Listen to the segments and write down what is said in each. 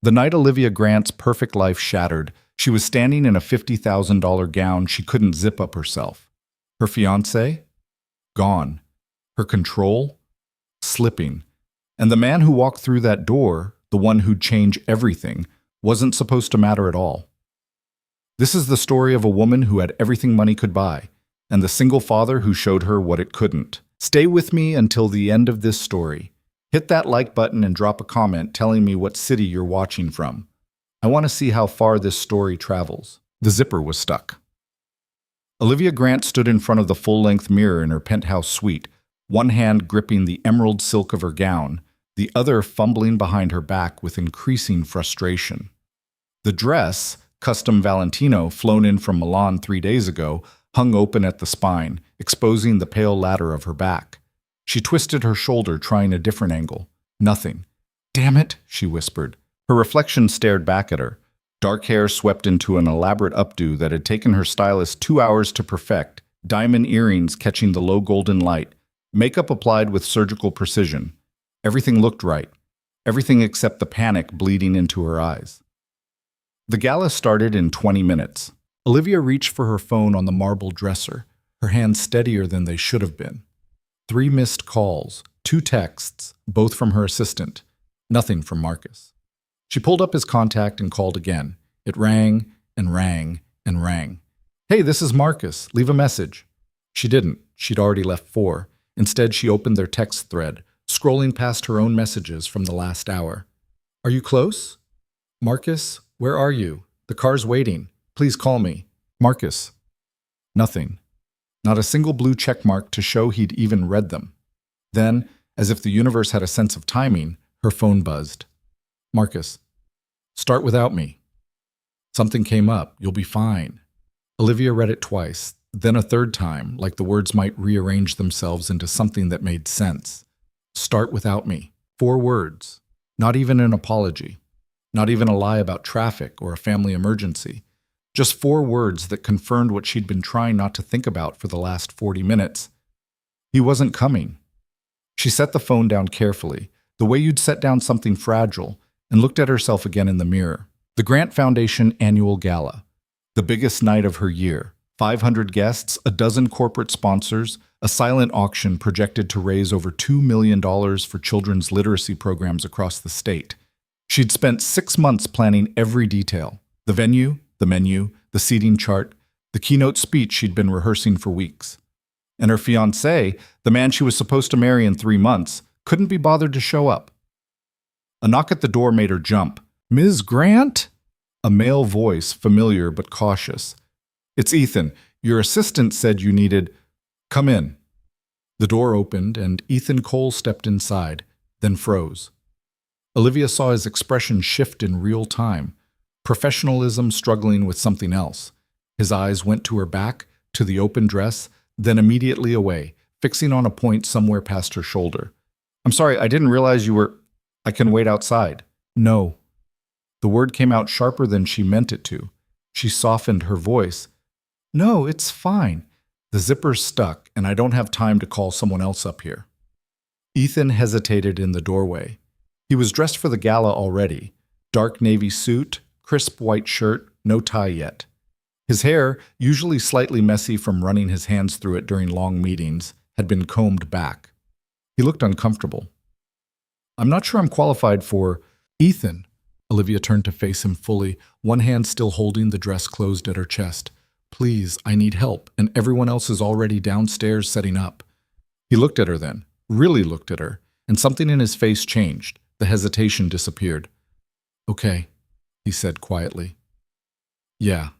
The night Olivia Grant's perfect life shattered, she was standing in a $50,000 gown she couldn't zip up herself. Her fiancé? Gone. Her control? Slipping. And the man who walked through that door, the one who'd change everything, wasn't supposed to matter at all. This is the story of a woman who had everything money could buy, and the single father who showed her what it couldn't. Stay with me until the end of this story. Hit that like button and drop a comment telling me what city you're watching from. I want to see how far this story travels. The zipper was stuck. Olivia Grant stood in front of the full-length mirror in her penthouse suite, one hand gripping the emerald silk of her gown, the other fumbling behind her back with increasing frustration. The dress, custom Valentino flown in from Milan 3 days ago, hung open at the spine, exposing the pale ladder of her back. She twisted her shoulder, trying a different angle. Nothing. "Damn it," she whispered. Her reflection stared back at her. Dark hair swept into an elaborate updo that had taken her stylist 2 hours to perfect, diamond earrings catching the low golden light, makeup applied with surgical precision. Everything looked right. Everything except the panic bleeding into her eyes. The gala started in 20 minutes. Olivia reached for her phone on the marble dresser, her hands steadier than they should have been. 3 missed calls, 2 texts, both from her assistant. Nothing from Marcus. She pulled up his contact and called again. It rang and rang and rang. "Hey, this is Marcus. Leave a message." She didn't. She'd already left 4. Instead, she opened their text thread, scrolling past her own messages from the last hour. "Are you close? Marcus, where are you? The car's waiting. Please call me. Marcus." Nothing. Not a single blue check mark to show he'd even read them. Then, as if the universe had a sense of timing, her phone buzzed. "Marcus, start without me." Something came up. "You'll be fine." Olivia read it twice, then a third time, like the words might rearrange themselves into something that made sense. Start without me. 4 words. Not even an apology. Not even a lie about traffic or a family emergency. Just 4 words that confirmed what she'd been trying not to think about for the last 40 minutes. He wasn't coming. She set the phone down carefully, the way you'd set down something fragile, and looked at herself again in the mirror. The Grant Foundation annual gala. The biggest night of her year. 500 guests, a dozen corporate sponsors, a silent auction projected to raise over $2 million for children's literacy programs across the state. She'd spent 6 months planning every detail. The venue, the menu, the seating chart, the keynote speech she'd been rehearsing for weeks. And her fiancé, the man she was supposed to marry in 3 months, couldn't be bothered to show up. A knock at the door made her jump. "Ms. Grant?" A male voice, familiar but cautious. "It's Ethan. Your assistant said you needed—" "Come in." The door opened, and Ethan Cole stepped inside, then froze. Olivia saw his expression shift in real time, professionalism struggling with something else. His eyes went to her back, to the open dress, then immediately away, fixing on a point somewhere past her shoulder. "I'm sorry, I didn't realize you were— I can wait outside." "No." The word came out sharper than she meant it to. She softened her voice. "No, it's fine. The zipper's stuck, and I don't have time to call someone else up here." Ethan hesitated in the doorway. He was dressed for the gala already. Dark navy suit, crisp white shirt, no tie yet. His hair, usually slightly messy from running his hands through it during long meetings, had been combed back. He looked uncomfortable. "I'm not sure I'm qualified for—" "Ethan." Olivia turned to face him fully, one hand still holding the dress closed at her chest. "Please, I need help, and everyone else is already downstairs setting up." He looked at her then, really looked at her, and something in his face changed. The hesitation disappeared. "Okay," he said quietly. "Yeah.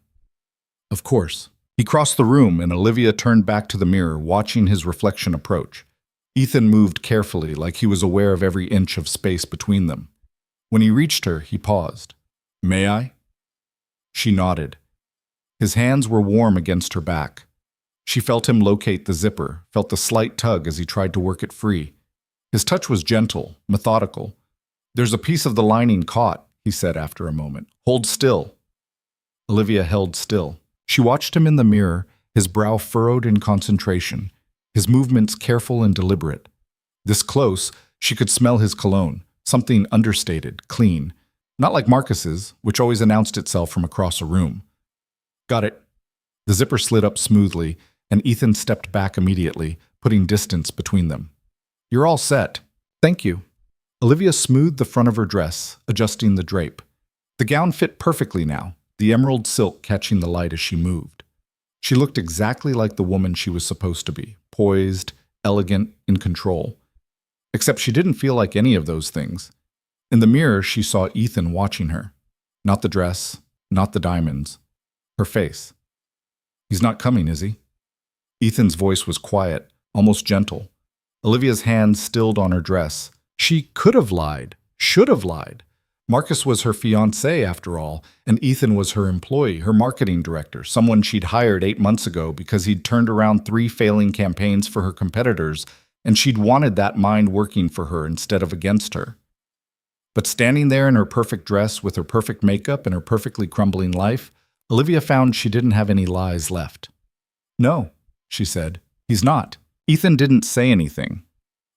Of course." He crossed the room, and Olivia turned back to the mirror, watching his reflection approach. Ethan moved carefully, like he was aware of every inch of space between them. When he reached her, he paused. "May I?" She nodded. His hands were warm against her back. She felt him locate the zipper, felt the slight tug as he tried to work it free. His touch was gentle, methodical. "There's a piece of the lining caught," he said after a moment. "Hold still." Olivia held still. She watched him in the mirror, his brow furrowed in concentration, his movements careful and deliberate. This close, she could smell his cologne, something understated, clean. Not like Marcus's, which always announced itself from across a room. Got it. The zipper slid up smoothly, and Ethan stepped back immediately, putting distance between them. You're all set. Thank you. Olivia smoothed the front of her dress, adjusting the drape. The gown fit perfectly now, the emerald silk catching the light as she moved. She looked exactly like the woman she was supposed to be, poised, elegant, in control. Except she didn't feel like any of those things. In the mirror, she saw Ethan watching her. Not the dress, not the diamonds. Her face. He's not coming, is he? Ethan's voice was quiet, almost gentle. Olivia's hand stilled on her dress. She could have lied, should have lied. Marcus was her fiancé, after all, and Ethan was her employee, her marketing director, someone she'd hired 8 months ago because he'd turned around 3 failing campaigns for her competitors, and she'd wanted that mind working for her instead of against her. But standing there in her perfect dress with her perfect makeup and her perfectly crumbling life, Olivia found she didn't have any lies left. No, she said, he's not. Ethan didn't say anything.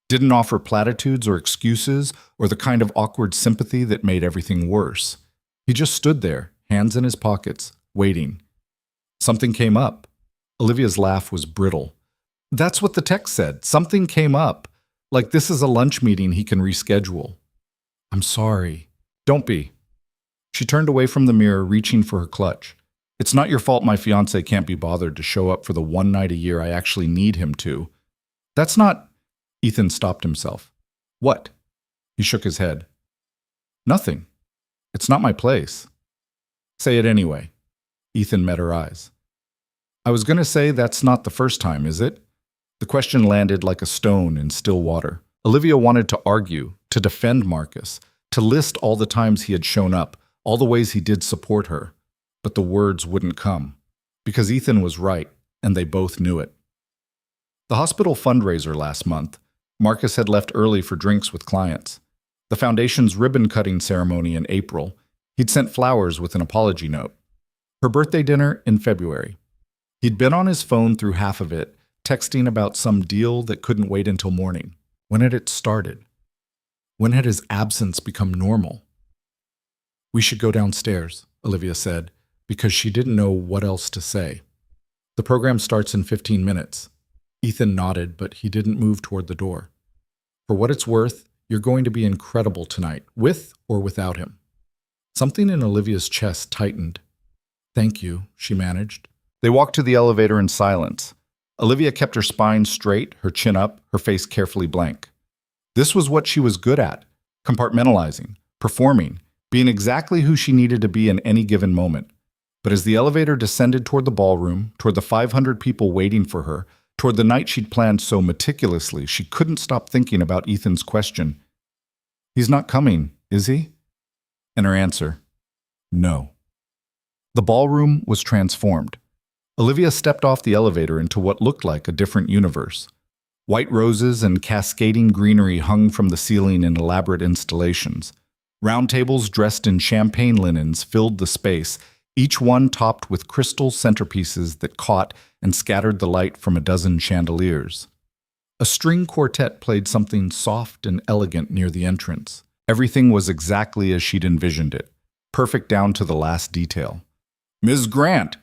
Didn't offer platitudes or excuses or the kind of awkward sympathy that made everything worse. He just stood there, hands in his pockets, waiting. Something came up. Olivia's laugh was brittle. That's what the text said. Something came up. Like this is a lunch meeting he can reschedule. I'm sorry. Don't be. She turned away from the mirror, reaching for her clutch. It's not your fault my fiancé can't be bothered to show up for the one night a year I actually need him to. That's not... Ethan stopped himself. What? He shook his head. Nothing. It's not my place. Say it anyway. Ethan met her eyes. I was going to say that's not the first time, is it? The question landed like a stone in still water. Olivia wanted to argue, to defend Marcus, to list all the times he had shown up, all the ways he did support her. But the words wouldn't come, because Ethan was right, and they both knew it. The hospital fundraiser last month, Marcus had left early for drinks with clients. The foundation's ribbon-cutting ceremony in April, he'd sent flowers with an apology note. Her birthday dinner in February. He'd been on his phone through half of it, texting about some deal that couldn't wait until morning. When had it started? When had his absence become normal? We should go downstairs, Olivia said, because she didn't know what else to say. The program starts in 15 minutes. Ethan nodded, but he didn't move toward the door. For what it's worth, you're going to be incredible tonight, with or without him. Something in Olivia's chest tightened. Thank you, she managed. They walked to the elevator in silence. Olivia kept her spine straight, her chin up, her face carefully blank. This was what she was good at, compartmentalizing, performing, being exactly who she needed to be in any given moment. But as the elevator descended toward the ballroom, toward the 500 people waiting for her, toward the night she'd planned so meticulously, she couldn't stop thinking about Ethan's question. He's not coming, is he? And her answer, no. The ballroom was transformed. Olivia stepped off the elevator into what looked like a different universe. White roses and cascading greenery hung from the ceiling in elaborate installations. Round tables dressed in champagne linens filled the space, each one topped with crystal centerpieces that caught and scattered the light from a dozen chandeliers. A string quartet played something soft and elegant near the entrance. Everything was exactly as she'd envisioned it, perfect down to the last detail. Ms. Grant!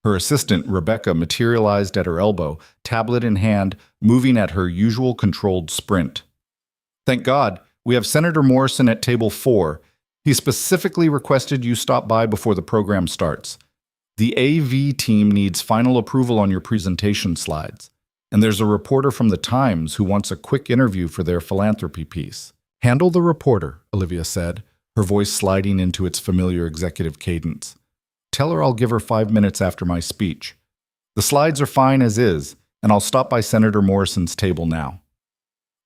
Her assistant, Rebecca, materialized at her elbow, tablet in hand, moving at her usual controlled sprint. Thank God, we have Senator Morrison at table 4. He specifically requested you stop by before the program starts. The AV team needs final approval on your presentation slides. And there's a reporter from the Times who wants a quick interview for their philanthropy piece. Handle the reporter, Olivia said, her voice sliding into its familiar executive cadence. Tell her I'll give her 5 minutes after my speech. The slides are fine as is, and I'll stop by Senator Morrison's table now.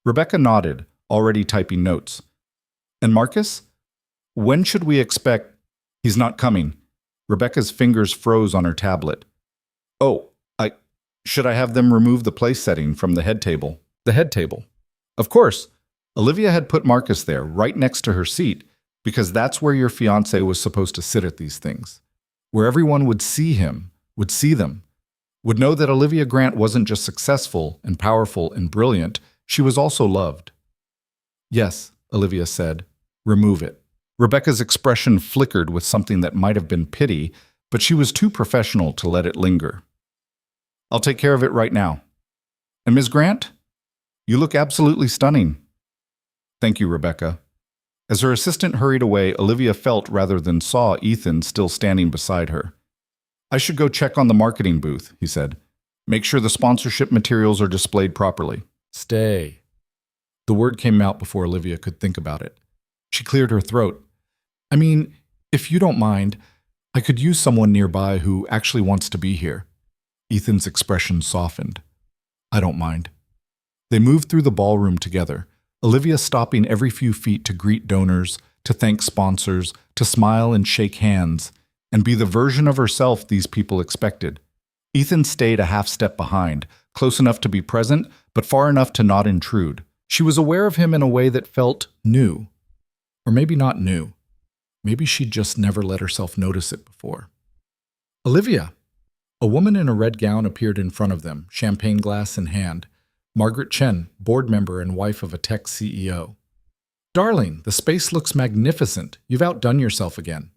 Rebecca nodded, already typing notes. And Marcus? When should we expect... He's not coming. Rebecca's fingers froze on her tablet. Oh, should I have them remove the place setting from the head table? The head table. Of course. Olivia had put Marcus there, right next to her seat, because that's where your fiancé was supposed to sit at these things. Where everyone would see him, would see them, would know that Olivia Grant wasn't just successful and powerful and brilliant, she was also loved. Yes, Olivia said, remove it. Rebecca's expression flickered with something that might have been pity, but she was too professional to let it linger. I'll take care of it right now. And Ms. Grant? You look absolutely stunning. Thank you, Rebecca. As her assistant hurried away, Olivia felt rather than saw Ethan still standing beside her. I should go check on the marketing booth, he said. Make sure the sponsorship materials are displayed properly. Stay. The word came out before Olivia could think about it. She cleared her throat. I mean, if you don't mind, I could use someone nearby who actually wants to be here. Ethan's expression softened. I don't mind. They moved through the ballroom together, Olivia stopping every few feet to greet donors, to thank sponsors, to smile and shake hands, and be the version of herself these people expected. Ethan stayed a half step behind, close enough to be present, but far enough to not intrude. She was aware of him in a way that felt new. Or maybe not new. Maybe she'd just never let herself notice it before. Olivia! A woman in a red gown appeared in front of them, champagne glass in hand. Margaret Chen, board member and wife of a tech CEO. Darling, the space looks magnificent. You've outdone yourself again.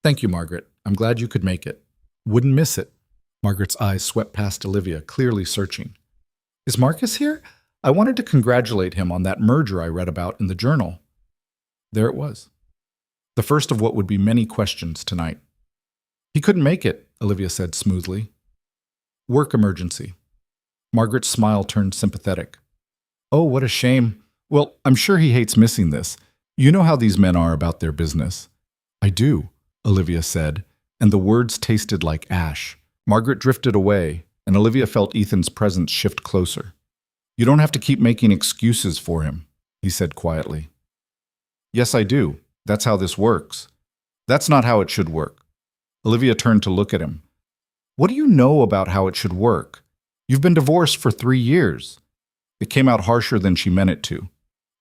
Thank you, Margaret. I'm glad you could make it. Wouldn't miss it. Margaret's eyes swept past Olivia, clearly searching. Is Marcus here? I wanted to congratulate him on that merger I read about in the journal. There it was. The first of what would be many questions tonight. He couldn't make it, Olivia said smoothly. Work emergency. Margaret's smile turned sympathetic. Oh, what a shame. Well, I'm sure he hates missing this. You know how these men are about their business. I do, Olivia said, and the words tasted like ash. Margaret drifted away, and Olivia felt Ethan's presence shift closer. You don't have to keep making excuses for him, he said quietly. Yes, I do. That's how this works. That's not how it should work. Olivia turned to look at him. What do you know about how it should work? You've been divorced for 3 years. It came out harsher than she meant it to.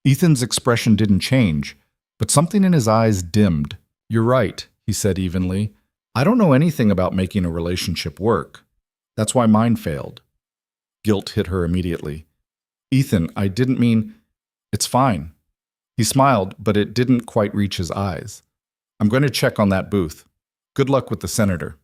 Ethan's expression didn't change, but something in his eyes dimmed. You're right, he said evenly. I don't know anything about making a relationship work. That's why mine failed. Guilt hit her immediately. Ethan, I didn't mean... It's fine. He smiled, but it didn't quite reach his eyes. I'm going to check on that booth. Good luck with the senator.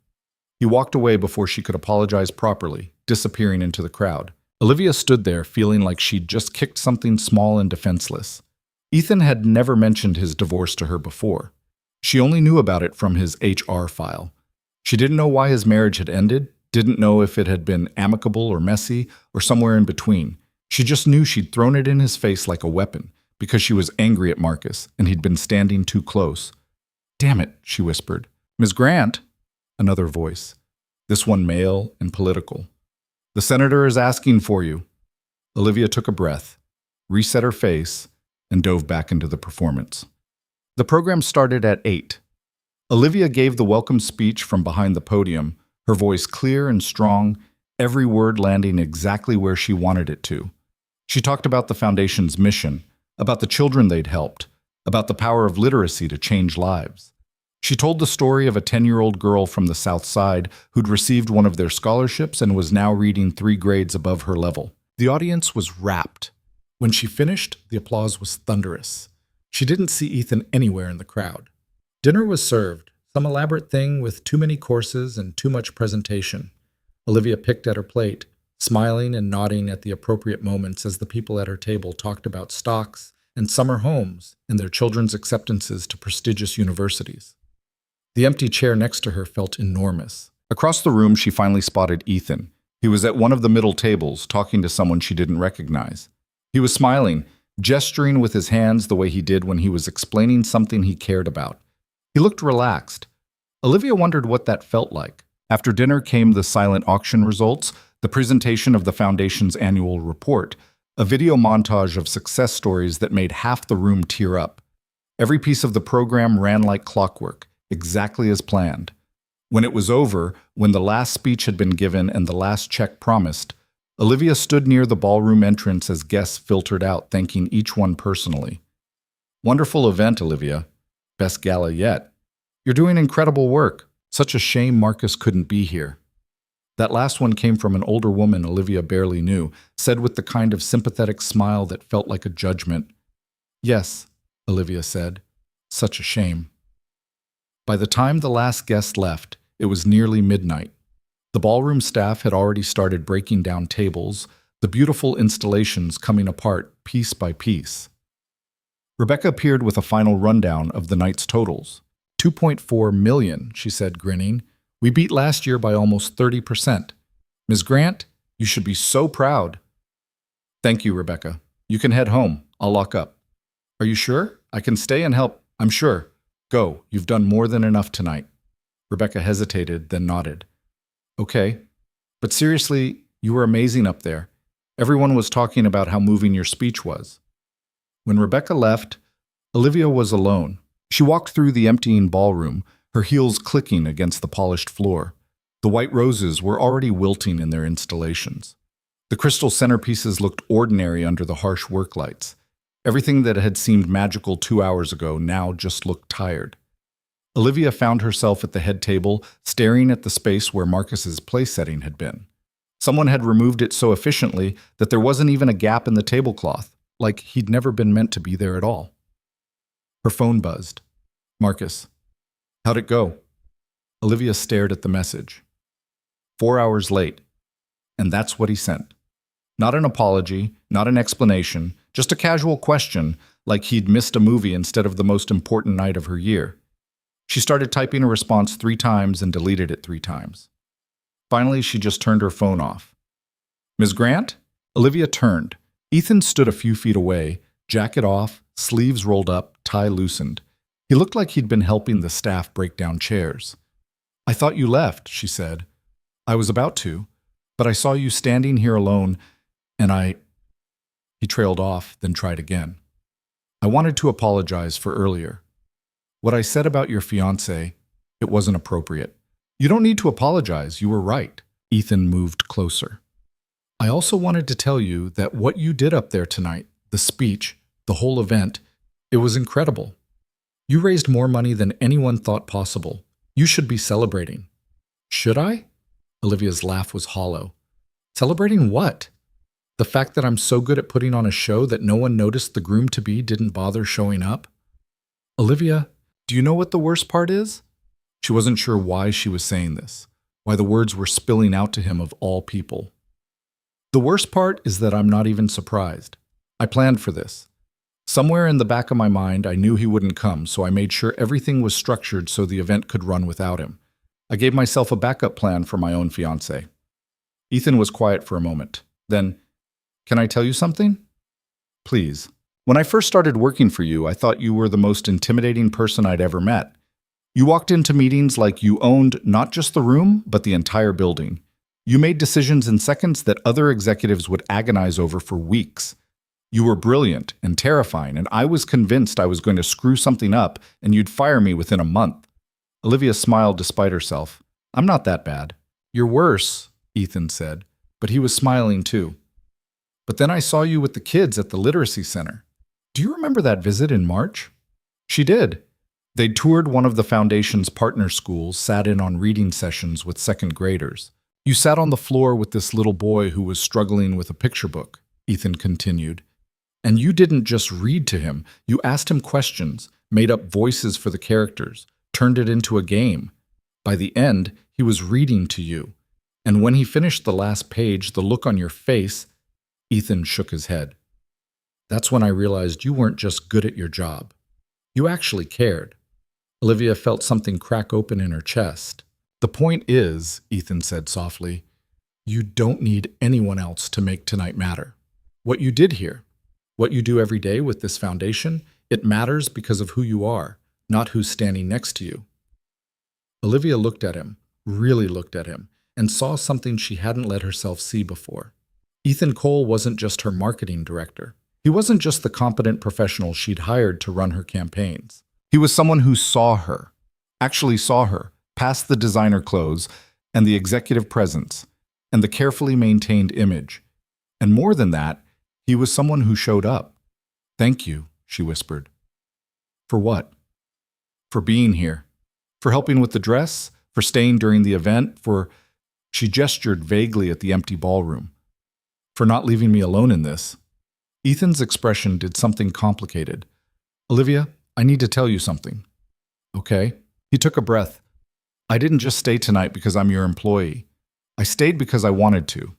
He walked away before she could apologize properly, disappearing into the crowd. Olivia stood there feeling like she'd just kicked something small and defenseless. Ethan had never mentioned his divorce to her before. She only knew about it from his HR file. She didn't know why his marriage had ended, didn't know if it had been amicable or messy, or somewhere in between. She just knew she'd thrown it in his face like a weapon, because she was angry at Marcus, and he'd been standing too close. Damn it, she whispered. Ms. Grant? Another voice. This one male and political. The senator is asking for you. Olivia took a breath, reset her face, and dove back into the performance. The program started at 8. Olivia gave the welcome speech from behind the podium, her voice clear and strong, every word landing exactly where she wanted it to. She talked about the foundation's mission, about the children they'd helped, about the power of literacy to change lives. She told the story of a 10-year-old girl from the South Side who'd received one of their scholarships and was now reading 3 grades above her level. The audience was rapt. When she finished, the applause was thunderous. She didn't see Ethan anywhere in the crowd. Dinner was served, some elaborate thing with too many courses and too much presentation. Olivia picked at her plate, smiling and nodding at the appropriate moments as the people at her table talked about stocks and summer homes and their children's acceptances to prestigious universities. The empty chair next to her felt enormous. Across the room, she finally spotted Ethan. He was at one of the middle tables, talking to someone she didn't recognize. He was smiling, gesturing with his hands the way he did when he was explaining something he cared about. He looked relaxed. Olivia wondered what that felt like. After dinner came the silent auction results, the presentation of the Foundation's annual report, a video montage of success stories that made half the room tear up. Every piece of the program ran like clockwork, exactly as planned. When it was over, when the last speech had been given and the last check promised, Olivia stood near the ballroom entrance as guests filtered out, thanking each one personally. Wonderful event, Olivia. Best gala yet. You're doing incredible work. Such a shame Marcus couldn't be here. That last one came from an older woman Olivia barely knew, said with the kind of sympathetic smile that felt like a judgment. Yes, Olivia said. Such a shame. By the time the last guest left, it was nearly midnight. The ballroom staff had already started breaking down tables, the beautiful installations coming apart piece by piece. Rebecca appeared with a final rundown of the night's totals. 2.4 million, she said, grinning. We beat last year by almost 30%. Ms. Grant, you should be so proud. Thank you, Rebecca. You can head home. I'll lock up. Are you sure? I can stay and help. I'm sure. Go. You've done more than enough tonight. Rebecca hesitated, then nodded. Okay. But seriously, you were amazing up there. Everyone was talking about how moving your speech was. When Rebecca left, Olivia was alone. She walked through the emptying ballroom, her heels clicking against the polished floor. The white roses were already wilting in their installations. The crystal centerpieces looked ordinary under the harsh work lights. Everything that had seemed magical 2 hours ago now just looked tired. Olivia found herself at the head table, staring at the space where Marcus's place setting had been. Someone had removed it so efficiently that there wasn't even a gap in the tablecloth, like he'd never been meant to be there at all. Her phone buzzed. Marcus. How'd it go? Olivia stared at the message. 4 hours late. And that's what he sent. Not an apology, not an explanation, just a casual question, like he'd missed a movie instead of the most important night of her year. She started typing a response 3 times and deleted it 3 times. Finally, she just turned her phone off. Ms. Grant? Olivia turned. Ethan stood a few feet away, jacket off, sleeves rolled up, tie loosened. He looked like he'd been helping the staff break down chairs. I thought you left, she said. I was about to, but I saw you standing here alone, and He trailed off, then tried again. I wanted to apologize for earlier. What I said about your fiancé, it wasn't appropriate. You don't need to apologize, you were right. Ethan moved closer. I also wanted to tell you that what you did up there tonight, the speech, the whole event, it was incredible. You raised more money than anyone thought possible. You should be celebrating. Should I? Olivia's laugh was hollow. Celebrating what? The fact that I'm so good at putting on a show that no one noticed the groom-to-be didn't bother showing up? Olivia, do you know what the worst part is? She wasn't sure why she was saying this, why the words were spilling out to him of all people. The worst part is that I'm not even surprised. I planned for this. Somewhere in the back of my mind, I knew he wouldn't come, so I made sure everything was structured so the event could run without him. I gave myself a backup plan for my own fiancé. Ethan was quiet for a moment. Then, can I tell you something? Please. When I first started working for you, I thought you were the most intimidating person I'd ever met. You walked into meetings like you owned not just the room, but the entire building. You made decisions in seconds that other executives would agonize over for weeks. You were brilliant and terrifying, and I was convinced I was going to screw something up and you'd fire me within a month. Olivia smiled despite herself. I'm not that bad. You're worse, Ethan said, but he was smiling too. But then I saw you with the kids at the literacy center. Do you remember that visit in March? She did. They'd toured one of the Foundation's partner schools, sat in on reading sessions with second graders. You sat on the floor with this little boy who was struggling with a picture book, Ethan continued. And you didn't just read to him. You asked him questions, made up voices for the characters, turned it into a game. By the end, he was reading to you. And when he finished the last page, the look on your face, Ethan shook his head. That's when I realized you weren't just good at your job. You actually cared. Olivia felt something crack open in her chest. The point is, Ethan said softly, you don't need anyone else to make tonight matter. What you did here, what you do every day with this foundation, it matters because of who you are, not who's standing next to you. Olivia looked at him, really looked at him, and saw something she hadn't let herself see before. Ethan Cole wasn't just her marketing director. He wasn't just the competent professional she'd hired to run her campaigns. He was someone who saw her, actually saw her, past the designer clothes and the executive presence and the carefully maintained image. And more than that, he was someone who showed up. Thank you, she whispered. For what? For being here. For helping with the dress, for staying during the event, she gestured vaguely at the empty ballroom. For not leaving me alone in this. Ethan's expression did something complicated. Olivia, I need to tell you something. Okay? He took a breath. I didn't just stay tonight because I'm your employee. I stayed because I wanted to.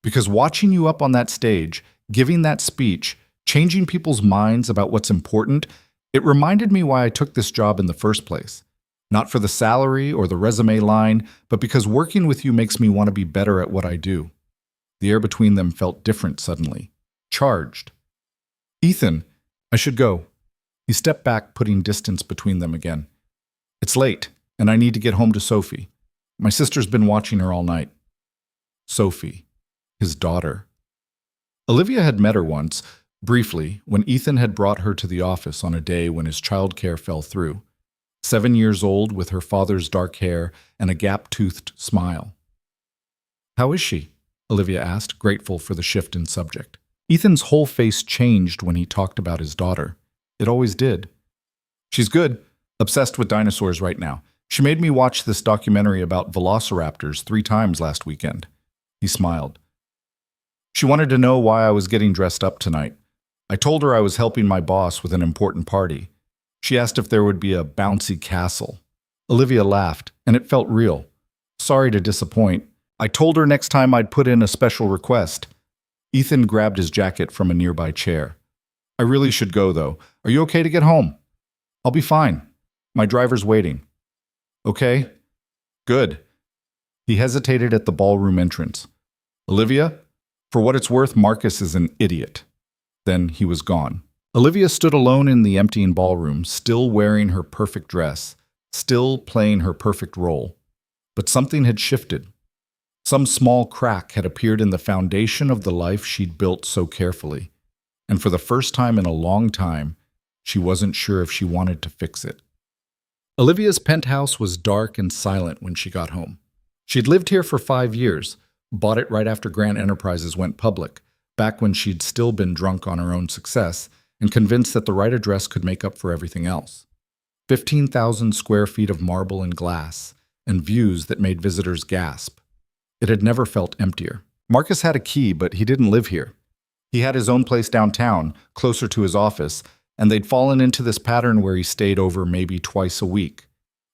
Because watching you up on that stage, giving that speech, changing people's minds about what's important, it reminded me why I took this job in the first place. Not for the salary or the resume line, but because working with you makes me want to be better at what I do. The air between them felt different suddenly. Charged. Ethan, I should go. He stepped back, putting distance between them again. It's late, and I need to get home to Sophie. My sister's been watching her all night. Sophie, his daughter. Olivia had met her once, briefly, when Ethan had brought her to the office on a day when his childcare fell through. 7 years old, with her father's dark hair and a gap-toothed smile. How is she? Olivia asked, grateful for the shift in subject. Ethan's whole face changed when he talked about his daughter. It always did. She's good. Obsessed with dinosaurs right now. She made me watch this documentary about velociraptors 3 times last weekend. He smiled. She wanted to know why I was getting dressed up tonight. I told her I was helping my boss with an important party. She asked if there would be a bouncy castle. Olivia laughed, and it felt real. Sorry to disappoint. I told her next time I'd put in a special request. Ethan grabbed his jacket from a nearby chair. I really should go, though. Are you okay to get home? I'll be fine. My driver's waiting. Okay? Good. He hesitated at the ballroom entrance. Olivia? For what it's worth, Marcus is an idiot. Then he was gone. Olivia stood alone in the emptying ballroom, still wearing her perfect dress, still playing her perfect role. But something had shifted. Some small crack had appeared in the foundation of the life she'd built so carefully. And for the first time in a long time, she wasn't sure if she wanted to fix it. Olivia's penthouse was dark and silent when she got home. She'd lived here for 5 years, bought it right after Grant Enterprises went public, back when she'd still been drunk on her own success, and convinced that the right address could make up for everything else. 15,000 square feet of marble and glass, and views that made visitors gasp. It had never felt emptier. Marcus had a key, but he didn't live here. He had his own place downtown, closer to his office, and they'd fallen into this pattern where he stayed over maybe twice a week.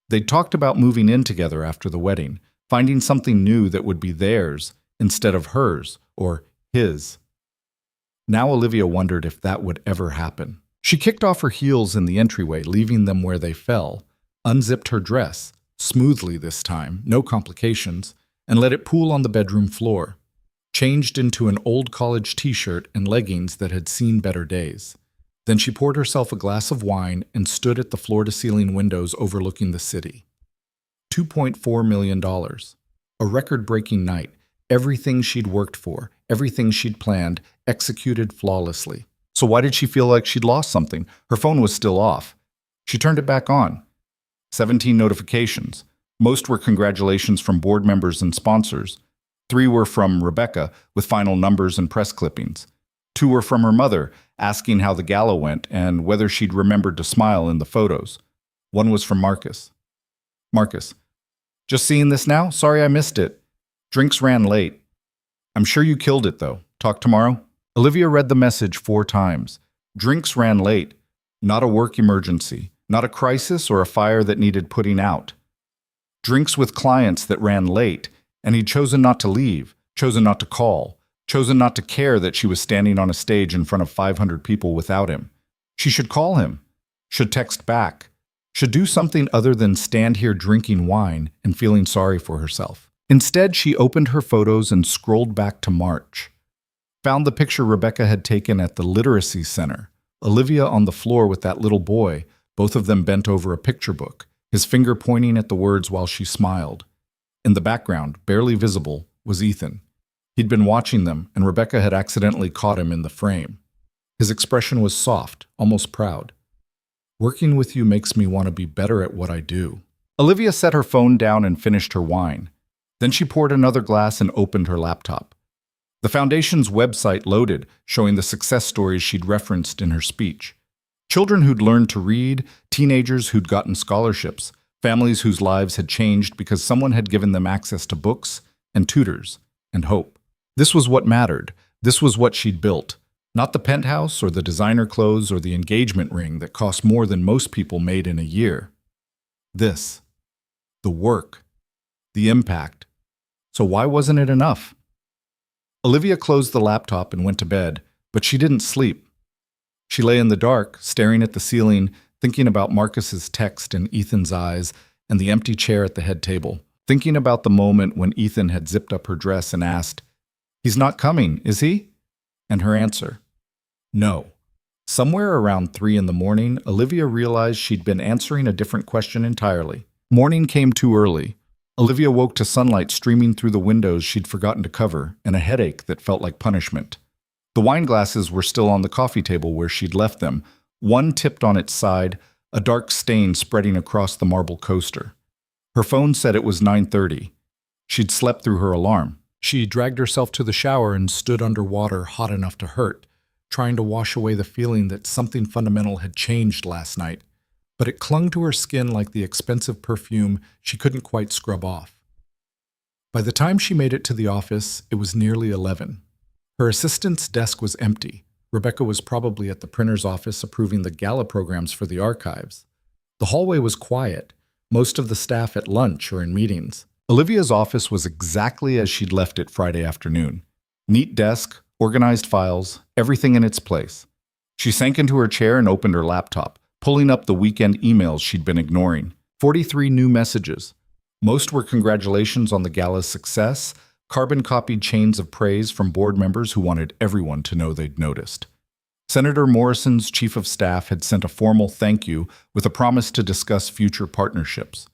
They'd talked about moving in together after the wedding, finding something new that would be theirs instead of hers or his. Now Olivia wondered if that would ever happen. She kicked off her heels in the entryway, leaving them where they fell, unzipped her dress, smoothly this time, no complications, and let it pool on the bedroom floor. Changed into an old college t-shirt and leggings that had seen better days. Then she poured herself a glass of wine and stood at the floor-to-ceiling windows overlooking the city. $2.4 million. A record-breaking night. Everything she'd worked for, everything she'd planned, executed flawlessly. So why did she feel like she'd lost something? Her phone was still off. She turned it back on. 17 notifications. Most were congratulations from board members and sponsors. 3 were from Rebecca, with final numbers and press clippings. 2 were from her mother, asking how the gala went and whether she'd remembered to smile in the photos. 1 was from Marcus. Marcus, just seeing this now? Sorry I missed it. Drinks ran late. I'm sure you killed it, though. Talk tomorrow? Olivia read the message 4 times. Drinks ran late. Not a work emergency. Not a crisis or a fire that needed putting out. Drinks with clients that ran late, and he'd chosen not to leave, chosen not to call, chosen not to care that she was standing on a stage in front of 500 people without him. She should call him, should text back, should do something other than stand here drinking wine and feeling sorry for herself. Instead, she opened her photos and scrolled back to March. Found the picture Rebecca had taken at the Literacy Center, Olivia on the floor with that little boy, both of them bent over a picture book, his finger pointing at the words while she smiled. In the background, barely visible, was Ethan. He'd been watching them, and Rebecca had accidentally caught him in the frame. His expression was soft, almost proud. Working with you makes me want to be better at what I do. Olivia set her phone down and finished her wine. Then she poured another glass and opened her laptop. The Foundation's website loaded, showing the success stories she'd referenced in her speech. Children who'd learned to read, teenagers who'd gotten scholarships, families whose lives had changed because someone had given them access to books and tutors and hope. This was what mattered. This was what she'd built. Not the penthouse or the designer clothes or the engagement ring that cost more than most people made in a year. This. The work. The impact. So why wasn't it enough? Olivia closed the laptop and went to bed, but she didn't sleep. She lay in the dark, staring at the ceiling, thinking about Marcus's text in Ethan's eyes and the empty chair at the head table, thinking about the moment when Ethan had zipped up her dress and asked, "He's not coming, is he?" And her answer, "No." Somewhere around 3 in the morning, Olivia realized she'd been answering a different question entirely. Morning came too early. Olivia woke to sunlight streaming through the windows she'd forgotten to cover and a headache that felt like punishment. The wine glasses were still on the coffee table where she'd left them, one tipped on its side, a dark stain spreading across the marble coaster. Her phone said it was 9:30. She'd slept through her alarm. She dragged herself to the shower and stood under water hot enough to hurt, trying to wash away the feeling that something fundamental had changed last night. But it clung to her skin like the expensive perfume she couldn't quite scrub off. By the time she made it to the office, it was nearly 11. Her assistant's desk was empty. Rebecca was probably at the printer's office approving the gala programs for the archives. The hallway was quiet, most of the staff at lunch or in meetings. Olivia's office was exactly as she'd left it Friday afternoon. Neat desk, organized files, everything in its place. She sank into her chair and opened her laptop, pulling up the weekend emails she'd been ignoring. 43 new messages. Most were congratulations on the gala's success, carbon-copied chains of praise from board members who wanted everyone to know they'd noticed. Senator Morrison's chief of staff had sent a formal thank you with a promise to discuss future partnerships.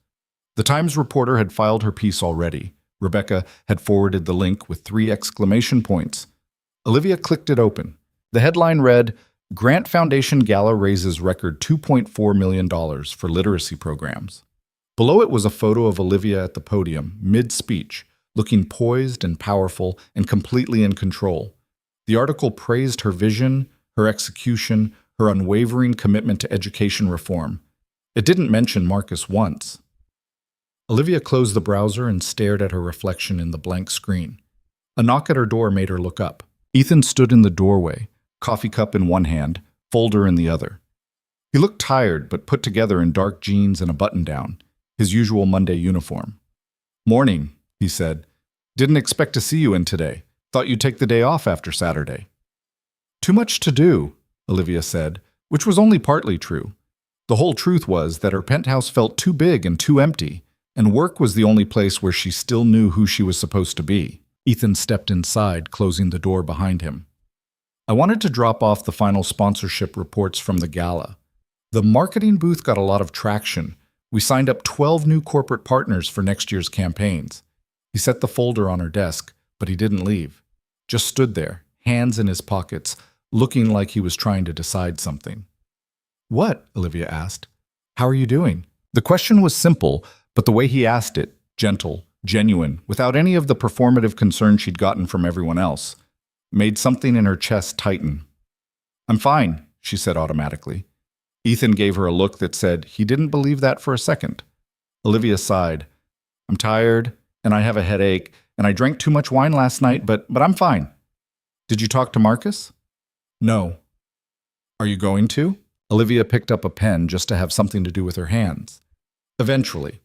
The Times reporter had filed her piece already. Rebecca had forwarded the link with 3 exclamation points. Olivia clicked it open. The headline read, "Grant Foundation Gala raises record $2.4 million for literacy programs." Below it was a photo of Olivia at the podium, mid-speech, looking poised and powerful and completely in control. The article praised her vision, her execution, her unwavering commitment to education reform. It didn't mention Marcus once. Olivia closed the browser and stared at her reflection in the blank screen. A knock at her door made her look up. Ethan stood in the doorway, coffee cup in one hand, folder in the other. He looked tired but put together in dark jeans and a button-down, his usual Monday uniform. "Morning," he said. "Didn't expect to see you in today. Thought you'd take the day off after Saturday." "Too much to do," Olivia said, which was only partly true. The whole truth was that her penthouse felt too big and too empty, and work was the only place where she still knew who she was supposed to be. Ethan stepped inside, closing the door behind him. "I wanted to drop off the final sponsorship reports from the gala. The marketing booth got a lot of traction. We signed up 12 new corporate partners for next year's campaigns." He set the folder on her desk, but he didn't leave. Just stood there, hands in his pockets, looking like he was trying to decide something. "What?" Olivia asked. "How are you doing?" The question was simple, but the way he asked it, gentle, genuine, without any of the performative concern she'd gotten from everyone else, made something in her chest tighten. "I'm fine," she said automatically. Ethan gave her a look that said he didn't believe that for a second. Olivia sighed. "I'm tired, and I have a headache, and I drank too much wine last night, but I'm fine." "Did you talk to Marcus?" "No." "Are you going to?" Olivia picked up a pen just to have something to do with her hands. "Eventually.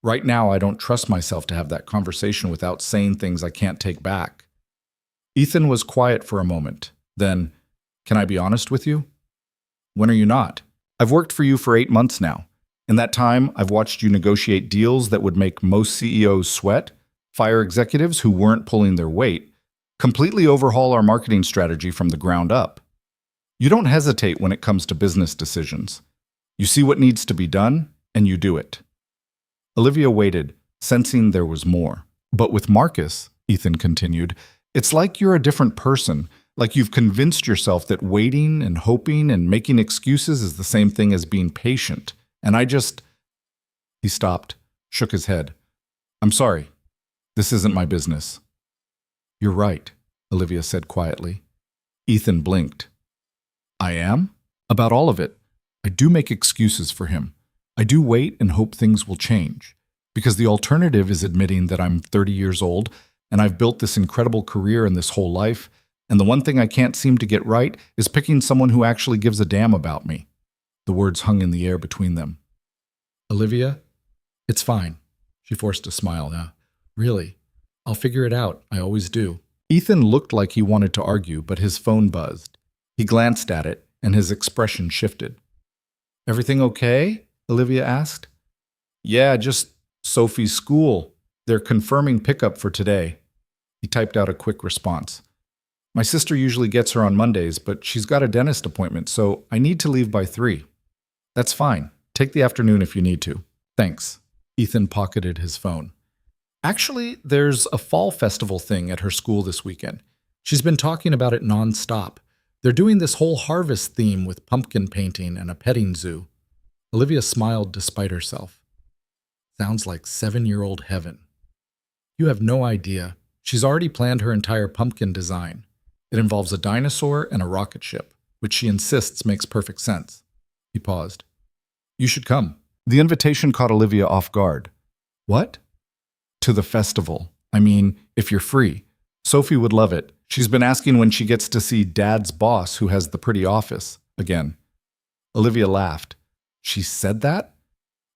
Right now, I don't trust myself to have that conversation without saying things I can't take back." Ethan was quiet for a moment. Then, "Can I be honest with you?" "When are you not?" "I've worked for you for 8 months now. In that time, I've watched you negotiate deals that would make most CEOs sweat, fire executives who weren't pulling their weight, completely overhaul our marketing strategy from the ground up. You don't hesitate when it comes to business decisions. You see what needs to be done, and you do it." Olivia waited, sensing there was more. "But with Marcus," Ethan continued, "it's like you're a different person, like you've convinced yourself that waiting and hoping and making excuses is the same thing as being patient. And I just—" He stopped, shook his head. "I'm sorry. This isn't my business." "You're right," Olivia said quietly. Ethan blinked. "I am?" "About all of it. I do make excuses for him. I do wait and hope things will change. Because the alternative is admitting that I'm 30 years old and I've built this incredible career and this whole life, And the one thing I can't seem to get right is picking someone who actually gives a damn about me." The words hung in the air between them. "Olivia, it's fine." She forced a smile. Really, I'll figure it out. I always do." Ethan looked like he wanted to argue, but his phone buzzed. He glanced at it, and his expression shifted. "Everything okay?" Olivia asked. "Yeah, just Sophie's school. They're confirming pickup for today." He typed out a quick response. "My sister usually gets her on Mondays, but she's got a dentist appointment, so I need to leave by 3. "That's fine. Take the afternoon if you need to." "Thanks." Ethan pocketed his phone. "Actually, there's a fall festival thing at her school this weekend. She's been talking about it nonstop. They're doing this whole harvest theme with pumpkin painting and a petting zoo." Olivia smiled despite herself. "Sounds like 7-year-old heaven." "You have no idea. She's already planned her entire pumpkin design. It involves a dinosaur and a rocket ship, which she insists makes perfect sense." He paused. "You should come." The invitation caught Olivia off guard. "What?" "To the festival. I mean, if you're free. Sophie would love it. She's been asking when she gets to see Dad's boss, who has the pretty office, again." Olivia laughed. "She said that?"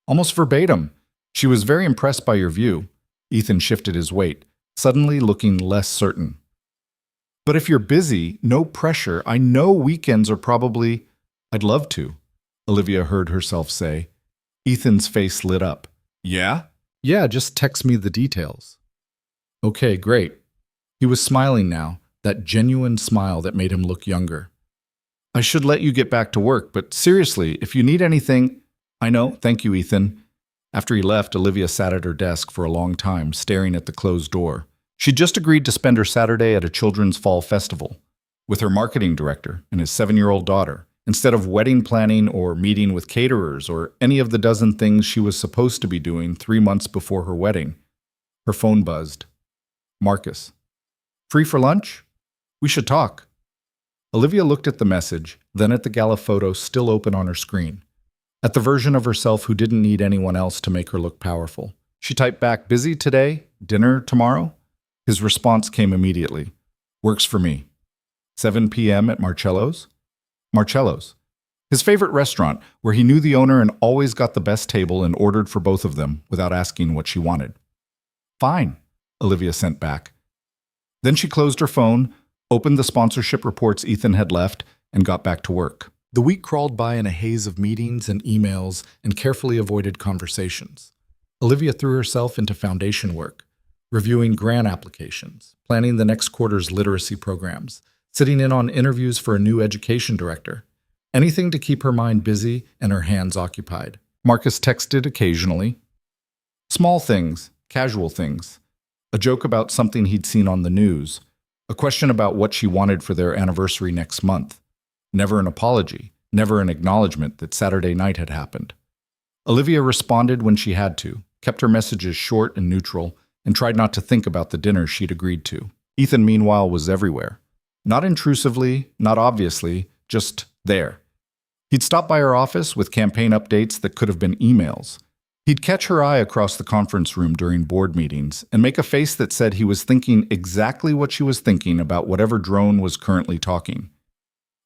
"Almost verbatim. She was very impressed by your view." Ethan shifted his weight, suddenly looking less certain. "But if you're busy, no pressure. I know weekends are probably—" "I'd love to," Olivia heard herself say. Ethan's face lit up. "Yeah?" "Yeah, just text me the details." "Okay, great." He was smiling now, that genuine smile that made him look younger. "I should let you get back to work, but seriously, if you need anything—" "I know, thank you, Ethan." After he left, Olivia sat at her desk for a long time, staring at the closed door. She'd just agreed to spend her Saturday at a children's fall festival with her marketing director and his 7-year-old daughter, instead of wedding planning or meeting with caterers or any of the dozen things she was supposed to be doing 3 months before her wedding. Her phone buzzed. "Marcus. Free for lunch? We should talk." Olivia looked at the message, then at the gala photo still open on her screen, at the version of herself who didn't need anyone else to make her look powerful. She typed back, "Busy today? Dinner tomorrow?" His response came immediately. "Works for me. 7 p.m. at Marcello's?" Marcello's. His favorite restaurant, where he knew the owner and always got the best table and ordered for both of them without asking what she wanted. "Fine," Olivia sent back. Then she closed her phone, opened the sponsorship reports Ethan had left, and got back to work. The week crawled by in a haze of meetings and emails and carefully avoided conversations. Olivia threw herself into foundation work, reviewing grant applications, planning the next quarter's literacy programs, sitting in on interviews for a new education director. Anything to keep her mind busy and her hands occupied. Marcus texted occasionally. Small things, casual things. A joke about something he'd seen on the news. A question about what she wanted for their anniversary next month. Never an apology, never an acknowledgement that Saturday night had happened. Olivia responded when she had to, kept her messages short and neutral, and tried not to think about the dinner she'd agreed to. Ethan, meanwhile, was everywhere. Not intrusively, not obviously, just there. He'd stop by her office with campaign updates that could have been emails. He'd catch her eye across the conference room during board meetings and make a face that said he was thinking exactly what she was thinking about whatever drone was currently talking.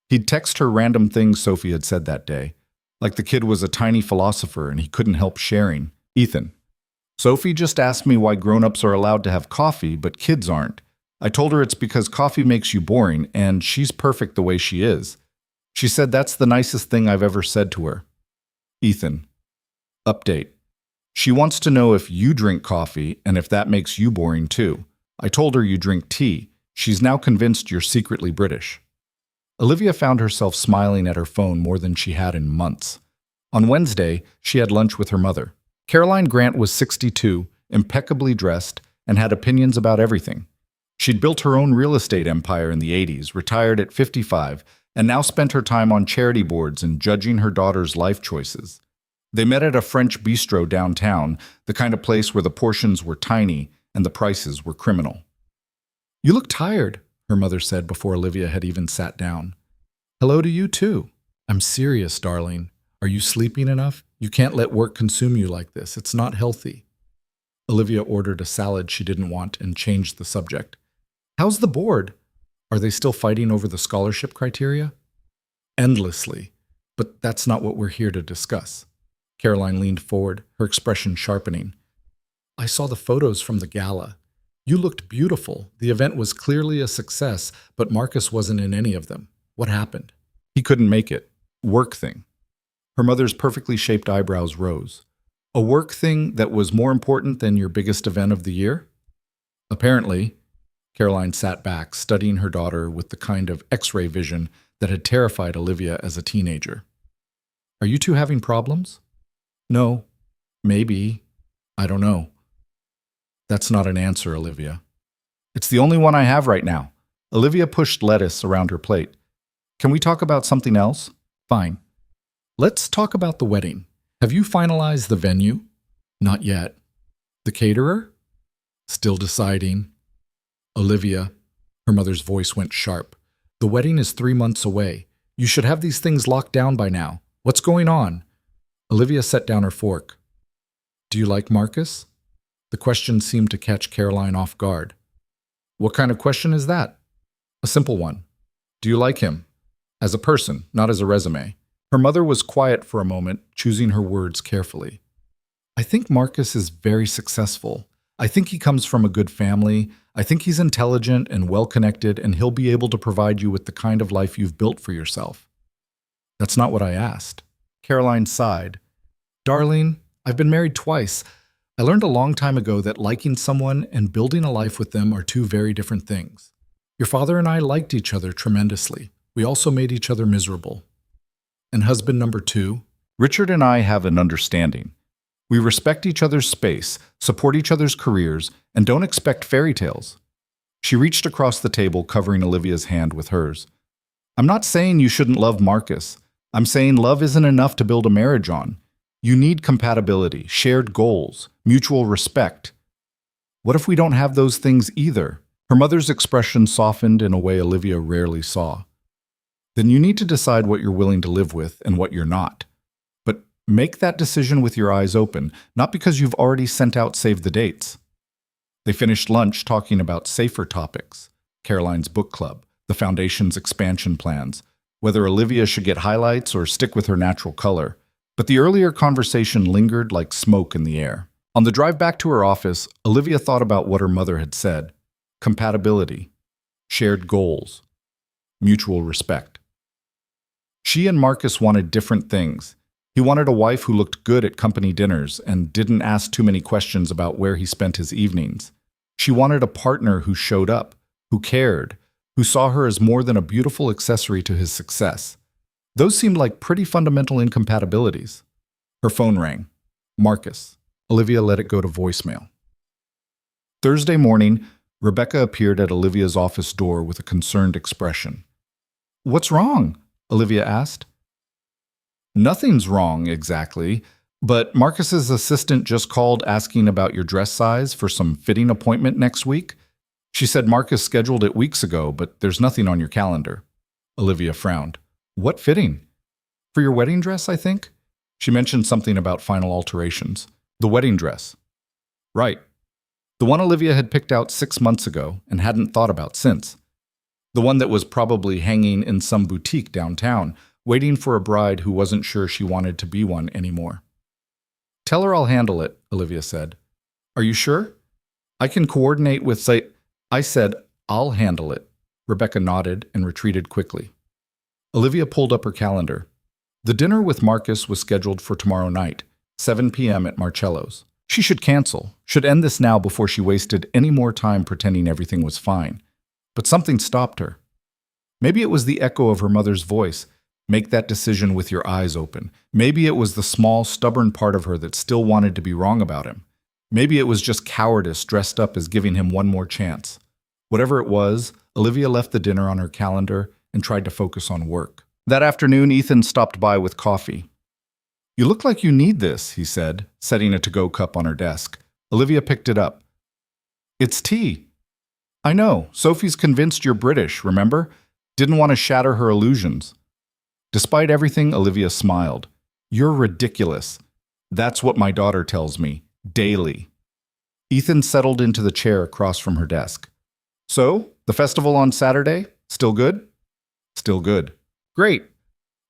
He'd text her random things Sophie had said that day, like the kid was a tiny philosopher and he couldn't help sharing. "Ethan, Sophie just asked me why grown-ups are allowed to have coffee, but kids aren't. I told her it's because coffee makes you boring, and she's perfect the way she is. She said that's the nicest thing I've ever said to her." Ethan. Update. She wants to know if you drink coffee and if that makes you boring too. I told her you drink tea. She's now convinced you're secretly British. Olivia found herself smiling at her phone more than she had in months. On Wednesday, she had lunch with her mother. Caroline Grant was 62, impeccably dressed, and had opinions about everything. She'd built her own real estate empire in the 80s, retired at 55, and now spent her time on charity boards and judging her daughter's life choices. They met at a French bistro downtown, the kind of place where the portions were tiny and the prices were criminal. "You look tired," her mother said before Olivia had even sat down. "Hello to you too." "I'm serious, darling. Are you sleeping enough? You can't let work consume you like this. It's not healthy." Olivia ordered a salad she didn't want and changed the subject. "How's the board?" Are they still fighting over the scholarship criteria? Endlessly. But that's not what we're here to discuss. Caroline leaned forward, her expression sharpening. I saw the photos from the gala. You looked beautiful. The event was clearly a success, but Marcus wasn't in any of them. What happened? He couldn't make it. Work thing. Her mother's perfectly shaped eyebrows rose. A work thing that was more important than your biggest event of the year? Apparently. Caroline sat back, studying her daughter with the kind of X-ray vision that had terrified Olivia as a teenager. Are you two having problems? No. Maybe. I don't know. That's not an answer, Olivia. It's the only one I have right now. Olivia pushed lettuce around her plate. Can we talk about something else? Fine. Let's talk about the wedding. Have you finalized the venue? Not yet. The caterer? Still deciding. Olivia, her mother's voice went sharp. The wedding is 3 months away. You should have these things locked down by now. What's going on? Olivia set down her fork. Do you like Marcus? The question seemed to catch Caroline off guard. What kind of question is that? A simple one. Do you like him? As a person, not as a resume. Her mother was quiet for a moment, choosing her words carefully. I think Marcus is very successful. I think he comes from a good family. I think he's intelligent and well-connected, and he'll be able to provide you with the kind of life you've built for yourself. That's not what I asked. Caroline sighed. Darling, I've been married twice. I learned a long time ago that liking someone and building a life with them are two very different things. Your father and I liked each other tremendously. We also made each other miserable. And husband number 2? Richard and I have an understanding. We respect each other's space, support each other's careers, and don't expect fairy tales. She reached across the table, covering Olivia's hand with hers. I'm not saying you shouldn't love Marcus. I'm saying love isn't enough to build a marriage on. You need compatibility, shared goals, mutual respect. What if we don't have those things either? Her mother's expression softened in a way Olivia rarely saw. Then you need to decide what you're willing to live with and what you're not. But make that decision with your eyes open, not because you've already sent out save the dates. They finished lunch talking about safer topics, Caroline's book club, the foundation's expansion plans, whether Olivia should get highlights or stick with her natural color. But the earlier conversation lingered like smoke in the air. On the drive back to her office, Olivia thought about what her mother had said. Compatibility, shared goals, mutual respect. She and Marcus wanted different things. He wanted a wife who looked good at company dinners and didn't ask too many questions about where he spent his evenings. She wanted a partner who showed up, who cared, who saw her as more than a beautiful accessory to his success. Those seemed like pretty fundamental incompatibilities. Her phone rang. Marcus. Olivia let it go to voicemail. Thursday morning, Rebecca appeared at Olivia's office door with a concerned expression. What's wrong? Olivia asked. Nothing's wrong, exactly, but Marcus's assistant just called asking about your dress size for some fitting appointment next week. She said Marcus scheduled it weeks ago, but there's nothing on your calendar. Olivia frowned. What fitting? For your wedding dress, I think? She mentioned something about final alterations. The wedding dress. Right. The one Olivia had picked out 6 months ago and hadn't thought about since. The one that was probably hanging in some boutique downtown, waiting for a bride who wasn't sure she wanted to be one anymore. Tell her I'll handle it, Olivia said. Are you sure? I can coordinate with I said, I'll handle it. Rebecca nodded and retreated quickly. Olivia pulled up her calendar. The dinner with Marcus was scheduled for tomorrow night, 7 p.m. at Marcello's. She should cancel, should end this now before she wasted any more time pretending everything was fine. But something stopped her. Maybe it was the echo of her mother's voice. Make that decision with your eyes open. Maybe it was the small, stubborn part of her that still wanted to be wrong about him. Maybe it was just cowardice dressed up as giving him one more chance. Whatever it was, Olivia left the dinner on her calendar and tried to focus on work. That afternoon, Ethan stopped by with coffee. You look like you need this, he said, setting a to-go cup on her desk. Olivia picked it up. It's tea. I know. Sophie's convinced you're British, remember? Didn't want to shatter her illusions. Despite everything, Olivia smiled. You're ridiculous. That's what my daughter tells me, daily. Ethan settled into the chair across from her desk. So, the festival on Saturday? Still good? Still good. Great.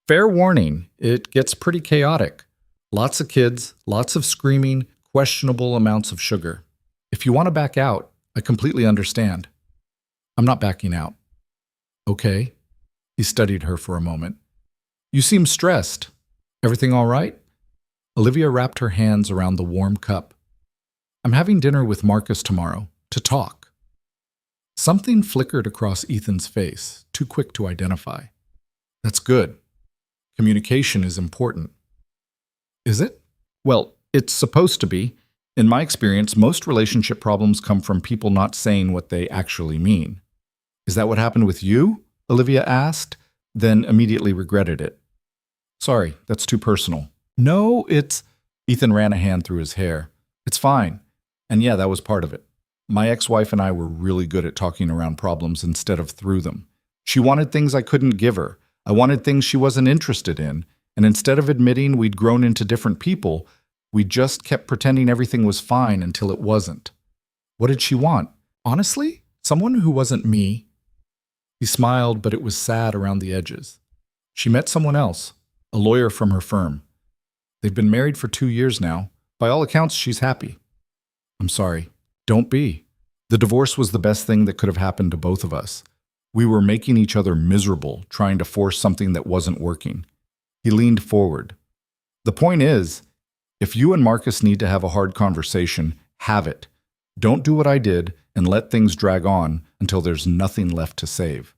Fair warning, it gets pretty chaotic. Lots of kids, lots of screaming, questionable amounts of sugar. If you want to back out, I completely understand. I'm not backing out. Okay. He studied her for a moment. You seem stressed. Everything all right? Olivia wrapped her hands around the warm cup. I'm having dinner with Marcus tomorrow, to talk. Something flickered across Ethan's face, too quick to identify. That's good. Communication is important. Is it? Well, it's supposed to be. In my experience, most relationship problems come from people not saying what they actually mean. Is that what happened with you? Olivia asked, then immediately regretted it. Sorry, that's too personal. No, it's... Ethan ran a hand through his hair. It's fine. And yeah, that was part of it. My ex-wife and I were really good at talking around problems instead of through them. She wanted things I couldn't give her. I wanted things she wasn't interested in. And instead of admitting we'd grown into different people, we just kept pretending everything was fine until it wasn't. What did she want? Honestly, someone who wasn't me. He smiled, but it was sad around the edges. She met someone else, a lawyer from her firm. They've been married for 2 years now. By all accounts, she's happy. I'm sorry. Don't be. The divorce was the best thing that could have happened to both of us. We were making each other miserable, trying to force something that wasn't working. He leaned forward. The point is, if you and Marcus need to have a hard conversation, have it. Don't do what I did and let things drag on until there's nothing left to save.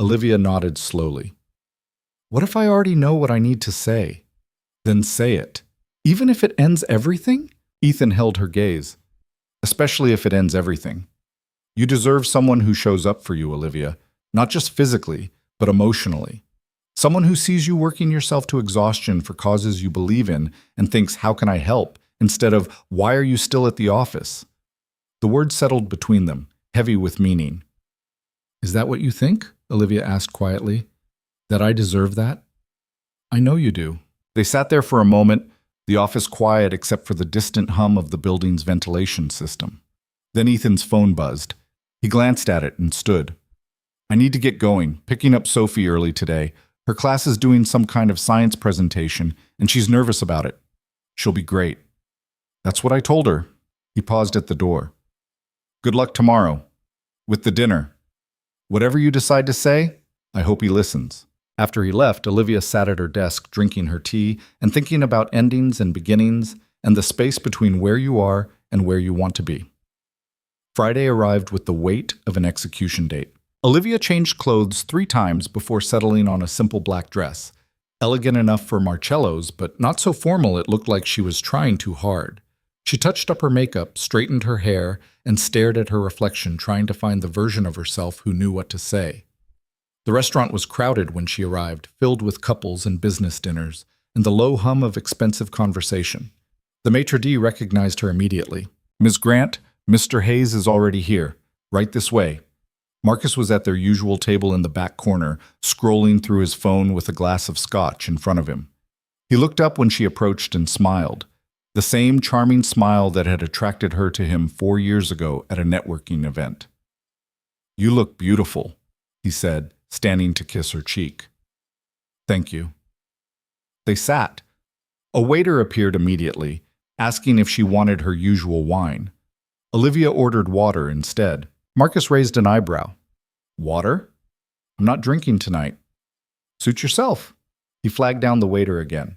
Olivia nodded slowly. What if I already know what I need to say? Then say it. Even if it ends everything? Ethan held her gaze. Especially if it ends everything. You deserve someone who shows up for you, Olivia, not just physically, but emotionally. Someone who sees you working yourself to exhaustion for causes you believe in and thinks, how can I help? Instead of, why are you still at the office? The words settled between them, heavy with meaning. Is that what you think? Olivia asked quietly. That I deserve that? I know you do. They sat there for a moment, the office quiet except for the distant hum of the building's ventilation system. Then Ethan's phone buzzed. He glanced at it and stood. I need to get going, picking up Sophie early today. Her class is doing some kind of science presentation, and she's nervous about it. She'll be great. That's what I told her. He paused at the door. Good luck tomorrow. With the dinner. Whatever you decide to say, I hope he listens. After he left, Olivia sat at her desk drinking her tea and thinking about endings and beginnings and the space between where you are and where you want to be. Friday arrived with the weight of an execution date. Olivia changed clothes 3 times before settling on a simple black dress. Elegant enough for Marcello's, but not so formal it looked like she was trying too hard. She touched up her makeup, straightened her hair, and stared at her reflection, trying to find the version of herself who knew what to say. The restaurant was crowded when she arrived, filled with couples and business dinners, and the low hum of expensive conversation. The maitre d' recognized her immediately. Ms. Grant, Mr. Hayes is already here. Right this way. Marcus was at their usual table in the back corner, scrolling through his phone with a glass of scotch in front of him. He looked up when she approached and smiled. The same charming smile that had attracted her to him 4 years ago at a networking event. You look beautiful, he said, standing to kiss her cheek. Thank you. They sat. A waiter appeared immediately, asking if she wanted her usual wine. Olivia ordered water instead. Marcus raised an eyebrow. Water? I'm not drinking tonight. Suit yourself. He flagged down the waiter again.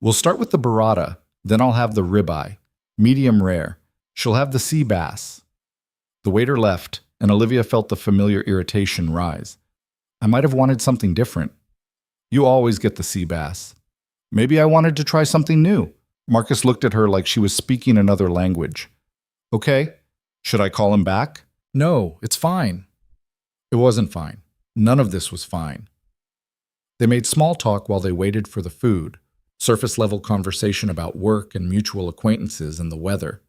We'll start with the burrata, then I'll have the ribeye, medium rare. She'll have the sea bass. The waiter left, and Olivia felt the familiar irritation rise. I might have wanted something different. You always get the sea bass. Maybe I wanted to try something new. Marcus looked at her like she was speaking another language. Okay, should I call him back? No, it's fine. It wasn't fine. None of this was fine. They made small talk while they waited for the food, surface-level conversation about work and mutual acquaintances and the weather.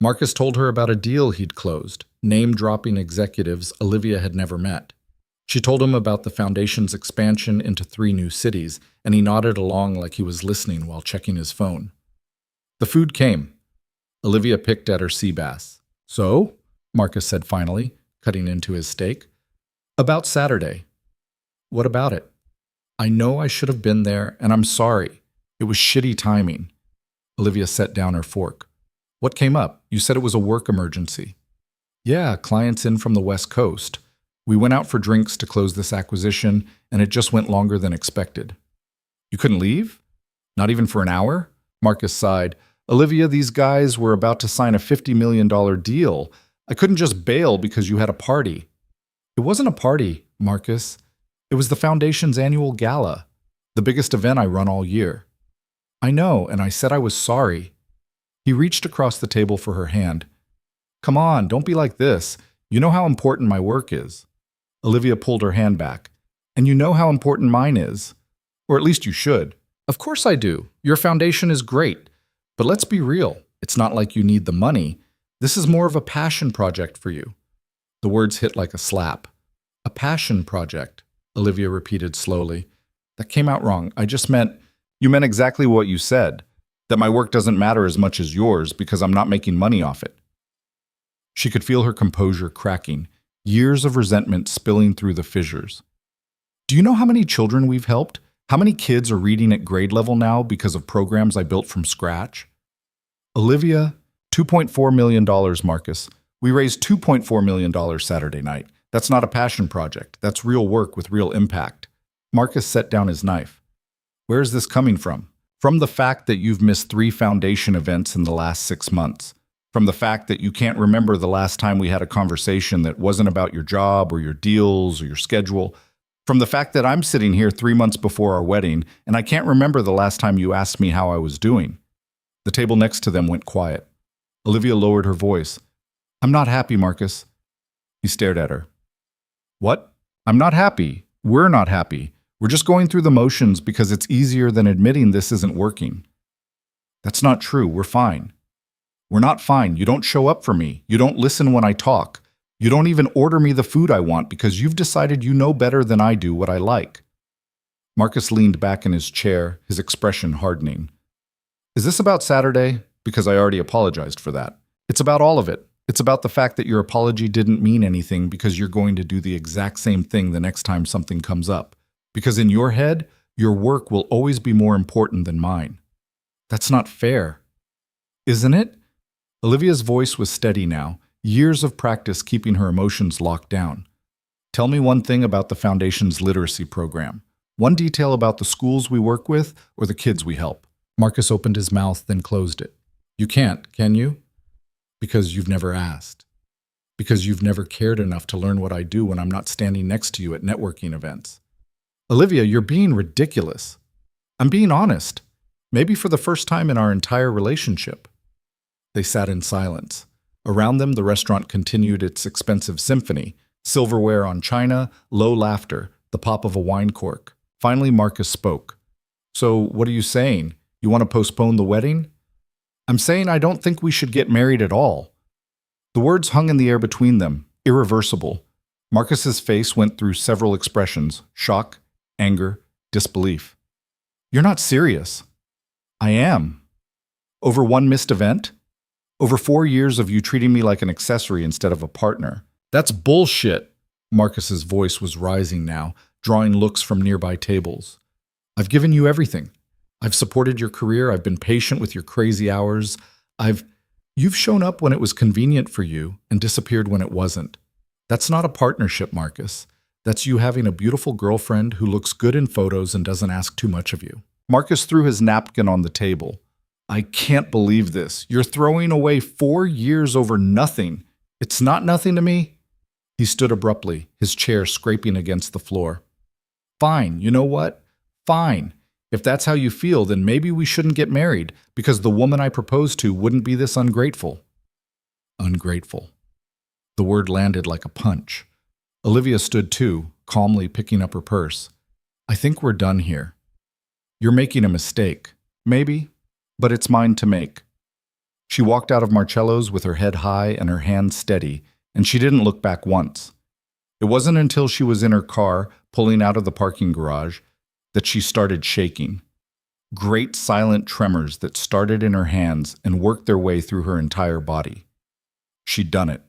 Marcus told her about a deal he'd closed, name-dropping executives Olivia had never met. She told him about the foundation's expansion into 3 new cities, and he nodded along like he was listening while checking his phone. The food came. Olivia picked at her sea bass. So? Marcus said finally, cutting into his steak. About Saturday. What about it? I know I should have been there, and I'm sorry. It was shitty timing. Olivia set down her fork. What came up? You said it was a work emergency. Yeah, clients in from the West Coast. We went out for drinks to close this acquisition, and it just went longer than expected. You couldn't leave? Not even for an hour? Marcus sighed. Olivia, these guys were about to sign a $50 million deal. I couldn't just bail because you had a party. It wasn't a party, Marcus. It was the Foundation's annual gala, the biggest event I run all year. I know, and I said I was sorry. He reached across the table for her hand. Come on, don't be like this. You know how important my work is. Olivia pulled her hand back. And you know how important mine is. Or at least you should. Of course I do. Your foundation is great. But let's be real. It's not like you need the money. This is more of a passion project for you. The words hit like a slap. A passion project, Olivia repeated slowly. That came out wrong. I just meant, you meant exactly what you said. That my work doesn't matter as much as yours because I'm not making money off it. She could feel her composure cracking, years of resentment spilling through the fissures. Do you know how many children we've helped? How many kids are reading at grade level now because of programs I built from scratch? Olivia, $2.4 million, Marcus. We raised $2.4 million Saturday night. That's not a passion project. That's real work with real impact. Marcus set down his knife. Where is this coming from? From the fact that you've missed 3 foundation events in the last 6 months. From the fact that you can't remember the last time we had a conversation that wasn't about your job or your deals or your schedule. From the fact that I'm sitting here 3 months before our wedding and I can't remember the last time you asked me how I was doing. The table next to them went quiet. Olivia lowered her voice. I'm not happy, Marcus. He stared at her. What? I'm not happy. We're not happy. We're just going through the motions because it's easier than admitting this isn't working. That's not true. We're fine. We're not fine. You don't show up for me. You don't listen when I talk. You don't even order me the food I want because you've decided you know better than I do what I like. Marcus leaned back in his chair, his expression hardening. Is this about Saturday? Because I already apologized for that. It's about all of it. It's about the fact that your apology didn't mean anything because you're going to do the exact same thing the next time something comes up. Because in your head, your work will always be more important than mine. That's not fair. Isn't it? Olivia's voice was steady now, years of practice keeping her emotions locked down. Tell me one thing about the Foundation's literacy program. One detail about the schools we work with or the kids we help. Marcus opened his mouth, then closed it. You can't, can you? Because you've never asked. Because you've never cared enough to learn what I do when I'm not standing next to you at networking events. Olivia, you're being ridiculous. I'm being honest. Maybe for the first time in our entire relationship. They sat in silence. Around them, the restaurant continued its expensive symphony, silverware on china, low laughter, the pop of a wine cork. Finally, Marcus spoke. So, what are you saying? You want to postpone the wedding? I'm saying I don't think we should get married at all. The words hung in the air between them, irreversible. Marcus's face went through several expressions, shock, anger, disbelief. You're not serious. I am. Over one missed event? Over 4 years of you treating me like an accessory instead of a partner. That's bullshit. Marcus's voice was rising now, drawing looks from nearby tables. I've given you everything. I've supported your career. I've been patient with your crazy hours. You've shown up when it was convenient for you and disappeared when it wasn't. That's not a partnership, Marcus. That's you having a beautiful girlfriend who looks good in photos and doesn't ask too much of you. Marcus threw his napkin on the table. I can't believe this. You're throwing away 4 years over nothing. It's not nothing to me. He stood abruptly, his chair scraping against the floor. Fine, you know what? Fine. If that's how you feel, then maybe we shouldn't get married, because the woman I proposed to wouldn't be this ungrateful. Ungrateful. The word landed like a punch. Olivia stood too, calmly picking up her purse. I think we're done here. You're making a mistake. Maybe. But it's mine to make. She walked out of Marcello's with her head high and her hands steady, and she didn't look back once. It wasn't until she was in her car, pulling out of the parking garage, that she started shaking. Great silent tremors that started in her hands and worked their way through her entire body. She'd done it.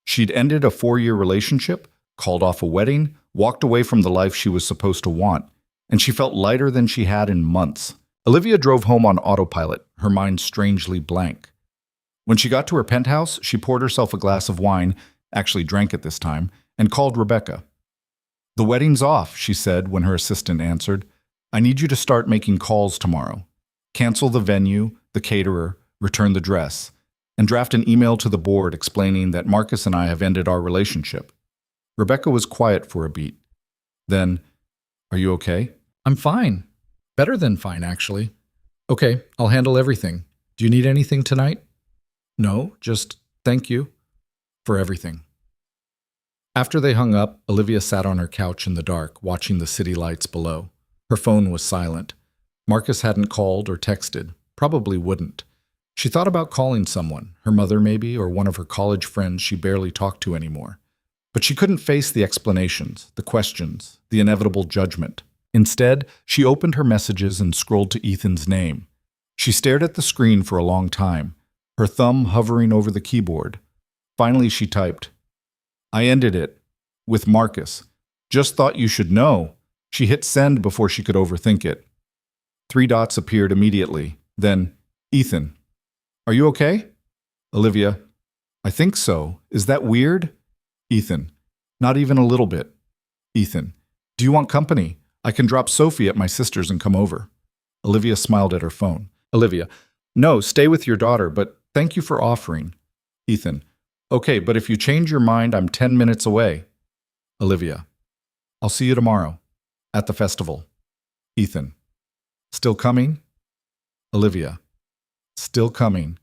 She'd ended a 4-year relationship, called off a wedding, walked away from the life she was supposed to want, and she felt lighter than she had in months. Olivia drove home on autopilot, her mind strangely blank. When she got to her penthouse, she poured herself a glass of wine, actually drank it this time, and called Rebecca. "The wedding's off," she said when her assistant answered. "I need you to start making calls tomorrow. Cancel the venue, the caterer, return the dress, and draft an email to the board explaining that Marcus and I have ended our relationship." Rebecca was quiet for a beat. Then, "Are you okay?" "I'm fine. Better than fine, actually." "Okay, I'll handle everything. Do you need anything tonight?" "No, just thank you for everything." After they hung up, Olivia sat on her couch in the dark, watching the city lights below. Her phone was silent. Marcus hadn't called or texted, probably wouldn't. She thought about calling someone, her mother maybe, or one of her college friends she barely talked to anymore. But she couldn't face the explanations, the questions, the inevitable judgment. Instead, she opened her messages and scrolled to Ethan's name. She stared at the screen for a long time, her thumb hovering over the keyboard. Finally, she typed, "I ended it. With Marcus. Just thought you should know." She hit send before she could overthink it. 3 dots appeared immediately. Then, "Ethan, are you okay?" Olivia, "I think so. Is that weird?" Ethan, "Not even a little bit." Ethan, "Do you want company? I can drop Sophie at my sister's and come over." Olivia smiled at her phone. Olivia, "No, stay with your daughter, but thank you for offering." Ethan, "Okay, but if you change your mind, I'm 10 minutes away." Olivia, "I'll see you tomorrow. At the festival." Ethan, "Still coming?" Olivia, "Still coming."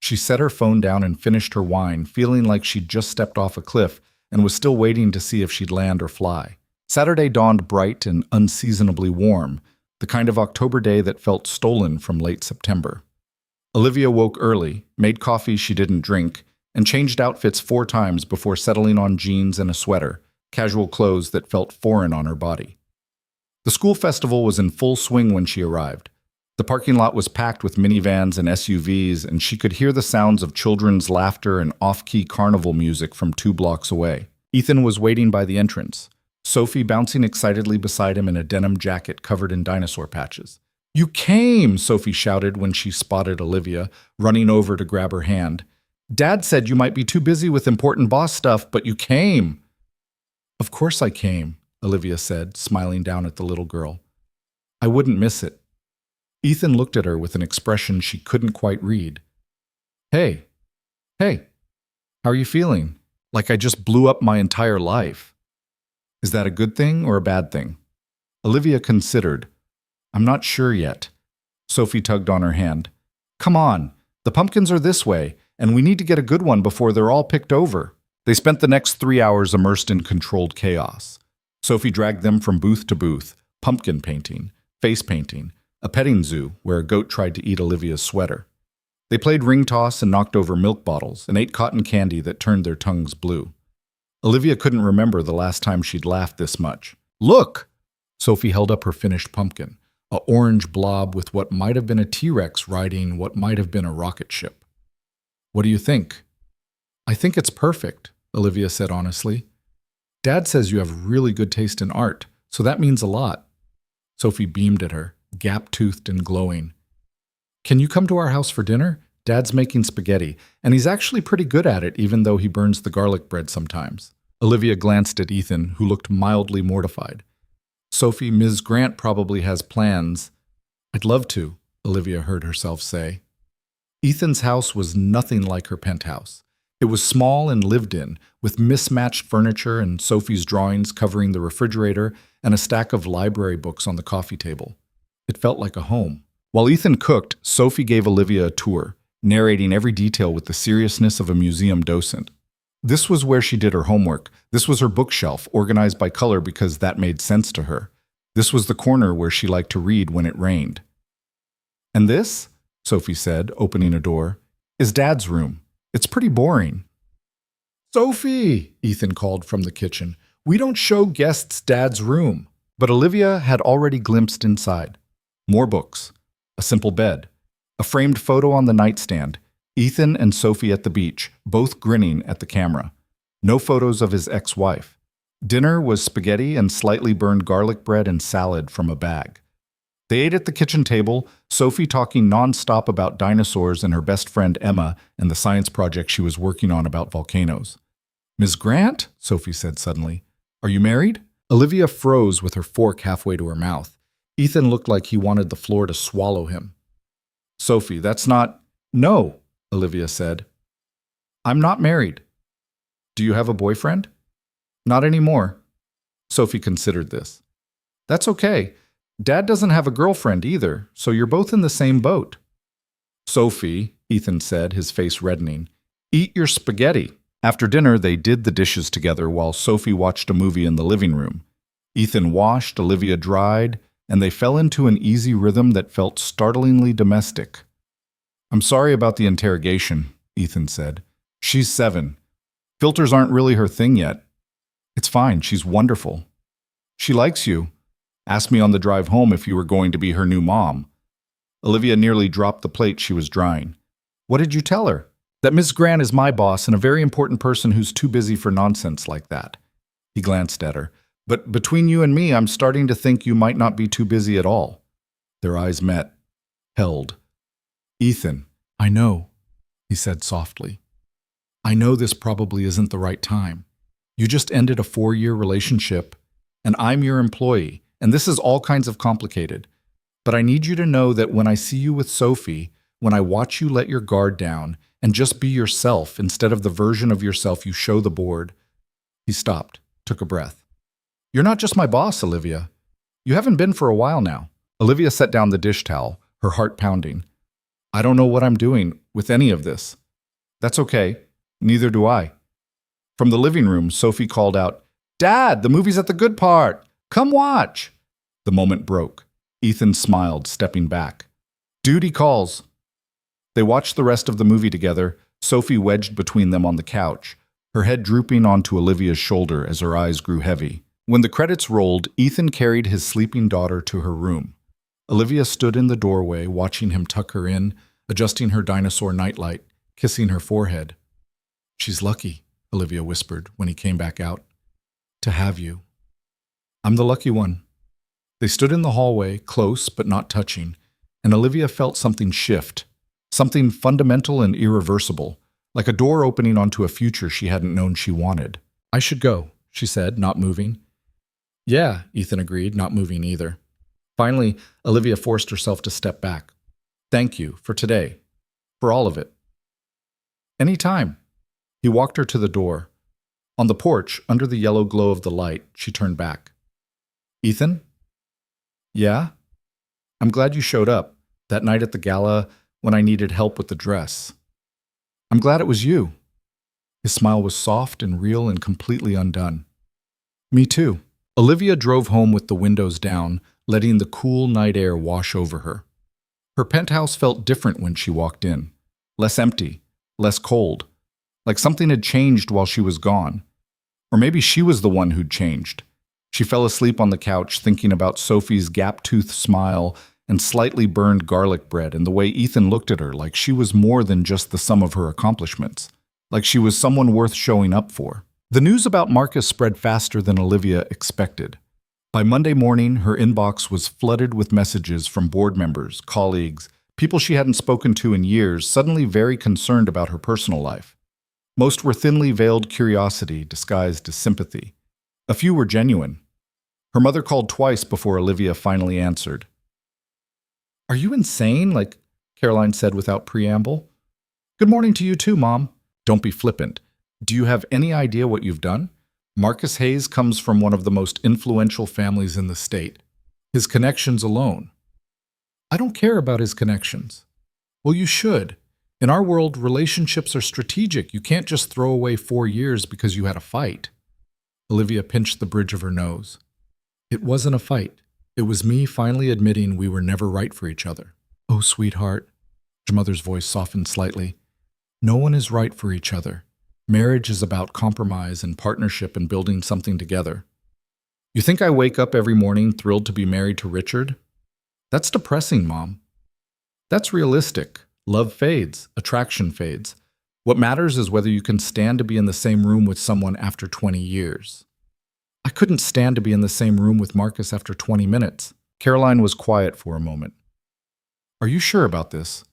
She set her phone down and finished her wine, feeling like she'd just stepped off a cliff and was still waiting to see if she'd land or fly. Saturday dawned bright and unseasonably warm, the kind of October day that felt stolen from late September. Olivia woke early, made coffee she didn't drink, and changed outfits 4 times before settling on jeans and a sweater, casual clothes that felt foreign on her body. The school festival was in full swing when she arrived. The parking lot was packed with minivans and SUVs, and she could hear the sounds of children's laughter and off-key carnival music from 2 blocks away. Ethan was waiting by the entrance, Sophie bouncing excitedly beside him in a denim jacket covered in dinosaur patches. "You came!" Sophie shouted when she spotted Olivia, running over to grab her hand. "Dad said you might be too busy with important boss stuff, but you came." "Of course I came," Olivia said, smiling down at the little girl. "I wouldn't miss it." Ethan looked at her with an expression she couldn't quite read. Hey, how are you feeling? Like I just blew up my entire life." "Is that a good thing or a bad thing?" Olivia considered. "I'm not sure yet." Sophie tugged on her hand. "Come on, the pumpkins are this way, and we need to get a good one before they're all picked over." They spent the next 3 hours immersed in controlled chaos. Sophie dragged them from booth to booth, pumpkin painting, face painting, a petting zoo where a goat tried to eat Olivia's sweater. They played ring toss and knocked over milk bottles and ate cotton candy that turned their tongues blue. Olivia couldn't remember the last time she'd laughed this much. "Look!" Sophie held up her finished pumpkin, a orange blob with what might have been a T-Rex riding what might have been a rocket ship. "What do you think?" "I think it's perfect," Olivia said honestly. "Dad says you have really good taste in art, so that means a lot." Sophie beamed at her, gap-toothed and glowing. "Can you come to our house for dinner? Dad's making spaghetti, and he's actually pretty good at it even though he burns the garlic bread sometimes." Olivia glanced at Ethan, who looked mildly mortified. "Sophie, Ms. Grant probably has plans." "I'd love to," Olivia heard herself say. Ethan's house was nothing like her penthouse. It was small and lived in, with mismatched furniture and Sophie's drawings covering the refrigerator and a stack of library books on the coffee table. It felt like a home. While Ethan cooked, Sophie gave Olivia a tour, narrating every detail with the seriousness of a museum docent. This was where she did her homework. This was her bookshelf, organized by color because that made sense to her. This was the corner where she liked to read when it rained. "And this," Sophie said, opening a door, "is Dad's room. It's pretty boring." "Sophie," Ethan called from the kitchen, "we don't show guests Dad's room." But Olivia had already glimpsed inside. More books, a simple bed, a framed photo on the nightstand, Ethan and Sophie at the beach, both grinning at the camera. No photos of his ex-wife. Dinner was spaghetti and slightly burned garlic bread and salad from a bag. They ate at the kitchen table, Sophie talking nonstop about dinosaurs and her best friend Emma and the science project she was working on about volcanoes. "Miss Grant," Sophie said suddenly, "are you married?" Olivia froze with her fork halfway to her mouth. Ethan looked like he wanted the floor to swallow him. "Sophie, that's not—" "No," Olivia said. "I'm not married." "Do you have a boyfriend?" "Not anymore." Sophie considered this. "That's okay. Dad doesn't have a girlfriend either, so you're both in the same boat." "Sophie," Ethan said, his face reddening, "eat your spaghetti." After dinner, they did the dishes together while Sophie watched a movie in the living room. Ethan washed, Olivia dried, and they fell into an easy rhythm that felt startlingly domestic. "I'm sorry about the interrogation," Ethan said. "She's 7. Filters aren't really her thing yet." "It's fine, she's wonderful." "She likes you. Asked me on the drive home if you were going to be her new mom." Olivia nearly dropped the plate she was drying. "What did you tell her?" "That Miss Grant is my boss and a very important person who's too busy for nonsense like that." He glanced at her. "But between you and me, I'm starting to think you might not be too busy at all." Their eyes met, held. "Ethan, I know," he said softly. "I know this probably isn't the right time. You just ended a 4-year relationship, and I'm your employee, and this is all kinds of complicated. But I need you to know that when I see you with Sophie, when I watch you let your guard down and just be yourself instead of the version of yourself you show the board." He stopped, took a breath. "You're not just my boss, Olivia. You haven't been for a while now." Olivia set down the dish towel, her heart pounding. "I don't know what I'm doing with any of this." "That's okay. Neither do I." From the living room, Sophie called out, "Dad, the movie's at the good part. Come watch." The moment broke. Ethan smiled, stepping back. "Duty calls." They watched the rest of the movie together, Sophie wedged between them on the couch, her head drooping onto Olivia's shoulder as her eyes grew heavy. When the credits rolled, Ethan carried his sleeping daughter to her room. Olivia stood in the doorway, watching him tuck her in, adjusting her dinosaur nightlight, kissing her forehead. "She's lucky," Olivia whispered when he came back out, "to have you." "I'm the lucky one." They stood in the hallway, close but not touching, and Olivia felt something shift, something fundamental and irreversible, like a door opening onto a future she hadn't known she wanted. "I should go," she said, not moving. "Yeah," Ethan agreed, not moving either. Finally, Olivia forced herself to step back. "Thank you for today, for all of it." "Any time." He walked her to the door. On the porch, under the yellow glow of the light, she turned back. "Ethan?" "Yeah?" "I'm glad you showed up, that night at the gala when I needed help with the dress." "I'm glad it was you." His smile was soft and real and completely undone. "Me too." Olivia drove home with the windows down, letting the cool night air wash over her. Her penthouse felt different when she walked in. Less empty, less cold. Like something had changed while she was gone. Or maybe she was the one who'd changed. She fell asleep on the couch thinking about Sophie's gap-toothed smile and slightly burned garlic bread and the way Ethan looked at her like she was more than just the sum of her accomplishments. Like she was someone worth showing up for. The news about Marcus spread faster than Olivia expected. By Monday morning, her inbox was flooded with messages from board members, colleagues, people she hadn't spoken to in years, suddenly very concerned about her personal life. Most were thinly veiled curiosity disguised as sympathy. A few were genuine. Her mother called twice before Olivia finally answered. "Are you insane?" like Caroline said without preamble. "Good morning to you too, Mom." "Don't be flippant. Do you have any idea what you've done? Marcus Hayes comes from one of the most influential families in the state. His connections alone." "I don't care about his connections." "Well, you should. In our world, relationships are strategic. You can't just throw away 4 years because you had a fight." Olivia pinched the bridge of her nose. "It wasn't a fight. It was me finally admitting we were never right for each other." "Oh, sweetheart," her mother's voice softened slightly. "No one is right for each other. Marriage is about compromise and partnership and building something together. You think I wake up every morning thrilled to be married to Richard? That's depressing, Mom. That's realistic. Love fades, attraction fades. What matters is whether you can stand to be in the same room with someone after 20 years. I couldn't stand to be in the same room with Marcus after 20 minutes. Caroline was quiet for a moment. Are you sure about this?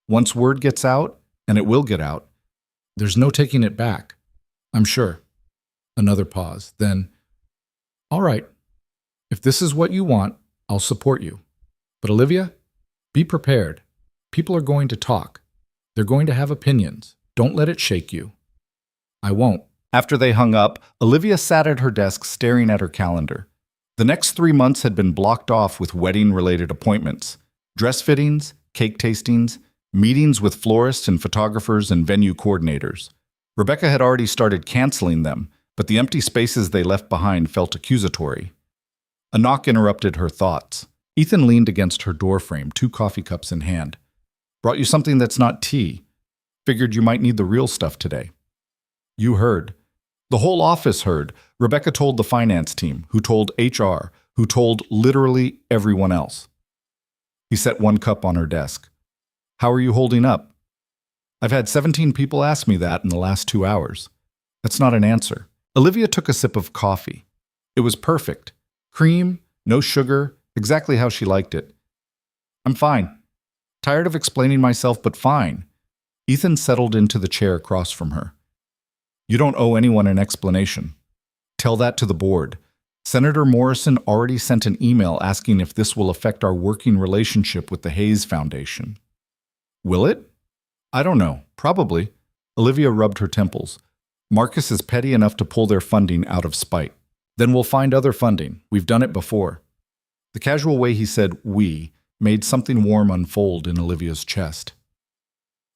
Once word gets out, and it will get out, there's no taking it back. I'm sure. Another pause. Then, all right, if this is what you want, I'll support you. But Olivia, be prepared. People are going to talk. They're going to have opinions. Don't let it shake you. I won't. After they hung up, Olivia sat at her desk staring at her calendar. The next 3 months had been blocked off with wedding-related appointments, dress fittings, cake tastings, meetings with florists and photographers and venue coordinators. Rebecca had already started canceling them, but the empty spaces they left behind felt accusatory. A knock interrupted her thoughts. Ethan leaned against her doorframe, 2 coffee cups in hand. Brought you something that's not tea. Figured you might need the real stuff today. You heard. The whole office heard. Rebecca told the finance team, who told HR, who told literally everyone else. He set 1 cup on her desk. How are you holding up? I've had 17 people ask me that in the last 2 hours. That's not an answer. Olivia took a sip of coffee. It was perfect. Cream, no sugar, exactly how she liked it. I'm fine. Tired of explaining myself, but fine. Ethan settled into the chair across from her. You don't owe anyone an explanation. Tell that to the board. Senator Morrison already sent an email asking if this will affect our working relationship with the Hayes Foundation. Will it? I don't know. Probably. Olivia rubbed her temples. Marcus is petty enough to pull their funding out of spite. Then we'll find other funding. We've done it before. The casual way he said we made something warm unfold in Olivia's chest.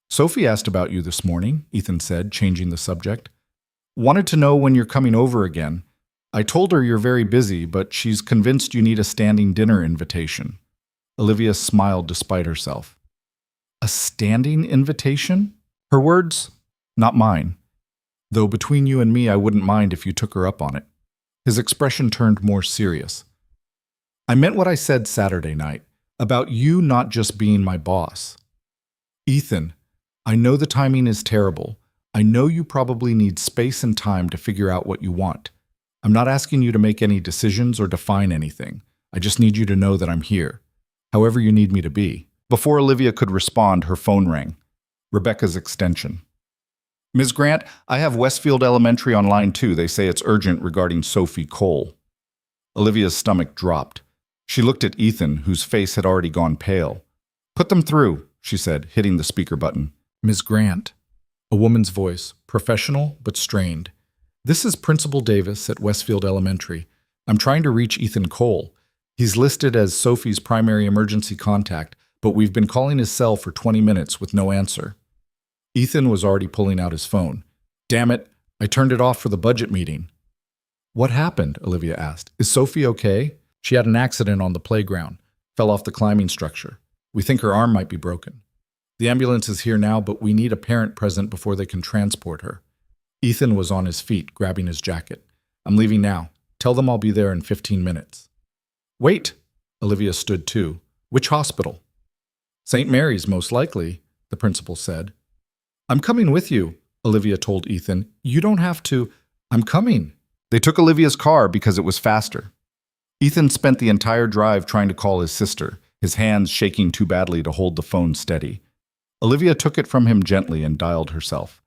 Sophie asked about you this morning, Ethan said, changing the subject. Wanted to know when you're coming over again. I told her you're very busy, but she's convinced you need a standing dinner invitation. Olivia smiled despite herself. A standing invitation? Her words, not mine. Though between you and me, I wouldn't mind if you took her up on it. His expression turned more serious. I meant what I said Saturday night, about you not just being my boss. Ethan, I know the timing is terrible. I know you probably need space and time to figure out what you want. I'm not asking you to make any decisions or define anything. I just need you to know that I'm here, however you need me to be. Before Olivia could respond, her phone rang. Rebecca's extension. Ms. Grant, I have Westfield Elementary on line 2. They say it's urgent regarding Sophie Cole. Olivia's stomach dropped. She looked at Ethan, whose face had already gone pale. Put them through, she said, hitting the speaker button. Ms. Grant. A woman's voice, professional but strained. This is Principal Davis at Westfield Elementary. I'm trying to reach Ethan Cole. He's listed as Sophie's primary emergency contact, but we've been calling his cell for 20 minutes with no answer. Ethan was already pulling out his phone. Damn it, I turned it off for the budget meeting. What happened? Olivia asked. Is Sophie okay? She had an accident on the playground, fell off the climbing structure. We think her arm might be broken. The ambulance is here now, but we need a parent present before they can transport her. Ethan was on his feet, grabbing his jacket. I'm leaving now. Tell them I'll be there in 15 minutes. Wait! Olivia stood too. Which hospital? St. Mary's, most likely, the principal said. I'm coming with you, Olivia told Ethan. You don't have to. I'm coming. They took Olivia's car because it was faster. Ethan spent the entire drive trying to call his sister, his hands shaking too badly to hold the phone steady. Olivia took it from him gently and dialed herself.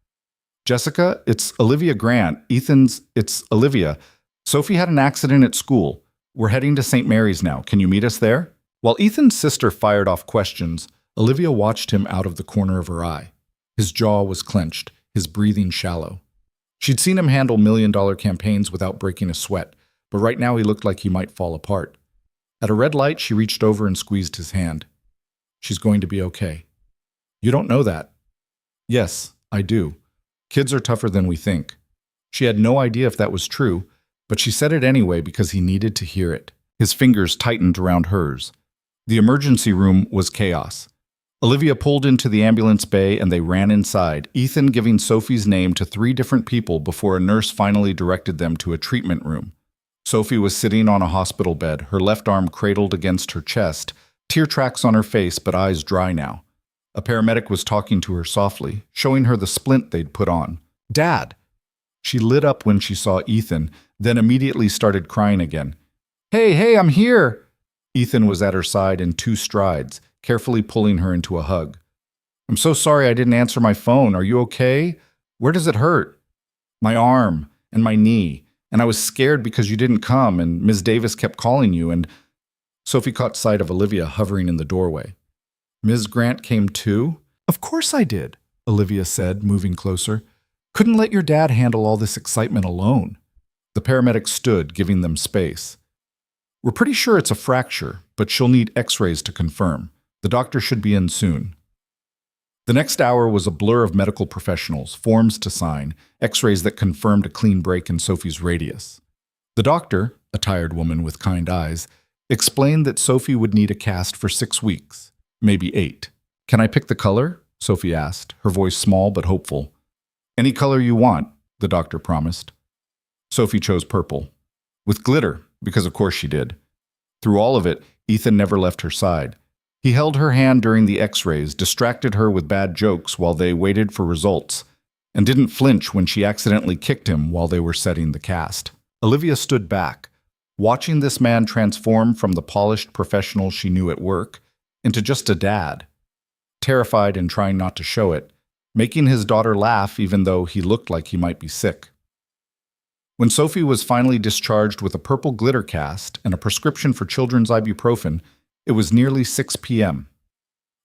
Jessica, it's Olivia Grant. It's Olivia. Sophie had an accident at school. We're heading to St. Mary's now. Can you meet us there? While Ethan's sister fired off questions, Olivia watched him out of the corner of her eye. His jaw was clenched, his breathing shallow. She'd seen him handle million-dollar campaigns without breaking a sweat, but right now he looked like he might fall apart. At a red light, she reached over and squeezed his hand. She's going to be okay. You don't know that. Yes, I do. Kids are tougher than we think. She had no idea if that was true, but she said it anyway because he needed to hear it. His fingers tightened around hers. The emergency room was chaos. Olivia pulled into the ambulance bay and they ran inside, Ethan giving Sophie's name to 3 different people before a nurse finally directed them to a treatment room. Sophie was sitting on a hospital bed, her left arm cradled against her chest, tear tracks on her face but eyes dry now. A paramedic was talking to her softly, showing her the splint they'd put on. Dad! She lit up when she saw Ethan, then immediately started crying again. Hey, I'm here! Ethan was at her side in 2 strides, carefully pulling her into a hug. I'm so sorry I didn't answer my phone. Are you okay? Where does it hurt? My arm and my knee. And I was scared because you didn't come and Ms. Davis kept calling you and Sophie caught sight of Olivia hovering in the doorway. Ms. Grant came too? Of course I did, Olivia said, moving closer. Couldn't let your dad handle all this excitement alone. The paramedic stood, giving them space. We're pretty sure it's a fracture, but she'll need x-rays to confirm. The doctor should be in soon. The next hour was a blur of medical professionals, forms to sign, x-rays that confirmed a clean break in Sophie's radius. The doctor, a tired woman with kind eyes, explained that Sophie would need a cast for 6 weeks, maybe 8. Can I pick the color? Sophie asked, her voice small but hopeful. Any color you want, the doctor promised. Sophie chose purple. With glitter, because of course she did. Through all of it, Ethan never left her side. He held her hand during the x-rays, distracted her with bad jokes while they waited for results, and didn't flinch when she accidentally kicked him while they were setting the cast. Olivia stood back, watching this man transform from the polished professional she knew at work into just a dad, terrified and trying not to show it, making his daughter laugh even though he looked like he might be sick. When Sophie was finally discharged with a purple glitter cast and a prescription for children's ibuprofen, it was nearly 6 p.m.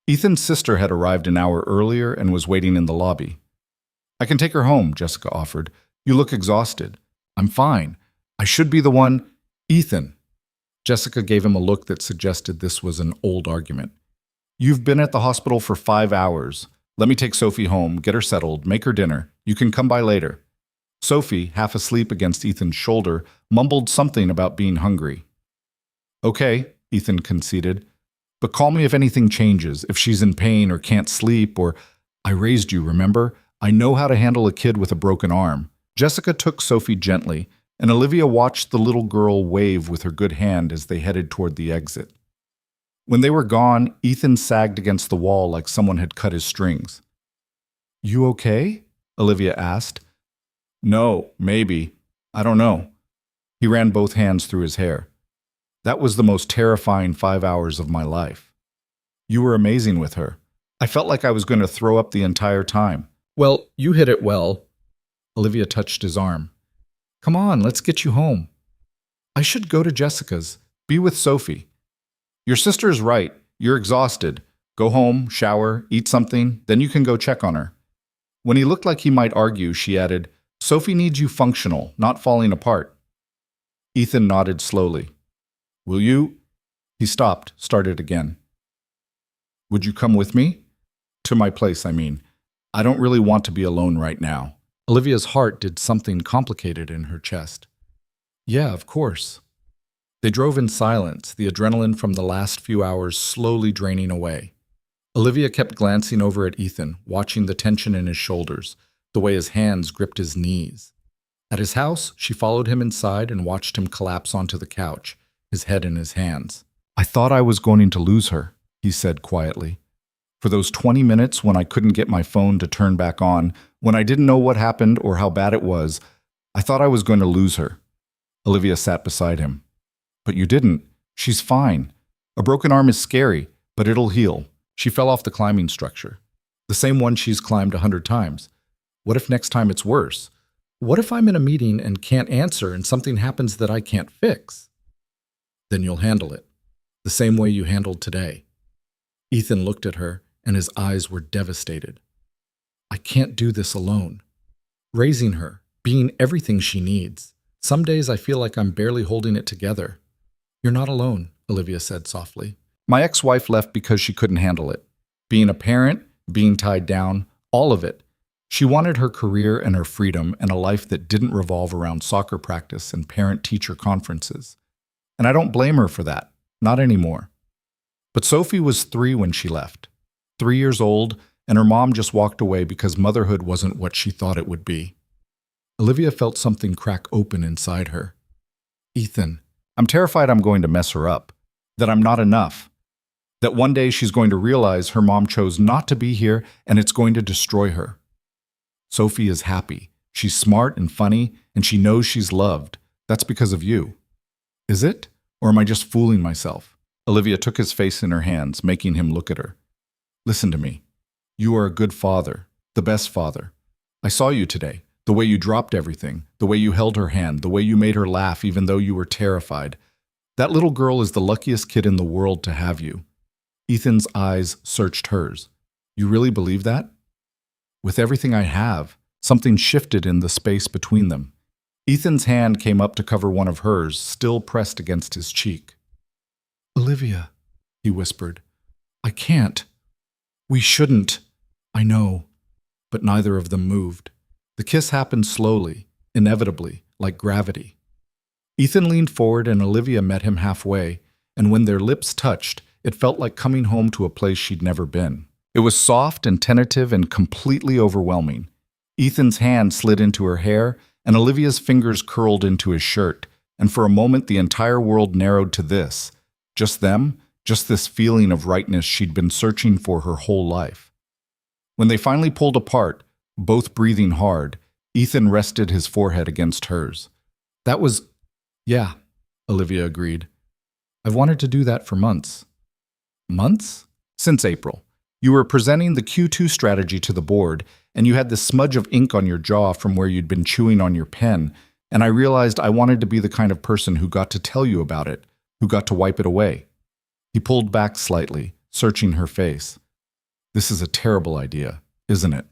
Ethan's sister had arrived an hour earlier and was waiting in the lobby. I can take her home, Jessica offered. You look exhausted. I'm fine. I should be the one. Ethan. Jessica gave him a look that suggested this was an old argument. You've been at the hospital for 5 hours. Let me take Sophie home, get her settled, make her dinner. You can come by later. Sophie, half asleep against Ethan's shoulder, mumbled something about being hungry. Okay, Ethan conceded. But call me if anything changes, if she's in pain or can't sleep or... I raised you, remember? I know how to handle a kid with a broken arm. Jessica took Sophie gently, and Olivia watched the little girl wave with her good hand as they headed toward the exit. When they were gone, Ethan sagged against the wall like someone had cut his strings. You okay? Olivia asked. No, maybe. I don't know. He ran both hands through his hair. That was the most terrifying 5 hours of my life. You were amazing with her. I felt like I was going to throw up the entire time. Well, you hit it well. Olivia touched his arm. Come on, let's get you home. I should go to Jessica's. Be with Sophie. Your sister is right. You're exhausted. Go home, shower, eat something, then you can go check on her. When he looked like he might argue, she added, Sophie needs you functional, not falling apart. Ethan nodded slowly. Will you? He stopped, started again. Would you come with me? To my place, I mean. I don't really want to be alone right now. Olivia's heart did something complicated in her chest. Yeah, of course. They drove in silence, the adrenaline from the last few hours slowly draining away. Olivia kept glancing over at Ethan, watching the tension in his shoulders, the way his hands gripped his knees. At his house, she followed him inside and watched him collapse onto the couch, his head in his hands. I thought I was going to lose her, he said quietly. For those 20 minutes when I couldn't get my phone to turn back on, when I didn't know what happened or how bad it was, I thought I was going to lose her. Olivia sat beside him. But you didn't. She's fine. A broken arm is scary, but it'll heal. She fell off the climbing structure. The same one she's climbed 100 times. What if next time it's worse? What if I'm in a meeting and can't answer and something happens that I can't fix? Then you'll handle it, the same way you handled today. Ethan looked at her, and his eyes were devastated. I can't do this alone. Raising her, being everything she needs. Some days I feel like I'm barely holding it together. You're not alone, Olivia said softly. My ex-wife left because she couldn't handle it. Being a parent, being tied down, all of it. She wanted her career and her freedom and a life that didn't revolve around soccer practice and parent-teacher conferences. And I don't blame her for that, not anymore. But Sophie was 3 when she left. 3 years old, and her mom just walked away because motherhood wasn't what she thought it would be. Olivia felt something crack open inside her. Ethan, I'm terrified I'm going to mess her up, that I'm not enough, that one day she's going to realize her mom chose not to be here and it's going to destroy her. Sophie is happy. She's smart and funny, and she knows she's loved. That's because of you. Is it? Or am I just fooling myself? Olivia took his face in her hands, making him look at her. Listen to me. You are a good father, the best father. I saw you today, the way you dropped everything, the way you held her hand, the way you made her laugh even though you were terrified. That little girl is the luckiest kid in the world to have you. Ethan's eyes searched hers. You really believe that? With everything I have, something shifted in the space between them. Ethan's hand came up to cover one of hers, still pressed against his cheek. Olivia, he whispered, I can't. We shouldn't. I know. But neither of them moved. The kiss happened slowly, inevitably, like gravity. Ethan leaned forward and Olivia met him halfway, and when their lips touched, it felt like coming home to a place she'd never been. It was soft and tentative and completely overwhelming. Ethan's hand slid into her hair, and Olivia's fingers curled into his shirt, and for a moment the entire world narrowed to this. Just them, just this feeling of rightness she'd been searching for her whole life. When they finally pulled apart, both breathing hard, Ethan rested his forehead against hers. That was, yeah, Olivia agreed. I've wanted to do that for months. Months? Since April. You were presenting the Q2 strategy to the board, and you had this smudge of ink on your jaw from where you'd been chewing on your pen, and I realized I wanted to be the kind of person who got to tell you about it, who got to wipe it away. He pulled back slightly, searching her face. This is a terrible idea, isn't it?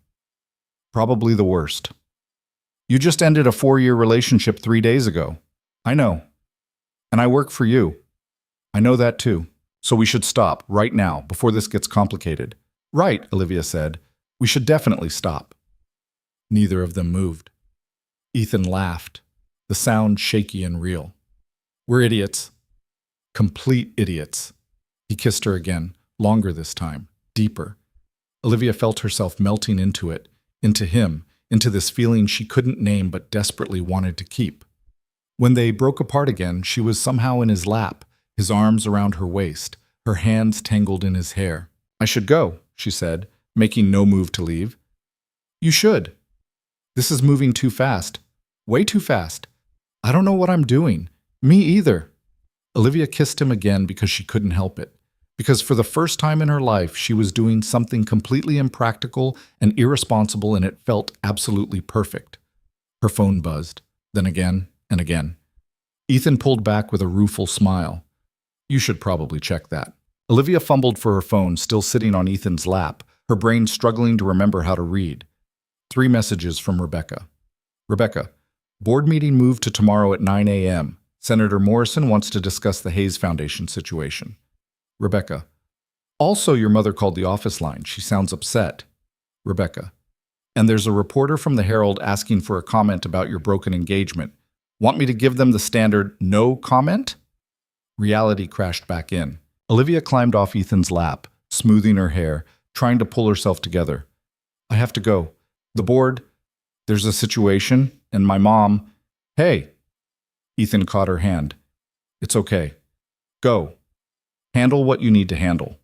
Probably the worst. You just ended a 4-year relationship 3 days ago. I know. And I work for you. I know that too. So we should stop, right now, before this gets complicated. Right, Olivia said. We should definitely stop. Neither of them moved. Ethan laughed, the sound shaky and real. We're idiots. Complete idiots. He kissed her again, longer this time, deeper. Olivia felt herself melting into it, into him, into this feeling she couldn't name but desperately wanted to keep. When they broke apart again, she was somehow in his lap, his arms around her waist, her hands tangled in his hair. I should go, she said, making no move to leave. You should. This is moving too fast. Way too fast. I don't know what I'm doing. Me either. Olivia kissed him again because she couldn't help it. Because for the first time in her life, she was doing something completely impractical and irresponsible, and it felt absolutely perfect. Her phone buzzed, then again and again. Ethan pulled back with a rueful smile. You should probably check that. Olivia fumbled for her phone, still sitting on Ethan's lap, her brain struggling to remember how to read. 3 messages from Rebecca. Rebecca, board meeting moved to tomorrow at 9 a.m. Senator Morrison wants to discuss the Hayes Foundation situation. Rebecca, also your mother called the office line. She sounds upset. Rebecca, and there's a reporter from the Herald asking for a comment about your broken engagement. Want me to give them the standard no comment? Reality crashed back in. Olivia climbed off Ethan's lap, smoothing her hair, trying to pull herself together. I have to go. The board, there's a situation, and my mom. Hey. Ethan caught her hand. It's okay. Go. Handle what you need to handle.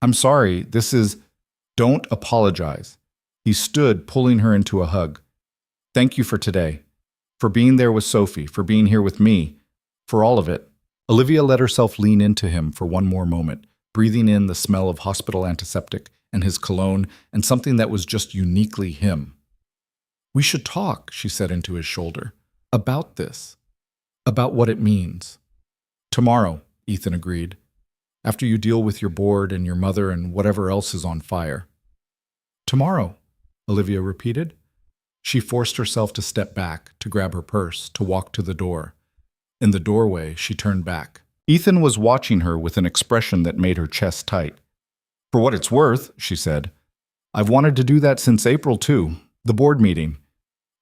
I'm sorry, this is... Don't apologize. He stood, pulling her into a hug. Thank you for today. For being there with Sophie, for being here with me, for all of it. Olivia let herself lean into him for one more moment, breathing in the smell of hospital antiseptic and his cologne and something that was just uniquely him. We should talk, she said into his shoulder, about this, about what it means. Tomorrow, Ethan agreed, after you deal with your board and your mother and whatever else is on fire. Tomorrow, Olivia repeated. She forced herself to step back, to grab her purse, to walk to the door. In the doorway, she turned back. Ethan was watching her with an expression that made her chest tight. For what it's worth, she said, I've wanted to do that since April too, the board meeting.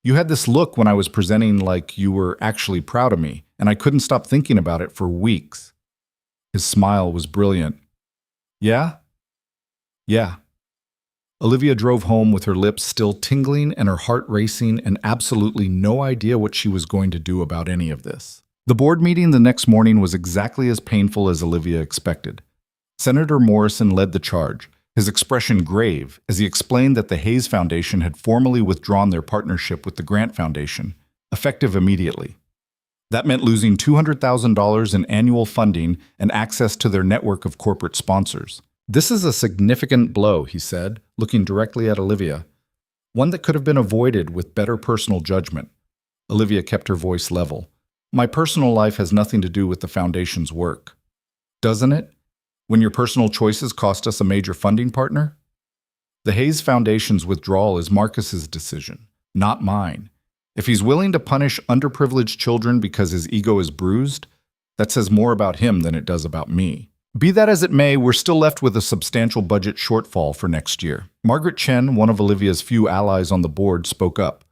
You had this look when I was presenting like you were actually proud of me, and I couldn't stop thinking about it for weeks. His smile was brilliant. Yeah? Yeah. Olivia drove home with her lips still tingling and her heart racing and absolutely no idea what she was going to do about any of this. The board meeting the next morning was exactly as painful as Olivia expected. Senator Morrison led the charge, his expression grave as he explained that the Hayes Foundation had formally withdrawn their partnership with the Grant Foundation, effective immediately. That meant losing $200,000 in annual funding and access to their network of corporate sponsors. "This is a significant blow," he said, looking directly at Olivia. "One that could have been avoided with better personal judgment." Olivia kept her voice level. "My personal life has nothing to do with the Foundation's work." "Doesn't it? When your personal choices cost us a major funding partner?" "The Hayes Foundation's withdrawal is Marcus's decision, not mine. If he's willing to punish underprivileged children because his ego is bruised, that says more about him than it does about me. Be that as it may, we're still left with a substantial budget shortfall for next year." Margaret Chen, one of Olivia's few allies on the board, spoke up.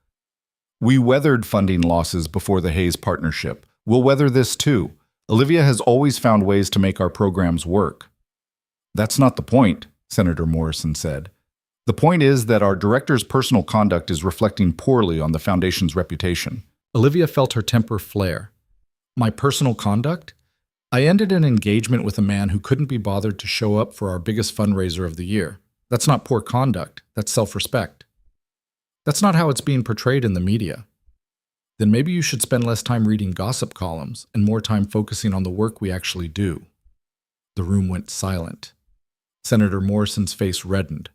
"We weathered funding losses before the Hayes partnership. We'll weather this too. Olivia has always found ways to make our programs work." "That's not the point," Senator Morrison said. "The point is that our director's personal conduct is reflecting poorly on the Foundation's reputation." Olivia felt her temper flare. "My personal conduct? I ended an engagement with a man who couldn't be bothered to show up for our biggest fundraiser of the year. That's not poor conduct, that's self-respect. That's not how it's being portrayed in the media. Then maybe you should spend less time reading gossip columns and more time focusing on the work we actually do." The room went silent. Senator Morrison's face reddened.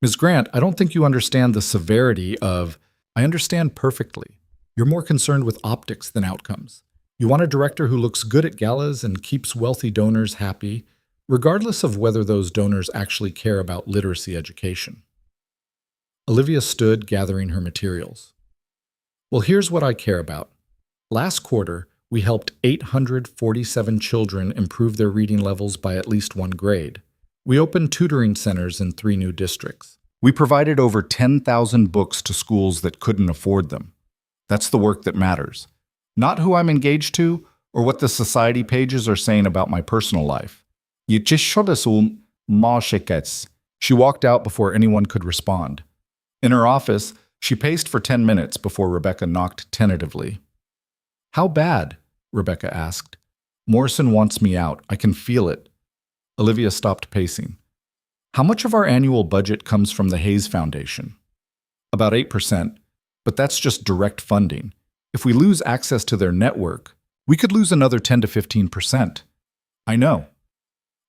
"Ms. Grant, I don't think you understand the severity of—" "I understand perfectly. You're more concerned with optics than outcomes. You want a director who looks good at galas and keeps wealthy donors happy, regardless of whether those donors actually care about literacy education." Olivia stood, gathering her materials. "Well, here's what I care about. Last quarter, we helped 847 children improve their reading levels by at least one grade. We opened tutoring centers in 3 new districts. We provided over 10,000 books to schools that couldn't afford them. That's the work that matters. Not who I'm engaged to or what the society pages are saying about my personal life." She walked out before anyone could respond. In her office, she paced for 10 minutes before Rebecca knocked tentatively. "How bad?" Rebecca asked. "Morrison wants me out. I can feel it." Olivia stopped pacing. "How much of our annual budget comes from the Hayes Foundation?" "About 8%, but that's just direct funding. If we lose access to their network, we could lose another 10 to 15%. "I know."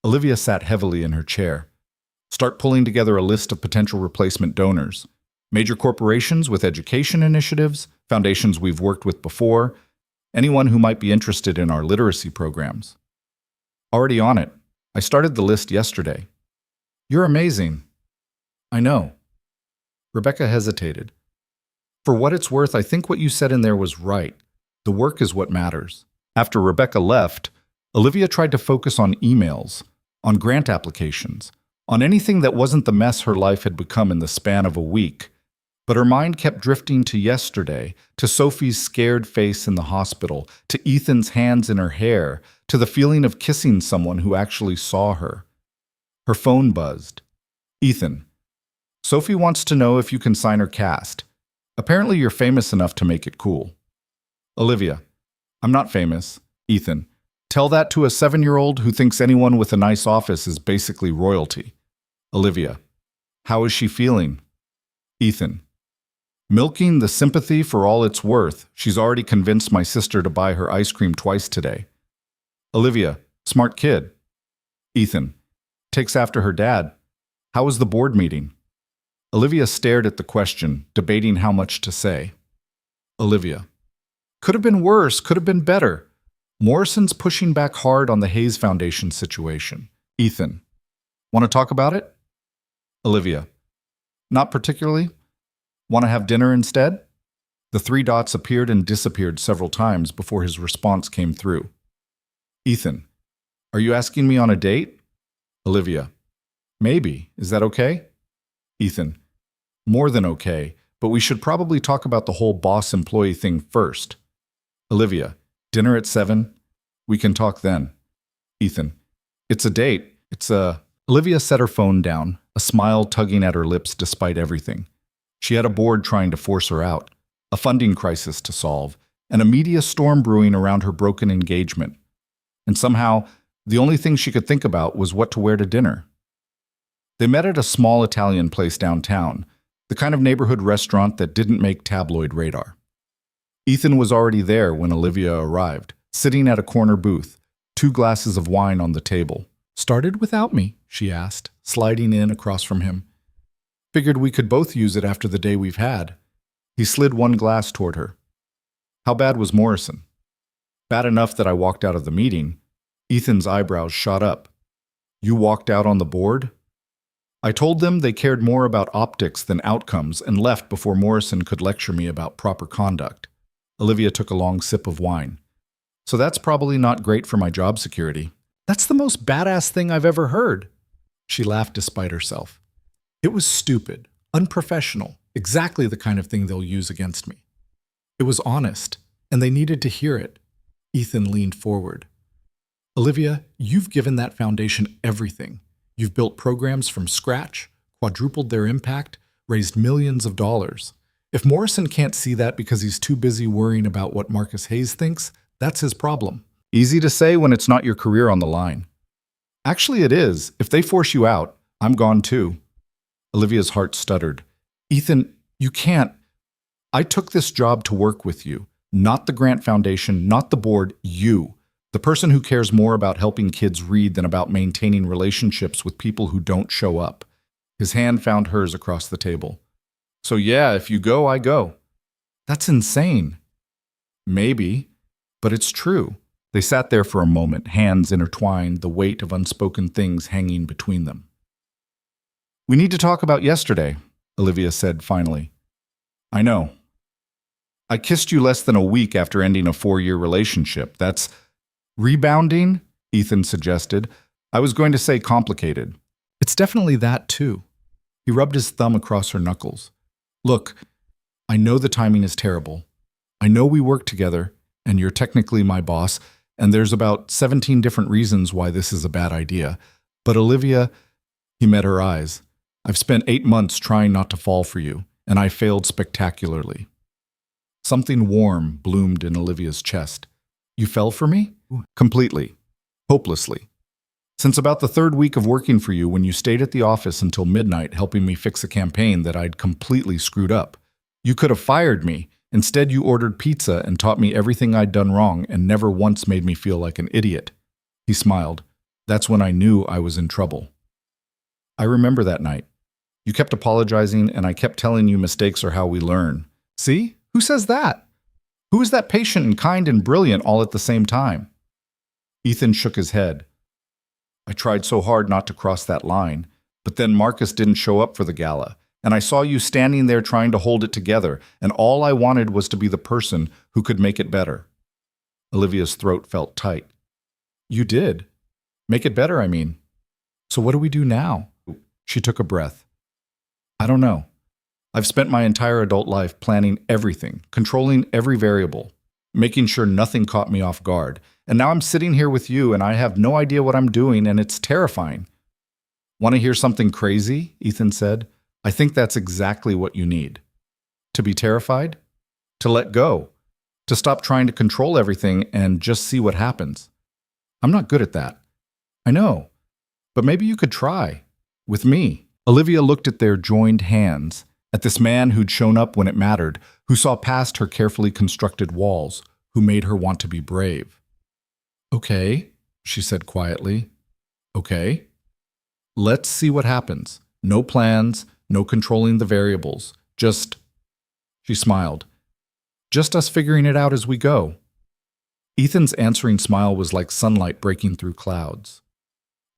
Olivia sat heavily in her chair. "Start pulling together a list of potential replacement donors. Major corporations with education initiatives, foundations we've worked with before, anyone who might be interested in our literacy programs." "Already on it. I started the list yesterday." "You're amazing." "I know." Rebecca hesitated. "For what it's worth, I think what you said in there was right. The work is what matters." After Rebecca left, Olivia tried to focus on emails, on grant applications, on anything that wasn't the mess her life had become in the span of a week. But her mind kept drifting to yesterday, to Sophie's scared face in the hospital, to Ethan's hands in her hair, to the feeling of kissing someone who actually saw her. Her phone buzzed. "Ethan, Sophie wants to know if you can sign her cast. Apparently you're famous enough to make it cool." "Olivia, I'm not famous." "Ethan, tell that to a 7-year-old who thinks anyone with a nice office is basically royalty." "Olivia, how is she feeling?" "Ethan, milking the sympathy for all it's worth. She's already convinced my sister to buy her ice cream twice today." "Olivia, smart kid." "Ethan, takes after her dad. How was the board meeting?" Olivia stared at the question, debating how much to say. Olivia, could have been worse, could have been better. Morrison's pushing back hard on the Hayes Foundation situation. Ethan, want to talk about it? Olivia, not particularly. Want to have dinner instead? The 3 dots appeared and disappeared several times before his response came through. Ethan, are you asking me on a date? Olivia, maybe. Is that okay? Ethan, more than okay, but we should probably talk about the whole boss-employee thing first. Olivia, dinner at 7? We can talk then. Ethan, it's a date. Olivia set her phone down, a smile tugging at her lips despite everything. She had a board trying to force her out, a funding crisis to solve, and a media storm brewing around her broken engagement. And somehow, the only thing she could think about was what to wear to dinner. They met at a small Italian place downtown, the kind of neighborhood restaurant that didn't make tabloid radar. Ethan was already there when Olivia arrived, sitting at a corner booth, 2 glasses of wine on the table. "Started without me?" she asked, sliding in across from him. "Figured we could both use it after the day we've had." He slid 1 glass toward her. "How bad was Morrison?" "Bad enough that I walked out of the meeting." Ethan's eyebrows shot up. "You walked out on the board?" "I told them they cared more about optics than outcomes and left before Morrison could lecture me about proper conduct." Olivia took a long sip of wine. "So that's probably not great for my job security." "That's the most badass thing I've ever heard." She laughed despite herself. "It was stupid, unprofessional, exactly the kind of thing they'll use against me." "It was honest, and they needed to hear it." Ethan leaned forward. "Olivia, you've given that foundation everything. You've built programs from scratch, quadrupled their impact, raised millions of dollars. If Morrison can't see that because he's too busy worrying about what Marcus Hayes thinks, that's his problem." "Easy to say when it's not your career on the line." "Actually, it is. If they force you out, I'm gone too." Olivia's heart stuttered. "Ethan, you can't. I took this job to work with you. Not the Grant Foundation, not the board, you. The person who cares more about helping kids read than about maintaining relationships with people who don't show up." His hand found hers across the table. "So yeah, if you go, I go." "That's insane." "Maybe, but it's true." They sat there for a moment, hands intertwined, the weight of unspoken things hanging between them. "We need to talk about yesterday," Olivia said finally. "I know. I kissed you less than a week after ending a 4-year relationship. That's rebounding," Ethan suggested. "I was going to say complicated." "It's definitely that, too." He rubbed his thumb across her knuckles. "Look, I know the timing is terrible. I know we work together, and you're technically my boss, and there's about 17 different reasons why this is a bad idea. But Olivia," he met her eyes, "I've spent 8 months trying not to fall for you, and I failed spectacularly." Something warm bloomed in Olivia's chest. "You fell for me?" "Completely. Hopelessly. Since about the 3rd week of working for you when you stayed at the office until midnight helping me fix a campaign that I'd completely screwed up. You could have fired me. Instead, you ordered pizza and taught me everything I'd done wrong and never once made me feel like an idiot." He smiled. "That's when I knew I was in trouble." "I remember that night. You kept apologizing and I kept telling you mistakes are how we learn." "See? Who says that? Who is that patient and kind and brilliant all at the same time?" Ethan shook his head. "I tried so hard not to cross that line, but then Marcus didn't show up for the gala, and I saw you standing there trying to hold it together, and all I wanted was to be the person who could make it better." Olivia's throat felt tight. "You did. Make it better, I mean. So what do we do now?" She took a breath. "I don't know. I've spent my entire adult life planning everything, controlling every variable, making sure nothing caught me off guard. And now I'm sitting here with you and I have no idea what I'm doing and it's terrifying." "Want to hear something crazy?" Ethan said. "I think that's exactly what you need. To be terrified? To let go. To stop trying to control everything and just see what happens. I'm not good at that. I know. But maybe you could try. With me." Olivia looked at their joined hands, at this man who'd shown up when it mattered, who saw past her carefully constructed walls, who made her want to be brave. "Okay," she said quietly. "Okay. Let's see what happens. No plans, no controlling the variables. Just," she smiled, "just us figuring it out as we go." Ethan's answering smile was like sunlight breaking through clouds.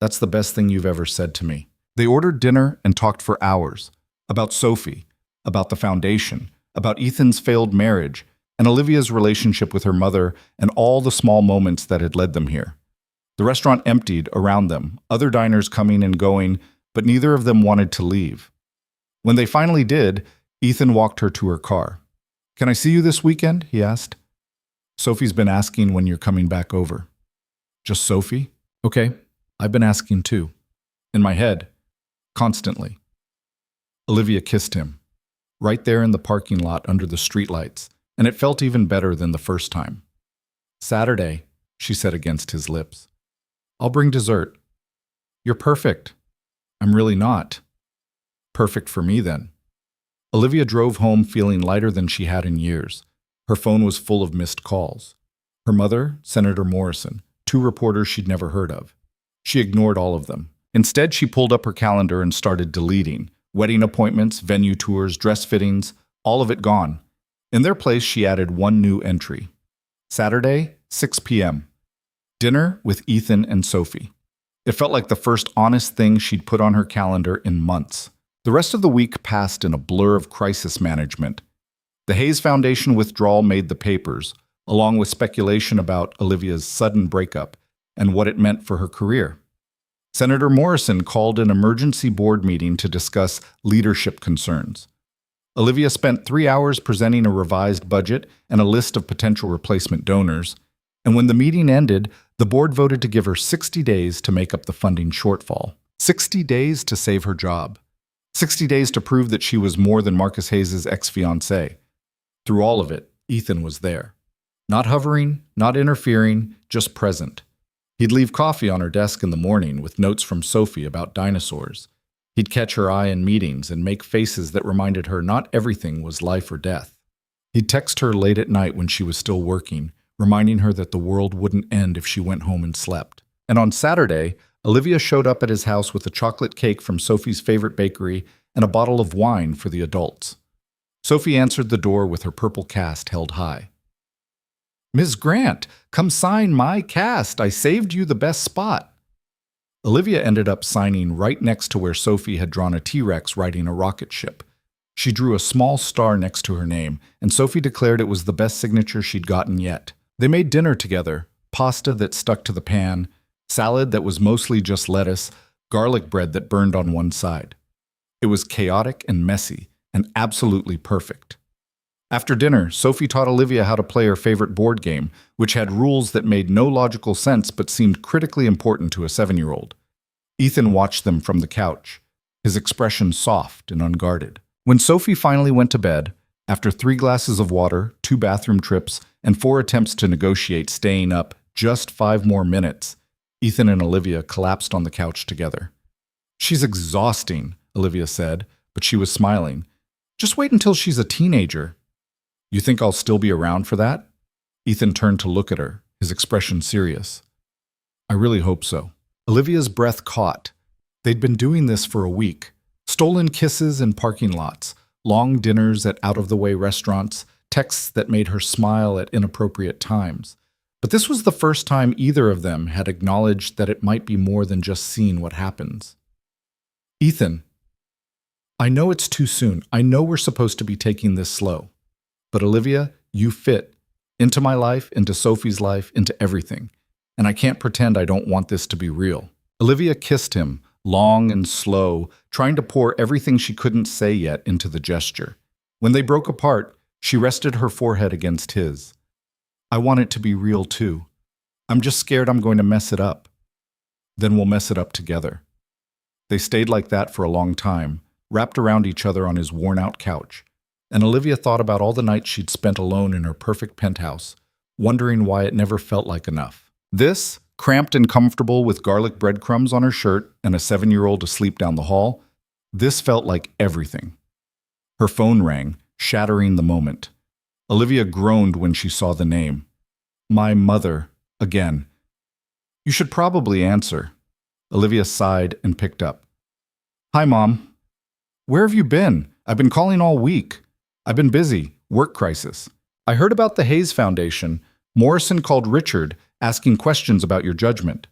"That's the best thing you've ever said to me." They ordered dinner and talked for hours. About Sophie, about the foundation, about Ethan's failed marriage, and Olivia's relationship with her mother, and all the small moments that had led them here. The restaurant emptied around them, other diners coming and going, but neither of them wanted to leave. When they finally did, Ethan walked her to her car. "Can I see you this weekend?" he asked. "Sophie's been asking when you're coming back over." "Just Sophie?" "Okay, I've been asking too. In my head. Constantly." Olivia kissed him, right there in the parking lot under the streetlights, and it felt even better than the first time. "Saturday," she said against his lips. "I'll bring dessert." "You're perfect." I'm really not. Perfect for me then. Olivia drove home feeling lighter than she had in years. Her phone was full of missed calls. Her mother, Senator Morrison, two reporters she'd never heard of. She ignored all of them. Instead, she pulled up her calendar and started deleting. Wedding appointments, venue tours, dress fittings, all of it gone. In their place, she added one new entry. Saturday, 6 p.m. Dinner with Ethan and Sophie. It felt like the first honest thing she'd put on her calendar in months. The rest of the week passed in a blur of crisis management. The Hayes Foundation withdrawal made the papers, along with speculation about Olivia's sudden breakup and what it meant for her career. Senator Morrison called an emergency board meeting to discuss leadership concerns. Olivia spent 3 hours presenting a revised budget and a list of potential replacement donors, and when the meeting ended, the board voted to give her 60 days to make up the funding shortfall. 60 days to save her job. 60 days to prove that she was more than Marcus Hayes' ex-fiancé. Through all of it, Ethan was there. Not hovering, not interfering, just present. He'd leave coffee on her desk in the morning with notes from Sophie about dinosaurs. He'd catch her eye in meetings and make faces that reminded her not everything was life or death. He'd text her late at night when she was still working, reminding her that the world wouldn't end if she went home and slept. And on Saturday, Olivia showed up at his house with a chocolate cake from Sophie's favorite bakery and a bottle of wine for the adults. Sophie answered the door with her purple cast held high. "Ms. Grant, come sign my cast. I saved you the best spot." Olivia ended up signing right next to where Sophie had drawn a T-Rex riding a rocket ship. She drew a small star next to her name, and Sophie declared it was the best signature she'd gotten yet. They made dinner together, pasta that stuck to the pan, salad that was mostly just lettuce, garlic bread that burned on one side. It was chaotic and messy, and absolutely perfect. After dinner, Sophie taught Olivia how to play her favorite board game, which had rules that made no logical sense but seemed critically important to a 7-year-old. Ethan watched them from the couch, his expression soft and unguarded. When Sophie finally went to bed, after 3 glasses of water, 2 bathroom trips, and 4 attempts to negotiate staying up just 5 more minutes, Ethan and Olivia collapsed on the couch together. "She's exhausting," Olivia said, but she was smiling. "Just wait until she's a teenager." "You think I'll still be around for that?" Ethan turned to look at her, his expression serious. "I really hope so." Olivia's breath caught. They'd been doing this for a week. Stolen kisses in parking lots, long dinners at out-of-the-way restaurants, texts that made her smile at inappropriate times. But this was the first time either of them had acknowledged that it might be more than just seeing what happens. "Ethan, I know it's too soon. I know we're supposed to be taking this slow. But Olivia, you fit into my life, into Sophie's life, into everything. And I can't pretend I don't want this to be real." Olivia kissed him, long and slow, trying to pour everything she couldn't say yet into the gesture. When they broke apart, she rested her forehead against his. "I want it to be real too. I'm just scared I'm going to mess it up. Then we'll mess it up together." They stayed like that for a long time, wrapped around each other on his worn-out couch. And Olivia thought about all the nights she'd spent alone in her perfect penthouse, wondering why it never felt like enough. This, cramped and comfortable with garlic breadcrumbs on her shirt and a 7-year-old asleep down the hall, this felt like everything. Her phone rang, shattering the moment. Olivia groaned when she saw the name. "My mother," again. "You should probably answer." Olivia sighed and picked up. "Hi, Mom. Where have you been? I've been calling all week. I've been busy. Work crisis. I heard about the Hayes Foundation. Morrison called Richard, asking questions about your judgment."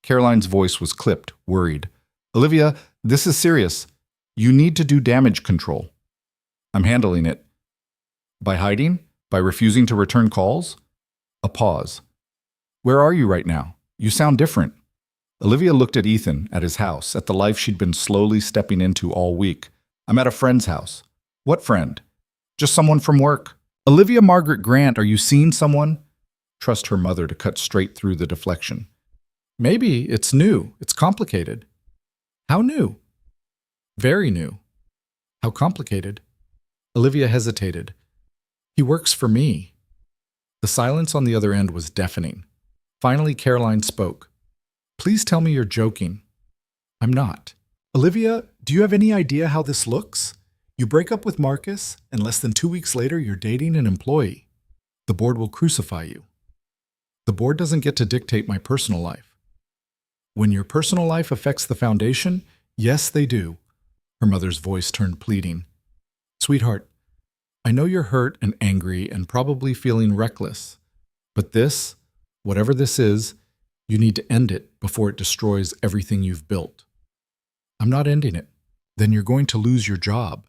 Caroline's voice was clipped, worried. "Olivia, this is serious. You need to do damage control." "I'm handling it." "By hiding? By refusing to return calls?" A pause. "Where are you right now? You sound different." Olivia looked at Ethan, at his house, at the life she'd been slowly stepping into all week. "I'm at a friend's house." "What friend?" "Just someone from work." "Olivia Margaret Grant, are you seeing someone?" Trust her mother to cut straight through the deflection. "Maybe it's new. It's complicated." "How new?" "Very new." "How complicated?" Olivia hesitated. "He works for me." The silence on the other end was deafening. Finally, Caroline spoke. "Please tell me you're joking." "I'm not." Olivia, do you have any idea how this looks? You break up with Marcus, and less than 2 weeks later, you're dating an employee. The board will crucify you. The board doesn't get to dictate my personal life. When your personal life affects the foundation, yes, they do. Her mother's voice turned pleading. Sweetheart, I know you're hurt and angry and probably feeling reckless, but this, whatever this is, you need to end it before it destroys everything you've built. I'm not ending it. Then you're going to lose your job.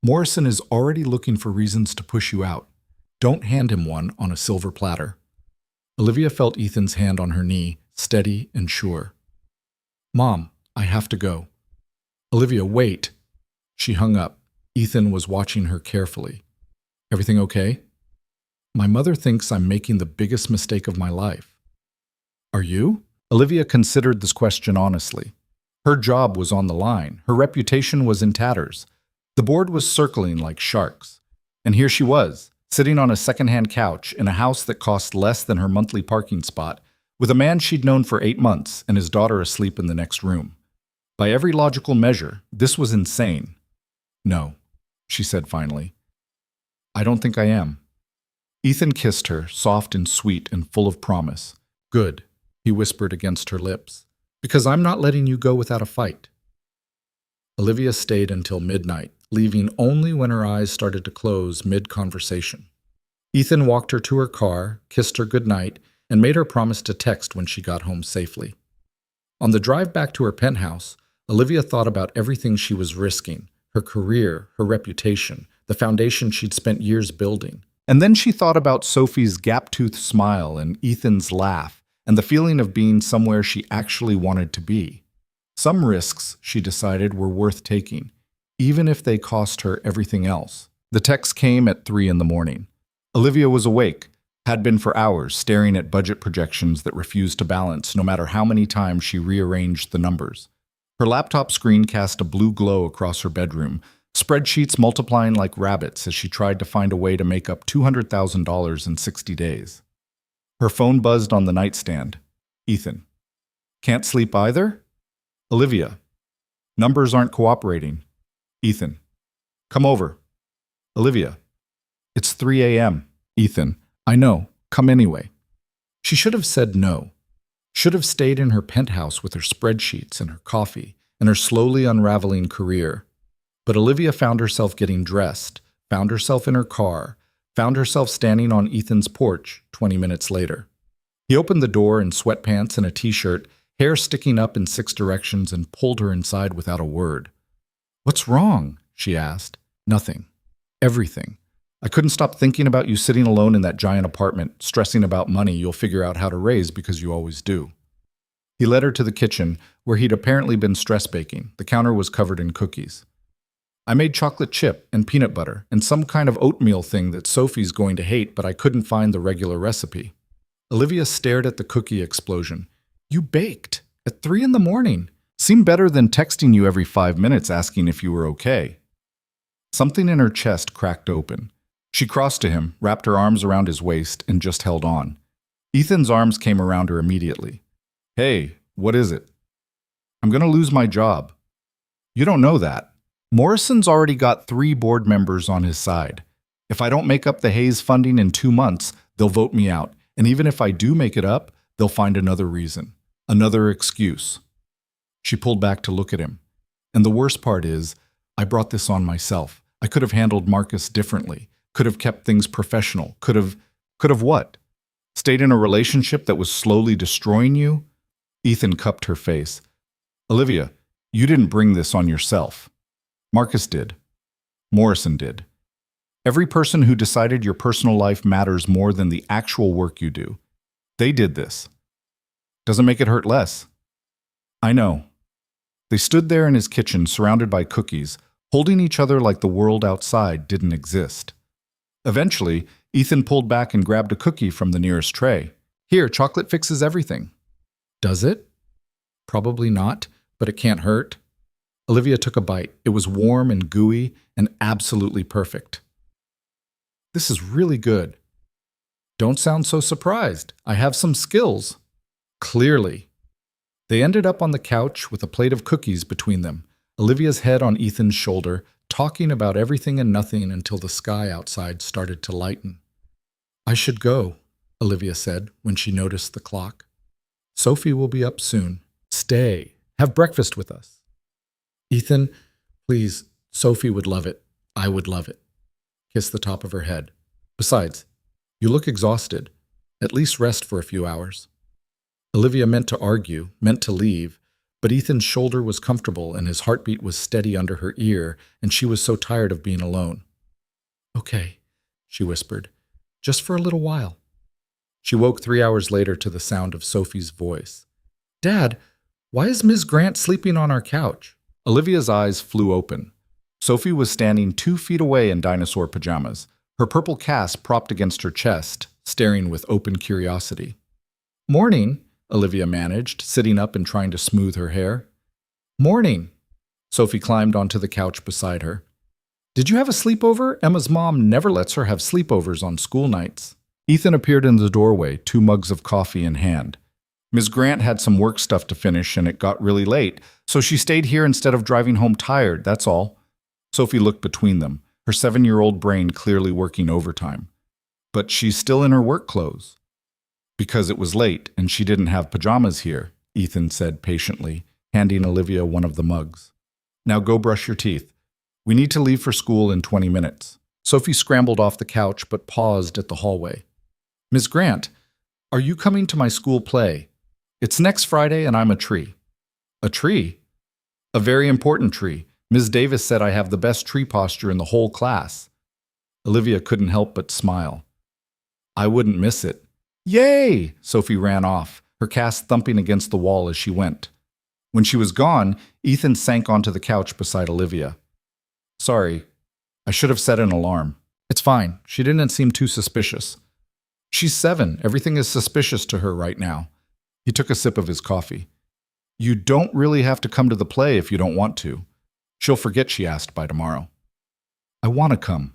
Morrison is already looking for reasons to push you out. Don't hand him one on a silver platter. Olivia felt Ethan's hand on her knee, steady and sure. Mom, I have to go. Olivia, wait. She hung up. Ethan was watching her carefully. Everything okay? My mother thinks I'm making the biggest mistake of my life. Are you? Olivia considered this question honestly. Her job was on the line. Her reputation was in tatters. The board was circling like sharks. And here she was, sitting on a second-hand couch in a house that cost less than her monthly parking spot, with a man she'd known for 8 months and his daughter asleep in the next room. By every logical measure, this was insane. No, she said finally. I don't think I am. Ethan kissed her, soft and sweet and full of promise. Good, he whispered against her lips, because I'm not letting you go without a fight. Olivia stayed until midnight, leaving only when her eyes started to close mid-conversation. Ethan walked her to her car, kissed her goodnight, and made her promise to text when she got home safely. On the drive back to her penthouse, Olivia thought about everything she was risking, her career, her reputation, the foundation she'd spent years building. And then she thought about Sophie's gap-toothed smile and Ethan's laugh, and the feeling of being somewhere she actually wanted to be. Some risks, she decided, were worth taking, even if they cost her everything else. The text came at 3 a.m. Olivia was awake, had been for hours, staring at budget projections that refused to balance no matter how many times she rearranged the numbers. Her laptop screen cast a blue glow across her bedroom, spreadsheets multiplying like rabbits as she tried to find a way to make up $200,000 in 60 days. Her phone buzzed on the nightstand. Ethan. Can't sleep either? Olivia. Numbers aren't cooperating. Ethan. Come over. Olivia. It's 3 a.m. Ethan. I know. Come anyway. She should have said no. Should have stayed in her penthouse with her spreadsheets and her coffee and her slowly unraveling career. But Olivia found herself getting dressed, found herself in her car, found herself standing on Ethan's porch 20 minutes later. He opened the door in sweatpants and a t-shirt, hair sticking up in 6 directions, and pulled her inside without a word. What's wrong? She asked. Nothing. Everything. I couldn't stop thinking about you sitting alone in that giant apartment, stressing about money you'll figure out how to raise because you always do. He led her to the kitchen, where he'd apparently been stress baking. The counter was covered in cookies. I made chocolate chip and peanut butter and some kind of oatmeal thing that Sophie's going to hate, but I couldn't find the regular recipe. Olivia stared at the cookie explosion. You baked? At 3 a.m? Seemed better than texting you every 5 minutes asking if you were okay. Something in her chest cracked open. She crossed to him, wrapped her arms around his waist, and just held on. Ethan's arms came around her immediately. Hey, what is it? I'm going to lose my job. You don't know that. Morrison's already got 3 board members on his side. If I don't make up the Hayes funding in 2 months, they'll vote me out. And even if I do make it up, they'll find another reason, another excuse. She pulled back to look at him. And the worst part is, I brought this on myself. I could have handled Marcus differently. Could have kept things professional. Could have what? Stayed in a relationship that was slowly destroying you? Ethan cupped her face. Olivia, you didn't bring this on yourself. Marcus did. Morrison did. Every person who decided your personal life matters more than the actual work you do. They did this. Doesn't make it hurt less. I know. They stood there in his kitchen surrounded by cookies, holding each other like the world outside didn't exist. Eventually, Ethan pulled back and grabbed a cookie from the nearest tray. Here, chocolate fixes everything. Does it? Probably not, but it can't hurt. Olivia took a bite. It was warm and gooey and absolutely perfect. This is really good. Don't sound so surprised. I have some skills. Clearly. They ended up on the couch with a plate of cookies between them. Olivia's head on Ethan's shoulder, talking about everything and nothing until the sky outside started to lighten. "I should go," Olivia said when she noticed the clock. "Sophie will be up soon. Stay. Have breakfast with us." "Ethan, please, Sophie would love it. I would love it." Kiss the top of her head. "Besides, you look exhausted. At least rest for a few hours." Olivia meant to argue, meant to leave, but Ethan's shoulder was comfortable and his heartbeat was steady under her ear, and she was so tired of being alone. "Okay," she whispered, "just for a little while." She woke 3 hours later to the sound of Sophie's voice. "Dad, why is Ms. Grant sleeping on our couch?" Olivia's eyes flew open. Sophie was standing 2 feet away in dinosaur pajamas, her purple cast propped against her chest, staring with open curiosity. "Morning," Olivia managed, sitting up and trying to smooth her hair. "Morning." Sophie climbed onto the couch beside her. "Did you have a sleepover? Emma's mom never lets her have sleepovers on school nights." Ethan appeared in the doorway, 2 mugs of coffee in hand. "Ms. Grant had some work stuff to finish and it got really late, so she stayed here instead of driving home tired, that's all." Sophie looked between them, her 7-year-old brain clearly working overtime. "But she's still in her work clothes." "Because it was late and she didn't have pajamas here," Ethan said patiently, handing Olivia one of the mugs. "Now go brush your teeth. We need to leave for school in 20 minutes. Sophie scrambled off the couch but paused at the hallway. "Ms. Grant, are you coming to my school play? It's next Friday and I'm a tree." "A tree?" "A very important tree. Ms. Davis said I have the best tree posture in the whole class." Olivia couldn't help but smile. "I wouldn't miss it." "Yay!" Sophie ran off, her cast thumping against the wall as she went. When she was gone, Ethan sank onto the couch beside Olivia. "Sorry, I should have set an alarm." "It's fine. She didn't seem too suspicious." "She's 7. Everything is suspicious to her right now." He took a sip of his coffee. "You don't really have to come to the play if you don't want to. She'll forget she asked by tomorrow." "I want to come."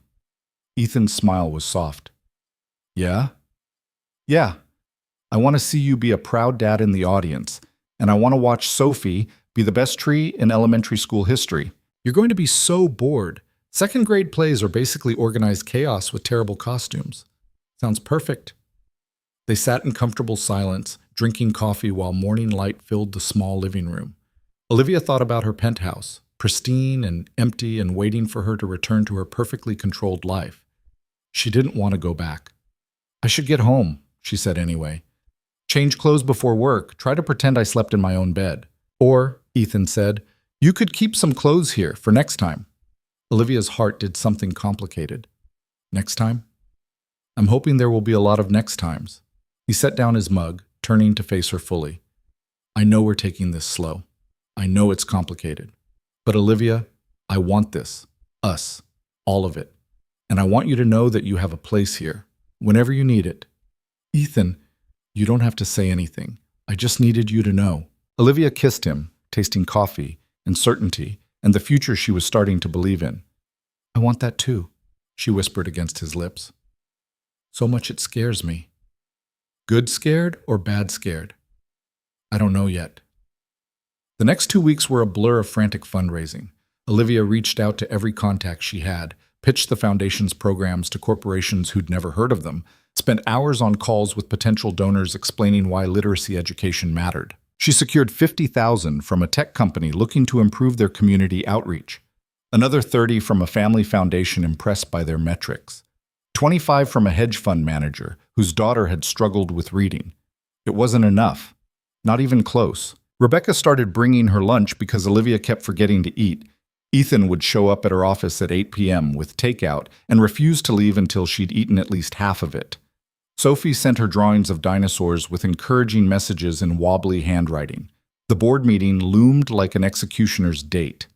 Ethan's smile was soft. "Yeah?" "Yeah. I want to see you be a proud dad in the audience, and I want to watch Sophie be the best tree in elementary school history. You're going to be so bored. 2nd grade plays are basically organized chaos with terrible costumes." "Sounds perfect." They sat in comfortable silence, drinking coffee while morning light filled the small living room. Olivia thought about her penthouse, pristine and empty and waiting for her to return to her perfectly controlled life. She didn't want to go back. "I should get home," she said anyway. "Change clothes before work, try to pretend I slept in my own bed." "Or," Ethan said, "you could keep some clothes here for next time." Olivia's heart did something complicated. "Next time?" "I'm hoping there will be a lot of next times." He set down his mug, turning to face her fully. "I know we're taking this slow. I know it's complicated. But Olivia, I want this. Us. All of it. And I want you to know that you have a place here. Whenever you need it." "Ethan, you don't have to say anything. I just needed you to know." Olivia kissed him, tasting coffee and certainty and the future she was starting to believe in. "I want that too," she whispered against his lips. "So much it scares me." "Good scared or bad scared?" "I don't know yet." The next 2 weeks were a blur of frantic fundraising. Olivia reached out to every contact she had, pitched the foundation's programs to corporations who'd never heard of them, spent hours on calls with potential donors explaining why literacy education mattered. She secured $50,000 from a tech company looking to improve their community outreach, another $30,000 from a family foundation impressed by their metrics, $25,000 from a hedge fund manager whose daughter had struggled with reading. It wasn't enough. Not even close. Rebecca started bringing her lunch because Olivia kept forgetting to eat. Ethan would show up at her office at 8 p.m. with takeout and refuse to leave until she'd eaten at least half of it. Sophie sent her drawings of dinosaurs with encouraging messages in wobbly handwriting. The board meeting loomed like an executioner's date.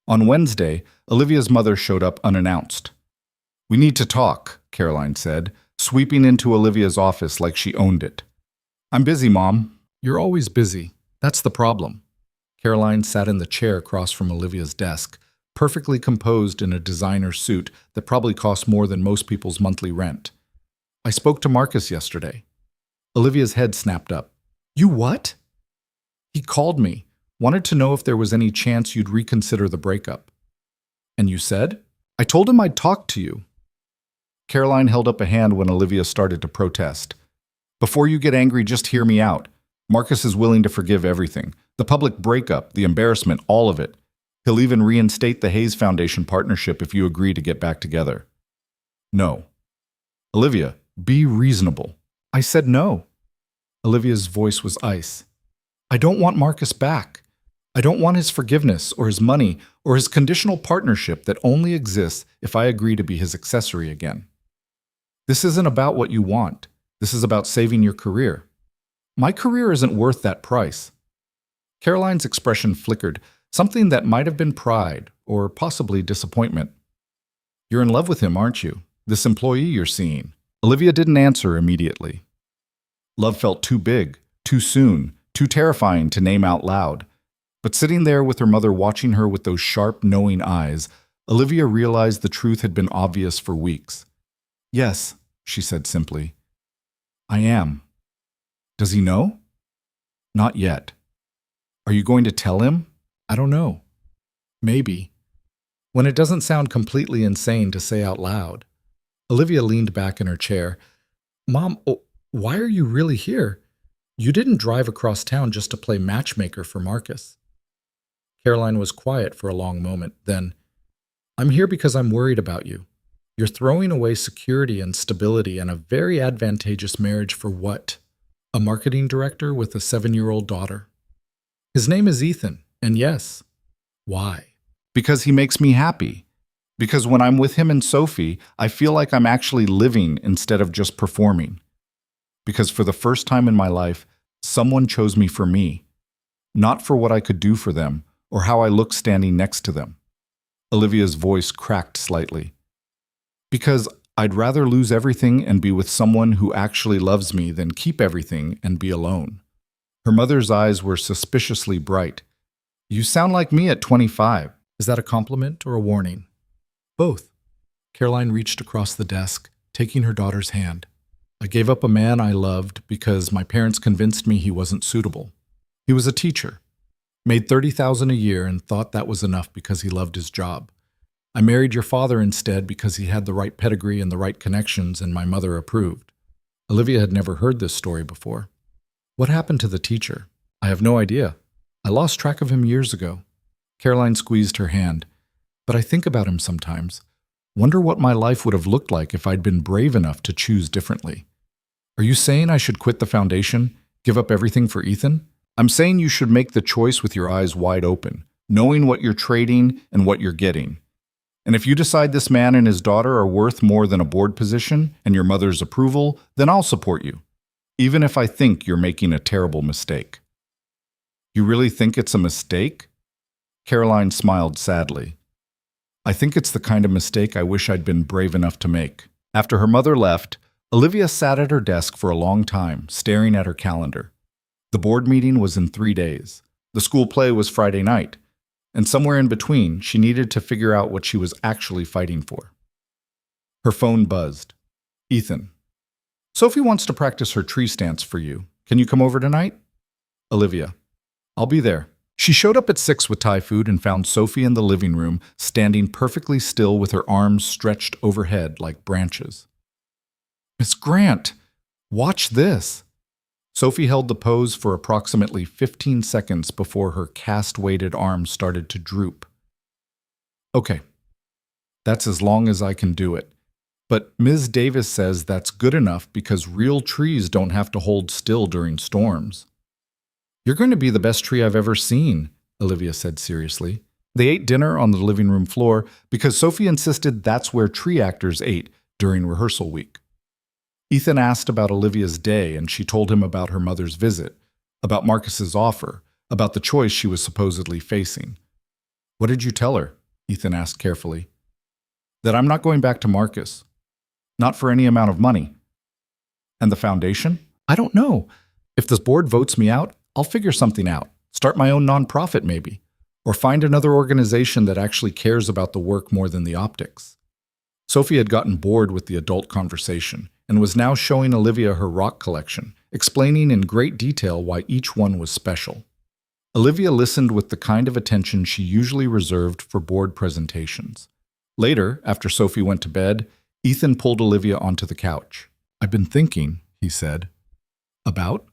On Wednesday, Olivia's mother showed up unannounced. "We need to talk," Caroline said, sweeping into Olivia's office like she owned it. "I'm busy, Mom." "You're always busy. That's the problem." Caroline sat in the chair across from Olivia's desk, perfectly composed in a designer suit that probably cost more than most people's monthly rent. "I spoke to Marcus yesterday." Olivia's head snapped up. "You what?" "He called me. Wanted to know if there was any chance you'd reconsider the breakup. And you said? I told him I'd talk to you. Caroline held up a hand when Olivia started to protest. Before you get angry, just hear me out. Marcus is willing to forgive everything. The public breakup, the embarrassment, all of it. He'll even reinstate the Hayes Foundation partnership if you agree to get back together. No. Olivia, be reasonable. I said no. Olivia's voice was ice. I don't want Marcus back. I don't want his forgiveness or his money or his conditional partnership that only exists if I agree to be his accessory again. This isn't about what you want. This is about saving your career. My career isn't worth that price. Caroline's expression flickered, something that might have been pride or possibly disappointment. You're in love with him, aren't you? This employee you're seeing. Olivia didn't answer immediately. Love felt too big, too soon, too terrifying to name out loud. But sitting there with her mother watching her with those sharp, knowing eyes, Olivia realized the truth had been obvious for weeks. Yes, she said simply. I am. Does he know? Not yet. Are you going to tell him? I don't know. Maybe. When it doesn't sound completely insane to say out loud. Olivia leaned back in her chair. Mom, why are you really here? You didn't drive across town just to play matchmaker for Marcus. Caroline was quiet for a long moment. Then, I'm here because I'm worried about you. You're throwing away security and stability and a very advantageous marriage for what? A marketing director with a 7-year-old daughter. His name is Ethan, and yes. Why? Because he makes me happy. Because when I'm with him and Sophie, I feel like I'm actually living instead of just performing. Because for the first time in my life, someone chose me for me, not for what I could do for them or how I look standing next to them. Olivia's voice cracked slightly. Because I'd rather lose everything and be with someone who actually loves me than keep everything and be alone. Her mother's eyes were suspiciously bright. You sound like me at 25. Is that a compliment or a warning? Both. Caroline reached across the desk, taking her daughter's hand. I gave up a man I loved because my parents convinced me he wasn't suitable. He was a teacher, made $30,000 a year and thought that was enough because he loved his job. I married your father instead because he had the right pedigree and the right connections, and my mother approved. Olivia had never heard this story before. What happened to the teacher? I have no idea. I lost track of him years ago. Caroline squeezed her hand. But I think about him sometimes. Wonder what my life would have looked like if I'd been brave enough to choose differently. Are you saying I should quit the foundation, give up everything for Ethan? I'm saying you should make the choice with your eyes wide open, knowing what you're trading and what you're getting. And if you decide this man and his daughter are worth more than a board position and your mother's approval, then I'll support you, even if I think you're making a terrible mistake. You really think it's a mistake? Caroline smiled sadly. I think it's the kind of mistake I wish I'd been brave enough to make. After her mother left, Olivia sat at her desk for a long time, staring at her calendar. The board meeting was in 3 days. The school play was Friday night. And somewhere in between, she needed to figure out what she was actually fighting for. Her phone buzzed. Ethan. Sophie wants to practice her tree stance for you. Can you come over tonight? Olivia. I'll be there. She showed up at 6 with Thai food and found Sophie in the living room, standing perfectly still with her arms stretched overhead like branches. Miss Grant, watch this. Sophie held the pose for approximately 15 seconds before her cast-weighted arms started to droop. Okay, that's as long as I can do it. But Ms. Davis says that's good enough because real trees don't have to hold still during storms. You're going to be the best tree I've ever seen, Olivia said seriously. They ate dinner on the living room floor because Sophie insisted that's where tree actors ate during rehearsal week. Ethan asked about Olivia's day, and she told him about her mother's visit, about Marcus's offer, about the choice she was supposedly facing. What did you tell her? Ethan asked carefully. That I'm not going back to Marcus. Not for any amount of money. And the foundation? I don't know. If this board votes me out, I'll figure something out. Start my own nonprofit maybe. Or find another organization that actually cares about the work more than the optics. Sophie had gotten bored with the adult conversation and was now showing Olivia her rock collection, explaining in great detail why each one was special. Olivia listened with the kind of attention she usually reserved for board presentations. Later, after Sophie went to bed, Ethan pulled Olivia onto the couch. "I've been thinking," he said. "About?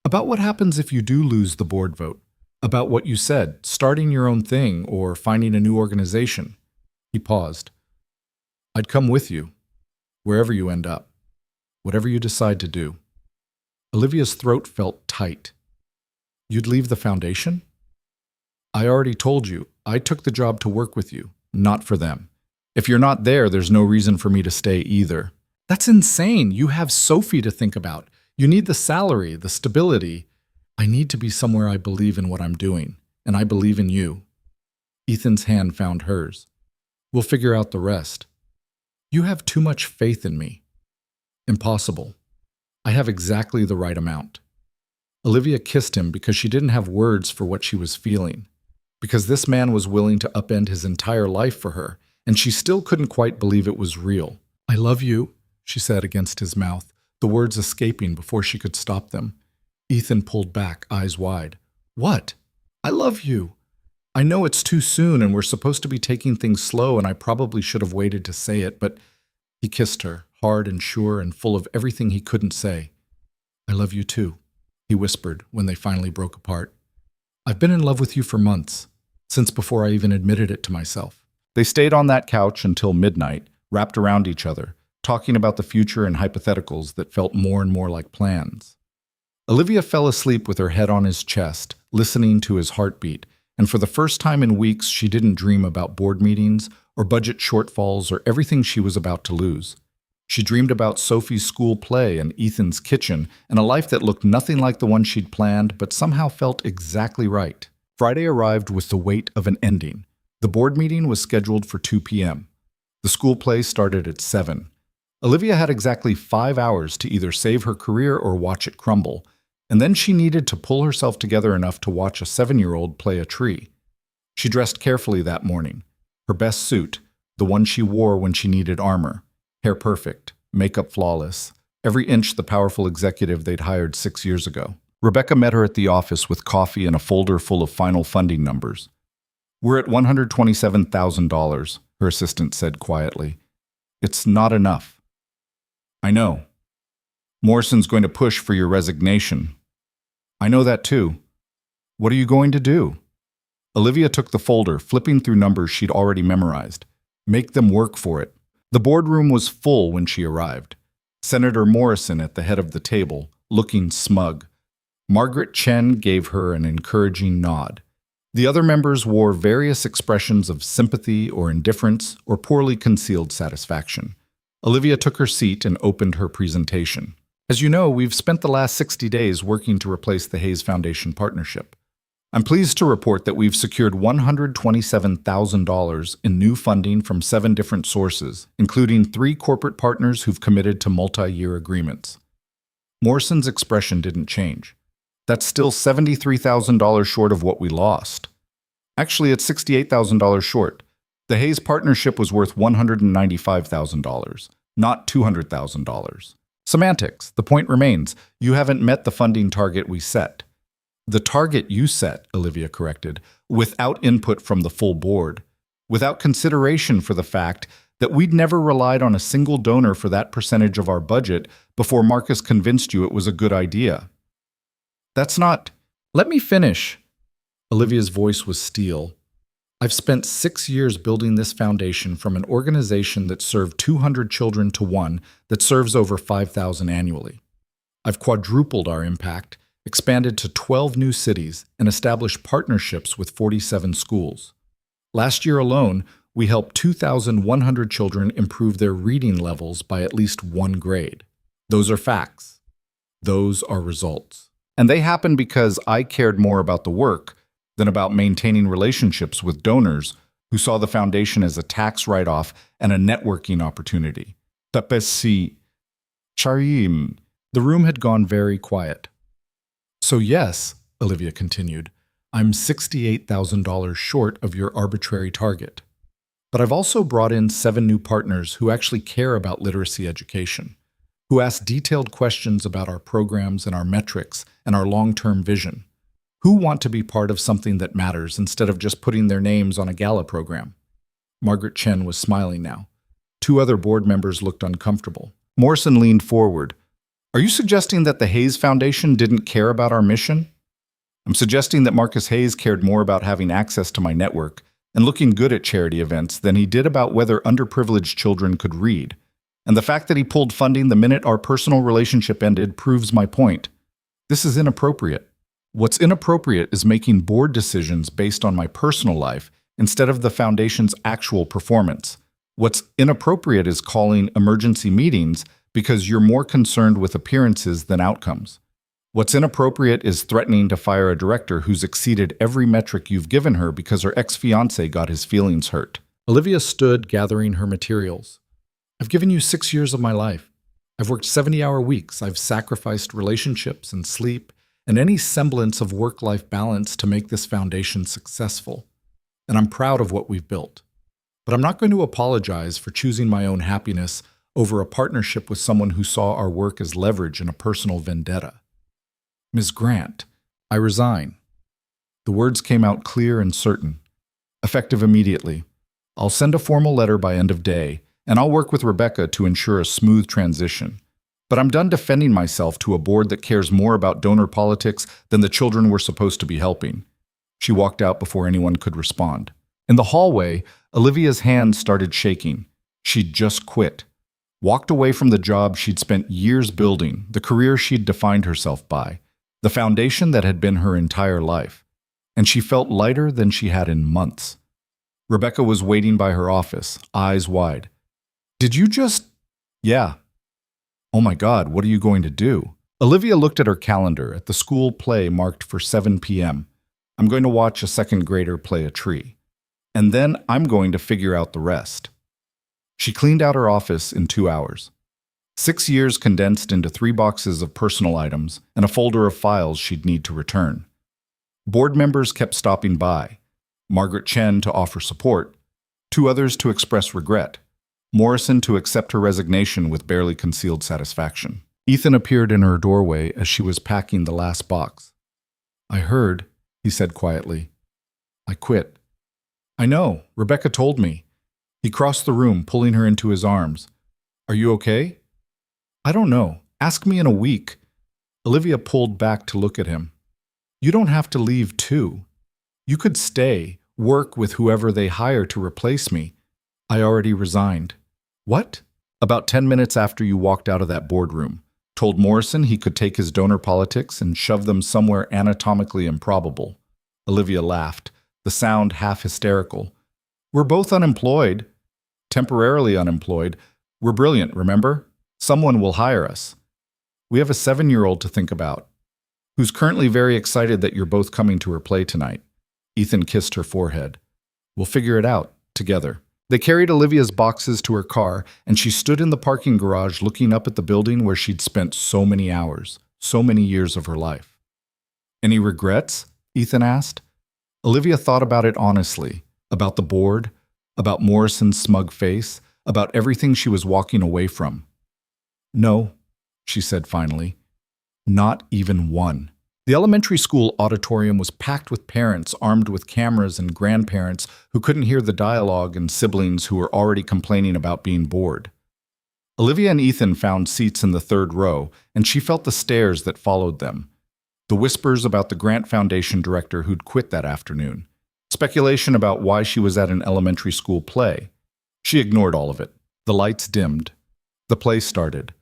About what happens if you do lose the board vote. About what you said, starting your own thing or finding a new organization." He paused. "I'd come with you, wherever you end up, whatever you decide to do." Olivia's throat felt tight. "You'd leave the foundation?" "I already told you, I took the job to work with you, not for them. If you're not there, there's no reason for me to stay either." "That's insane. You have Sophie to think about. You need the salary, the stability." "I need to be somewhere I believe in what I'm doing, and I believe in you." Ethan's hand found hers. "We'll figure out the rest." "You have too much faith in me." "Impossible. I have exactly the right amount." Olivia kissed him because she didn't have words for what she was feeling, because this man was willing to upend his entire life for her, and she still couldn't quite believe it was real. "I love you," she said against his mouth, the words escaping before she could stop them. Ethan pulled back, eyes wide. "What? I love you. I know it's too soon and we're supposed to be taking things slow and I probably should have waited to say it, but..." He kissed her, hard and sure and full of everything he couldn't say. "I love you too," he whispered when they finally broke apart. "I've been in love with you for months, since before I even admitted it to myself." They stayed on that couch until midnight, wrapped around each other, talking about the future and hypotheticals that felt more and more like plans. Olivia fell asleep with her head on his chest, listening to his heartbeat, and for the first time in weeks she didn't dream about board meetings or budget shortfalls or everything she was about to lose. She dreamed about Sophie's school play and Ethan's kitchen and a life that looked nothing like the one she'd planned but somehow felt exactly right. Friday arrived with the weight of an ending. The board meeting was scheduled for 2 p.m. The school play started at 7. Olivia had exactly 5 hours to either save her career or watch it crumble, and then she needed to pull herself together enough to watch a 7-year-old play a tree. She dressed carefully that morning. Her best suit, the one she wore when she needed armor. Hair perfect, makeup flawless, every inch the powerful executive they'd hired 6 years ago. Rebecca met her at the office with coffee and a folder full of final funding numbers. "We're at $127,000, her assistant said quietly. "It's not enough." "I know. Morrison's going to push for your resignation." "I know that too. What are you going to do?" Olivia took the folder, flipping through numbers she'd already memorized. Make them work for it. The boardroom was full when she arrived. Senator Morrison at the head of the table, looking smug. Margaret Chen gave her an encouraging nod. The other members wore various expressions of sympathy or indifference or poorly concealed satisfaction. Olivia took her seat and opened her presentation. "As you know, we've spent the last 60 days working to replace the Hayes Foundation partnership. I'm pleased to report that we've secured $127,000 in new funding from 7 different sources, including 3 corporate partners who've committed to multi-year agreements." Morrison's expression didn't change. "That's still $73,000 short of what we lost." "Actually, it's $68,000 short. The Hayes partnership was worth $195,000, not $200,000. Semantics. The point remains, you haven't met the funding target we set." "The target you set," Olivia corrected, "without input from the full board, without consideration for the fact that we'd never relied on a single donor for that percentage of our budget before Marcus convinced you it was a good idea." "That's not..." "Let me finish." Olivia's voice was steel. "I've spent 6 years building this foundation from an organization that served 200 children to one that serves over 5,000 annually. I've quadrupled our impact, expanded to 12 new cities, and established partnerships with 47 schools. Last year alone, we helped 2,100 children improve their reading levels by at least 1 grade. Those are facts. Those are results. And they happen because I cared more about the work than about maintaining relationships with donors who saw the foundation as a tax write-off and a networking opportunity." Tapesi. Charim. The room had gone very quiet. "So yes," Olivia continued, "I'm $68,000 short of your arbitrary target. But I've also brought in 7 new partners who actually care about literacy education, who ask detailed questions about our programs and our metrics and our long-term vision, Who want to be part of something that matters instead of just putting their names on a gala program? Margaret Chen was smiling now. Two other board members looked uncomfortable. Morrison leaned forward. Are you suggesting that the Hayes Foundation didn't care about our mission? I'm suggesting that Marcus Hayes cared more about having access to my network and looking good at charity events than he did about whether underprivileged children could read. And the fact that he pulled funding the minute our personal relationship ended proves my point. This is inappropriate. What's inappropriate is making board decisions based on my personal life instead of the foundation's actual performance. What's inappropriate is calling emergency meetings because you're more concerned with appearances than outcomes. What's inappropriate is threatening to fire a director who's exceeded every metric you've given her because her ex-fiancé got his feelings hurt. Olivia stood, gathering her materials. I've given you 6 years of my life. I've worked 70-hour weeks. I've sacrificed relationships and sleep and any semblance of work-life balance to make this foundation successful. And I'm proud of what we've built. But I'm not going to apologize for choosing my own happiness over a partnership with someone who saw our work as leverage in a personal vendetta. Ms. Grant, I resign. The words came out clear and certain. Effective immediately. I'll send a formal letter by end of day, and I'll work with Rebecca to ensure a smooth transition. But I'm done defending myself to a board that cares more about donor politics than the children we're supposed to be helping. She walked out before anyone could respond. In the hallway, Olivia's hands started shaking. She'd just quit. Walked away from the job she'd spent years building, the career she'd defined herself by, the foundation that had been her entire life. And she felt lighter than she had in months. Rebecca was waiting by her office, eyes wide. Did you just... Yeah. Oh my God, what are you going to do? Olivia looked at her calendar at the school play marked for 7 p.m. I'm going to watch a second grader play a tree. And then I'm going to figure out the rest. She cleaned out her office in 2 hours. 6 years condensed into 3 boxes of personal items and a folder of files she'd need to return. Board members kept stopping by. Margaret Chen to offer support, 2 others to express regret, Morrison to accept her resignation with barely concealed satisfaction. Ethan appeared in her doorway as she was packing the last box. I heard, he said quietly. I quit. I know, Rebecca told me. He crossed the room, pulling her into his arms. Are you okay? I don't know. Ask me in a week. Olivia pulled back to look at him. You don't have to leave too. You could stay, work with whoever they hire to replace me. I already resigned. What? About 10 minutes after you walked out of that boardroom. Told Morrison he could take his donor politics and shove them somewhere anatomically improbable. Olivia laughed, the sound half hysterical. We're both unemployed. Temporarily unemployed. We're brilliant, remember? Someone will hire us. We have a 7-year-old to think about, who's currently very excited that you're both coming to her play tonight. Ethan kissed her forehead. We'll figure it out, together. They carried Olivia's boxes to her car, and she stood in the parking garage looking up at the building where she'd spent so many hours, so many years of her life. Any regrets? Ethan asked. Olivia thought about it honestly, about the board, about Morrison's smug face, about everything she was walking away from. No, she said finally. Not even one. The elementary school auditorium was packed with parents armed with cameras and grandparents who couldn't hear the dialogue and siblings who were already complaining about being bored. Olivia and Ethan found seats in the 3rd row, and she felt the stares that followed them. The whispers about the Grant Foundation director who'd quit that afternoon. Speculation about why she was at an elementary school play. She ignored all of it. The lights dimmed. The play started.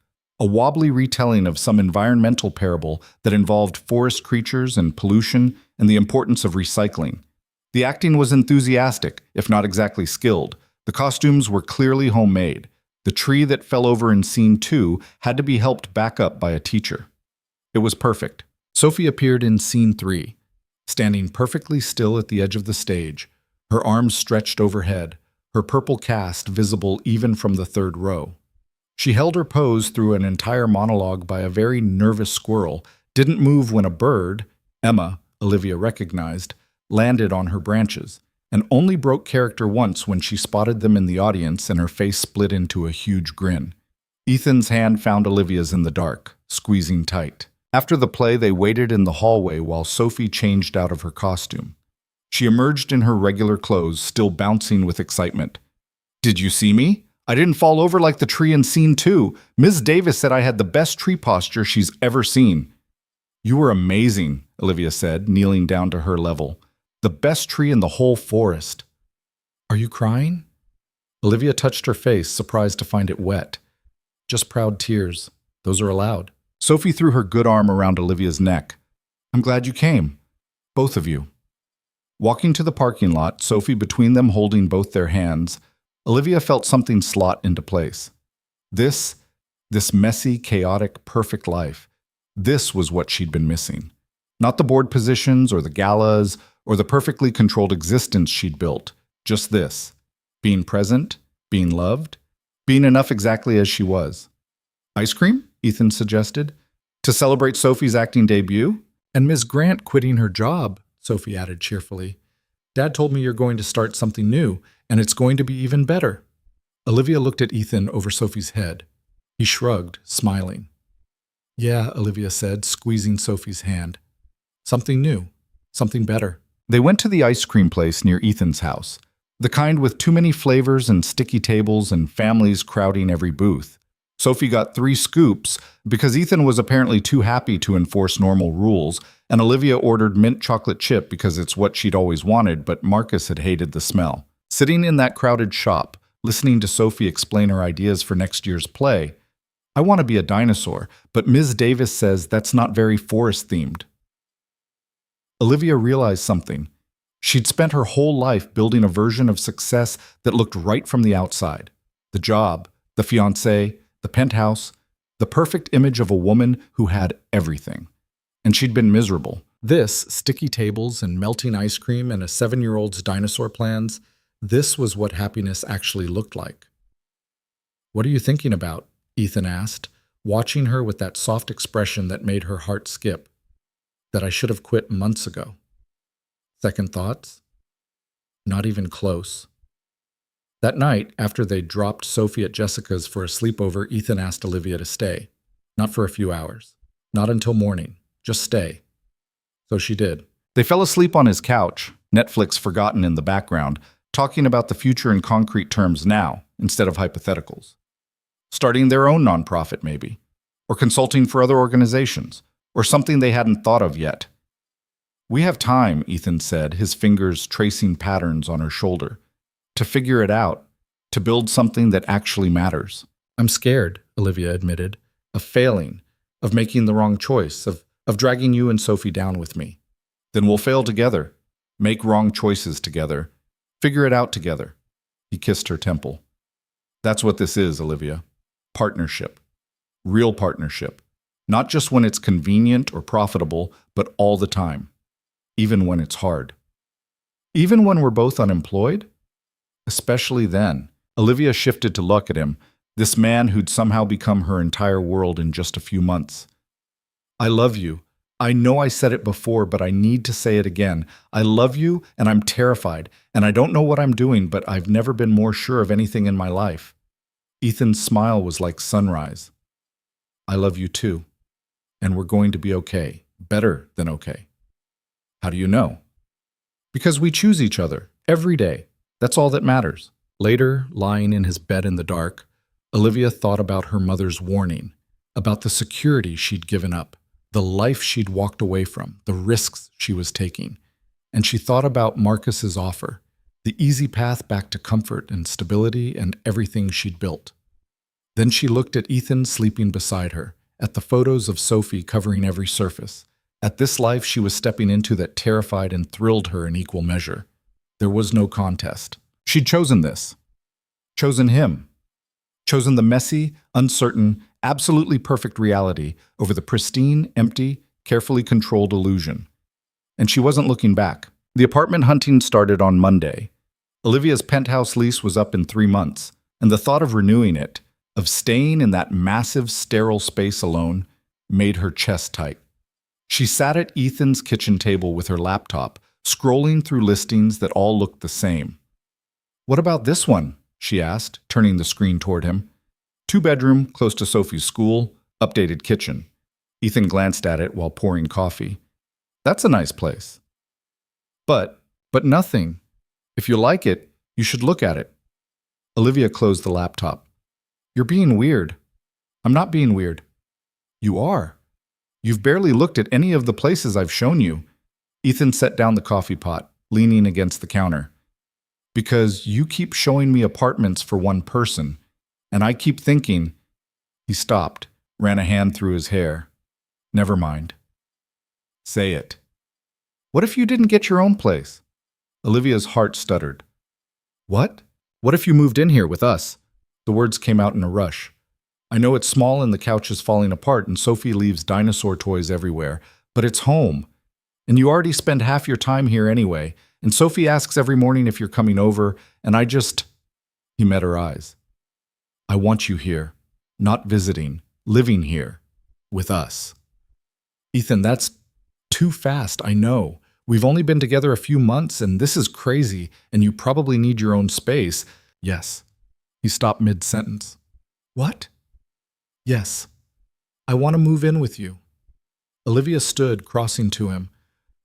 A wobbly retelling of some environmental parable that involved forest creatures and pollution and the importance of recycling. The acting was enthusiastic, if not exactly skilled. The costumes were clearly homemade. The tree that fell over in scene 2 had to be helped back up by a teacher. It was perfect. Sophie appeared in scene 3, standing perfectly still at the edge of the stage, her arms stretched overhead, her purple cast visible even from the 3rd row. She held her pose through an entire monologue by a very nervous squirrel, didn't move when a bird, Emma, Olivia recognized, landed on her branches, and only broke character once when she spotted them in the audience and her face split into a huge grin. Ethan's hand found Olivia's in the dark, squeezing tight. After the play, they waited in the hallway while Sophie changed out of her costume. She emerged in her regular clothes, still bouncing with excitement. "Did you see me? I didn't fall over like the tree in scene 2. Ms. Davis said I had the best tree posture she's ever seen." "You were amazing," Olivia said, kneeling down to her level. "The best tree in the whole forest." "Are you crying?" Olivia touched her face, surprised to find it wet. "Just proud tears. Those are allowed." Sophie threw her good arm around Olivia's neck. "I'm glad you came. Both of you." Walking to the parking lot, Sophie between them holding both their hands, Olivia felt something slot into place. This messy, chaotic, perfect life, this was what she'd been missing. Not the board positions or the galas or the perfectly controlled existence she'd built. Just this. Being present, being loved, being enough exactly as she was. "Ice cream?" Ethan suggested. "To celebrate Sophie's acting debut?" "And Ms. Grant quitting her job," Sophie added cheerfully. "Dad told me you're going to start something new, and it's going to be even better." Olivia looked at Ethan over Sophie's head. He shrugged, smiling. "Yeah," Olivia said, squeezing Sophie's hand. "Something new. Something better." They went to the ice cream place near Ethan's house, the kind with too many flavors and sticky tables and families crowding every booth. Sophie got 3 scoops because Ethan was apparently too happy to enforce normal rules, and Olivia ordered mint chocolate chip because it's what she'd always wanted, but Marcus had hated the smell. Sitting in that crowded shop, listening to Sophie explain her ideas for next year's play, "I want to be a dinosaur, but Ms. Davis says that's not very forest-themed." Olivia realized something. She'd spent her whole life building a version of success that looked right from the outside. The job, the fiancé, the penthouse, the perfect image of a woman who had everything. And she'd been miserable. This, sticky tables and melting ice cream and a 7-year-old's dinosaur plans, this was what happiness actually looked like. "What are you thinking about?" Ethan asked, watching her with that soft expression that made her heart skip. "That I should have quit months ago." Second thoughts? Not even close. That night, after they dropped Sophie at Jessica's for a sleepover, Ethan asked Olivia to stay. Not for a few hours. Not until morning. Just stay. So she did. They fell asleep on his couch, Netflix forgotten in the background, talking about the future in concrete terms now, instead of hypotheticals. Starting their own nonprofit, maybe. Or consulting for other organizations. Or something they hadn't thought of yet. "We have time," Ethan said, his fingers tracing patterns on her shoulder. "To figure it out. To build something that actually matters." "I'm scared," Olivia admitted, "of failing, of making the wrong choice, of dragging you and Sophie down with me." "Then we'll fail together. Make wrong choices together. Figure it out together." He kissed her temple. "That's what this is, Olivia. Partnership. Real partnership. Not just when it's convenient or profitable, but all the time. Even when it's hard. Even when we're both unemployed? Especially then." Olivia shifted to look at him, this man who'd somehow become her entire world in just a few months. "I love you. I know I said it before, but I need to say it again. I love you, and I'm terrified, and I don't know what I'm doing, but I've never been more sure of anything in my life." Ethan's smile was like sunrise. "I love you too. And we're going to be okay. Better than okay." "How do you know?" "Because we choose each other. Every day. That's all that matters." Later, lying in his bed in the dark, Olivia thought about her mother's warning, about the security she'd given up, the life she'd walked away from, the risks she was taking. And she thought about Marcus's offer, the easy path back to comfort and stability and everything she'd built. Then she looked at Ethan sleeping beside her, at the photos of Sophie covering every surface, at this life she was stepping into that terrified and thrilled her in equal measure. There was no contest. She'd chosen this. Chosen him. Chosen the messy, uncertain, absolutely perfect reality over the pristine, empty, carefully controlled illusion. And she wasn't looking back. The apartment hunting started on Monday. Olivia's penthouse lease was up in 3 months, and the thought of renewing it, of staying in that massive, sterile space alone, made her chest tight. She sat at Ethan's kitchen table with her laptop, scrolling through listings that all looked the same. "What about this one?" she asked, turning the screen toward him. 2-bedroom, close to Sophie's school, updated kitchen. Ethan glanced at it while pouring coffee. That's a nice place. But nothing. If you like it, you should look at it. Olivia closed the laptop. You're being weird. I'm not being weird. You are. You've barely looked at any of the places I've shown you. Ethan set down the coffee pot, leaning against the counter. Because you keep showing me apartments for one person, and I keep thinking. He stopped, ran a hand through his hair. Never mind. Say it. What if you didn't get your own place? Olivia's heart stuttered. What? What if you moved in here with us? The words came out in a rush. I know it's small and the couch is falling apart and Sophie leaves dinosaur toys everywhere, but it's home. And you already spend half your time here anyway, and Sophie asks every morning if you're coming over, and I just... He met her eyes. I want you here, not visiting, living here, with us. Ethan, that's too fast, I know. We've only been together a few months, and this is crazy, and you probably need your own space. Yes. He stopped mid-sentence. What? Yes. I want to move in with you. Olivia stood, crossing to him.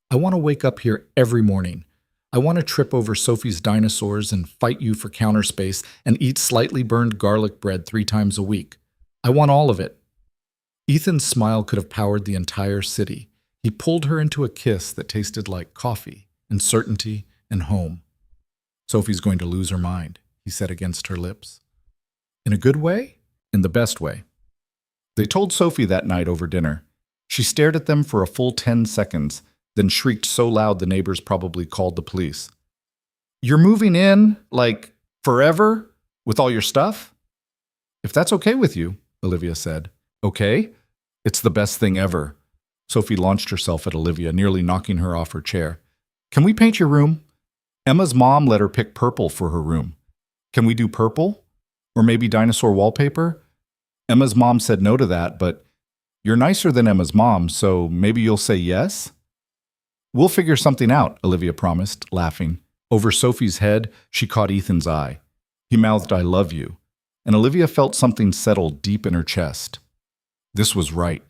I want to wake up here every morning. I want to trip over Sophie's dinosaurs and fight you for counter space and eat slightly burned garlic bread 3 times a week. I want all of it. Ethan's smile could have powered the entire city. He pulled her into a kiss that tasted like coffee and certainty and home. Sophie's going to lose her mind, he said against her lips. In a good way? In the best way. They told Sophie that night over dinner. She stared at them for a full 10 seconds, then shrieked so loud the neighbors probably called the police. You're moving in, like, forever? With all your stuff? If that's okay with you, Olivia said. Okay? It's the best thing ever. Sophie launched herself at Olivia, nearly knocking her off her chair. Can we paint your room? Emma's mom let her pick purple for her room. Can we do purple? Or maybe dinosaur wallpaper? Emma's mom said no to that, but you're nicer than Emma's mom, so maybe you'll say yes? We'll figure something out, Olivia promised, laughing. Over Sophie's head, she caught Ethan's eye. He mouthed, I love you, and Olivia felt something settle deep in her chest. This was right.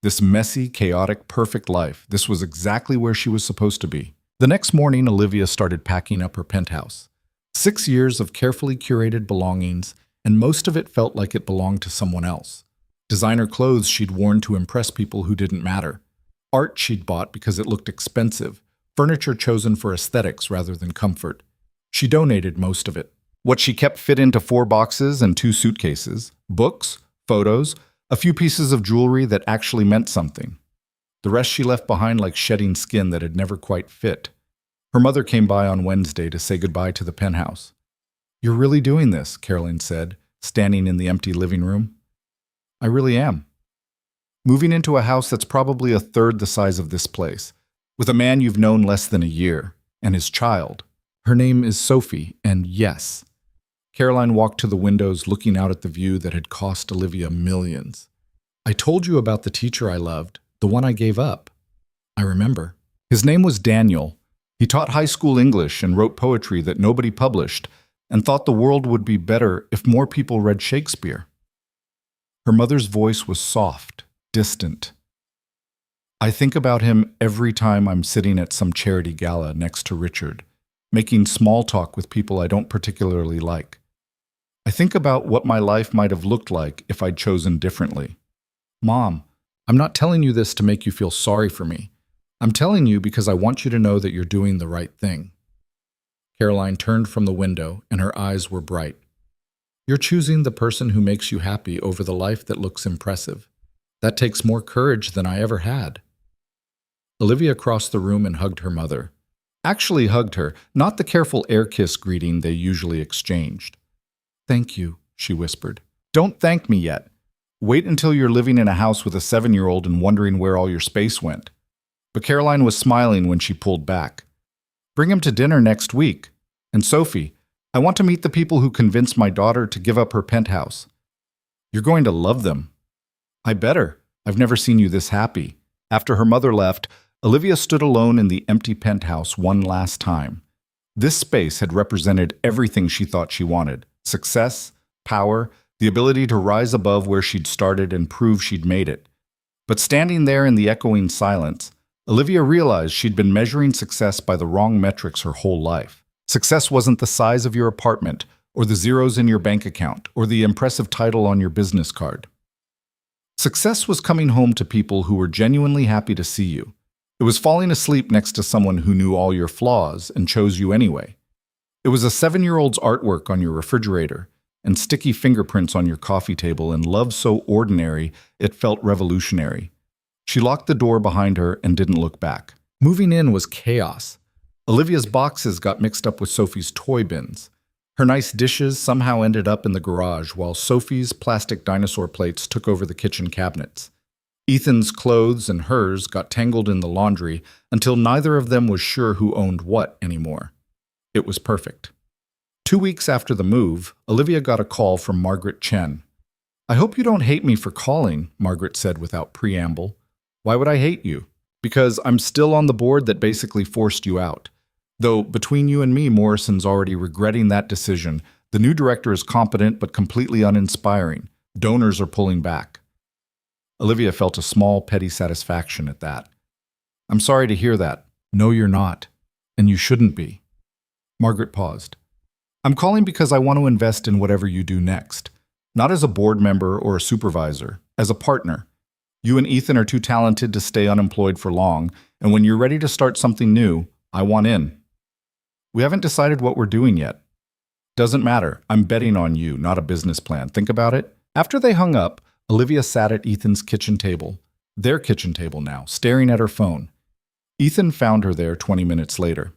This messy, chaotic, perfect life, this was exactly where she was supposed to be. The next morning, Olivia started packing up her penthouse. 6 years of carefully curated belongings, and most of it felt like it belonged to someone else. Designer clothes she'd worn to impress people who didn't matter. Art she'd bought because it looked expensive. Furniture chosen for aesthetics rather than comfort. She donated most of it. What she kept fit into 4 boxes and 2 suitcases. Books, photos, a few pieces of jewelry that actually meant something. The rest she left behind like shedding skin that had never quite fit. Her mother came by on Wednesday to say goodbye to the penthouse. You're really doing this, Caroline said, standing in the empty living room. I really am. Moving into a house that's probably a third the size of this place, with a man you've known less than a year, and his child. Her name is Sophie, and yes. Caroline walked to the windows, looking out at the view that had cost Olivia millions. I told you about the teacher I loved, the one I gave up. I remember. His name was Daniel. He taught high school English and wrote poetry that nobody published, and thought the world would be better if more people read Shakespeare. Her mother's voice was soft, distant. I think about him every time I'm sitting at some charity gala next to Richard, making small talk with people I don't particularly like. I think about what my life might have looked like if I'd chosen differently. Mom, I'm not telling you this to make you feel sorry for me. I'm telling you because I want you to know that you're doing the right thing. Caroline turned from the window, and her eyes were bright. You're choosing the person who makes you happy over the life that looks impressive. That takes more courage than I ever had. Olivia crossed the room and hugged her mother. Actually hugged her, not the careful air kiss greeting they usually exchanged. Thank you, she whispered. Don't thank me yet. Wait until you're living in a house with a 7-year-old and wondering where all your space went. But Caroline was smiling when she pulled back. Bring him to dinner next week. And Sophie, I want to meet the people who convinced my daughter to give up her penthouse. You're going to love them. I better. I've never seen you this happy. After her mother left, Olivia stood alone in the empty penthouse one last time. This space had represented everything she thought she wanted. Success, power, the ability to rise above where she'd started and prove she'd made it. But standing there in the echoing silence, Olivia realized she'd been measuring success by the wrong metrics her whole life. Success wasn't the size of your apartment, or the zeros in your bank account, or the impressive title on your business card. Success was coming home to people who were genuinely happy to see you. It was falling asleep next to someone who knew all your flaws and chose you anyway. It was a 7-year-old's artwork on your refrigerator, and sticky fingerprints on your coffee table, and love so ordinary it felt revolutionary. She locked the door behind her and didn't look back. Moving in was chaos. Olivia's boxes got mixed up with Sophie's toy bins. Her nice dishes somehow ended up in the garage, while Sophie's plastic dinosaur plates took over the kitchen cabinets. Ethan's clothes and hers got tangled in the laundry until neither of them was sure who owned what anymore. It was perfect. 2 weeks after the move, Olivia got a call from Margaret Chen. "I hope you don't hate me for calling," Margaret said without preamble. "Why would I hate you?" "Because I'm still on the board that basically forced you out. Though, between you and me, Morrison's already regretting that decision. The new director is competent but completely uninspiring. Donors are pulling back." Olivia felt a small, petty satisfaction at that. "I'm sorry to hear that." "No, you're not. And you shouldn't be." Margaret paused. "I'm calling because I want to invest in whatever you do next. Not as a board member or a supervisor, as a partner. You and Ethan are too talented to stay unemployed for long, and when you're ready to start something new, I want in. We haven't decided what we're doing yet. Doesn't matter. I'm betting on you, not a business plan. Think about it." After they hung up, Olivia sat at Ethan's kitchen table, their kitchen table now, staring at her phone. Ethan found her there 20 minutes later.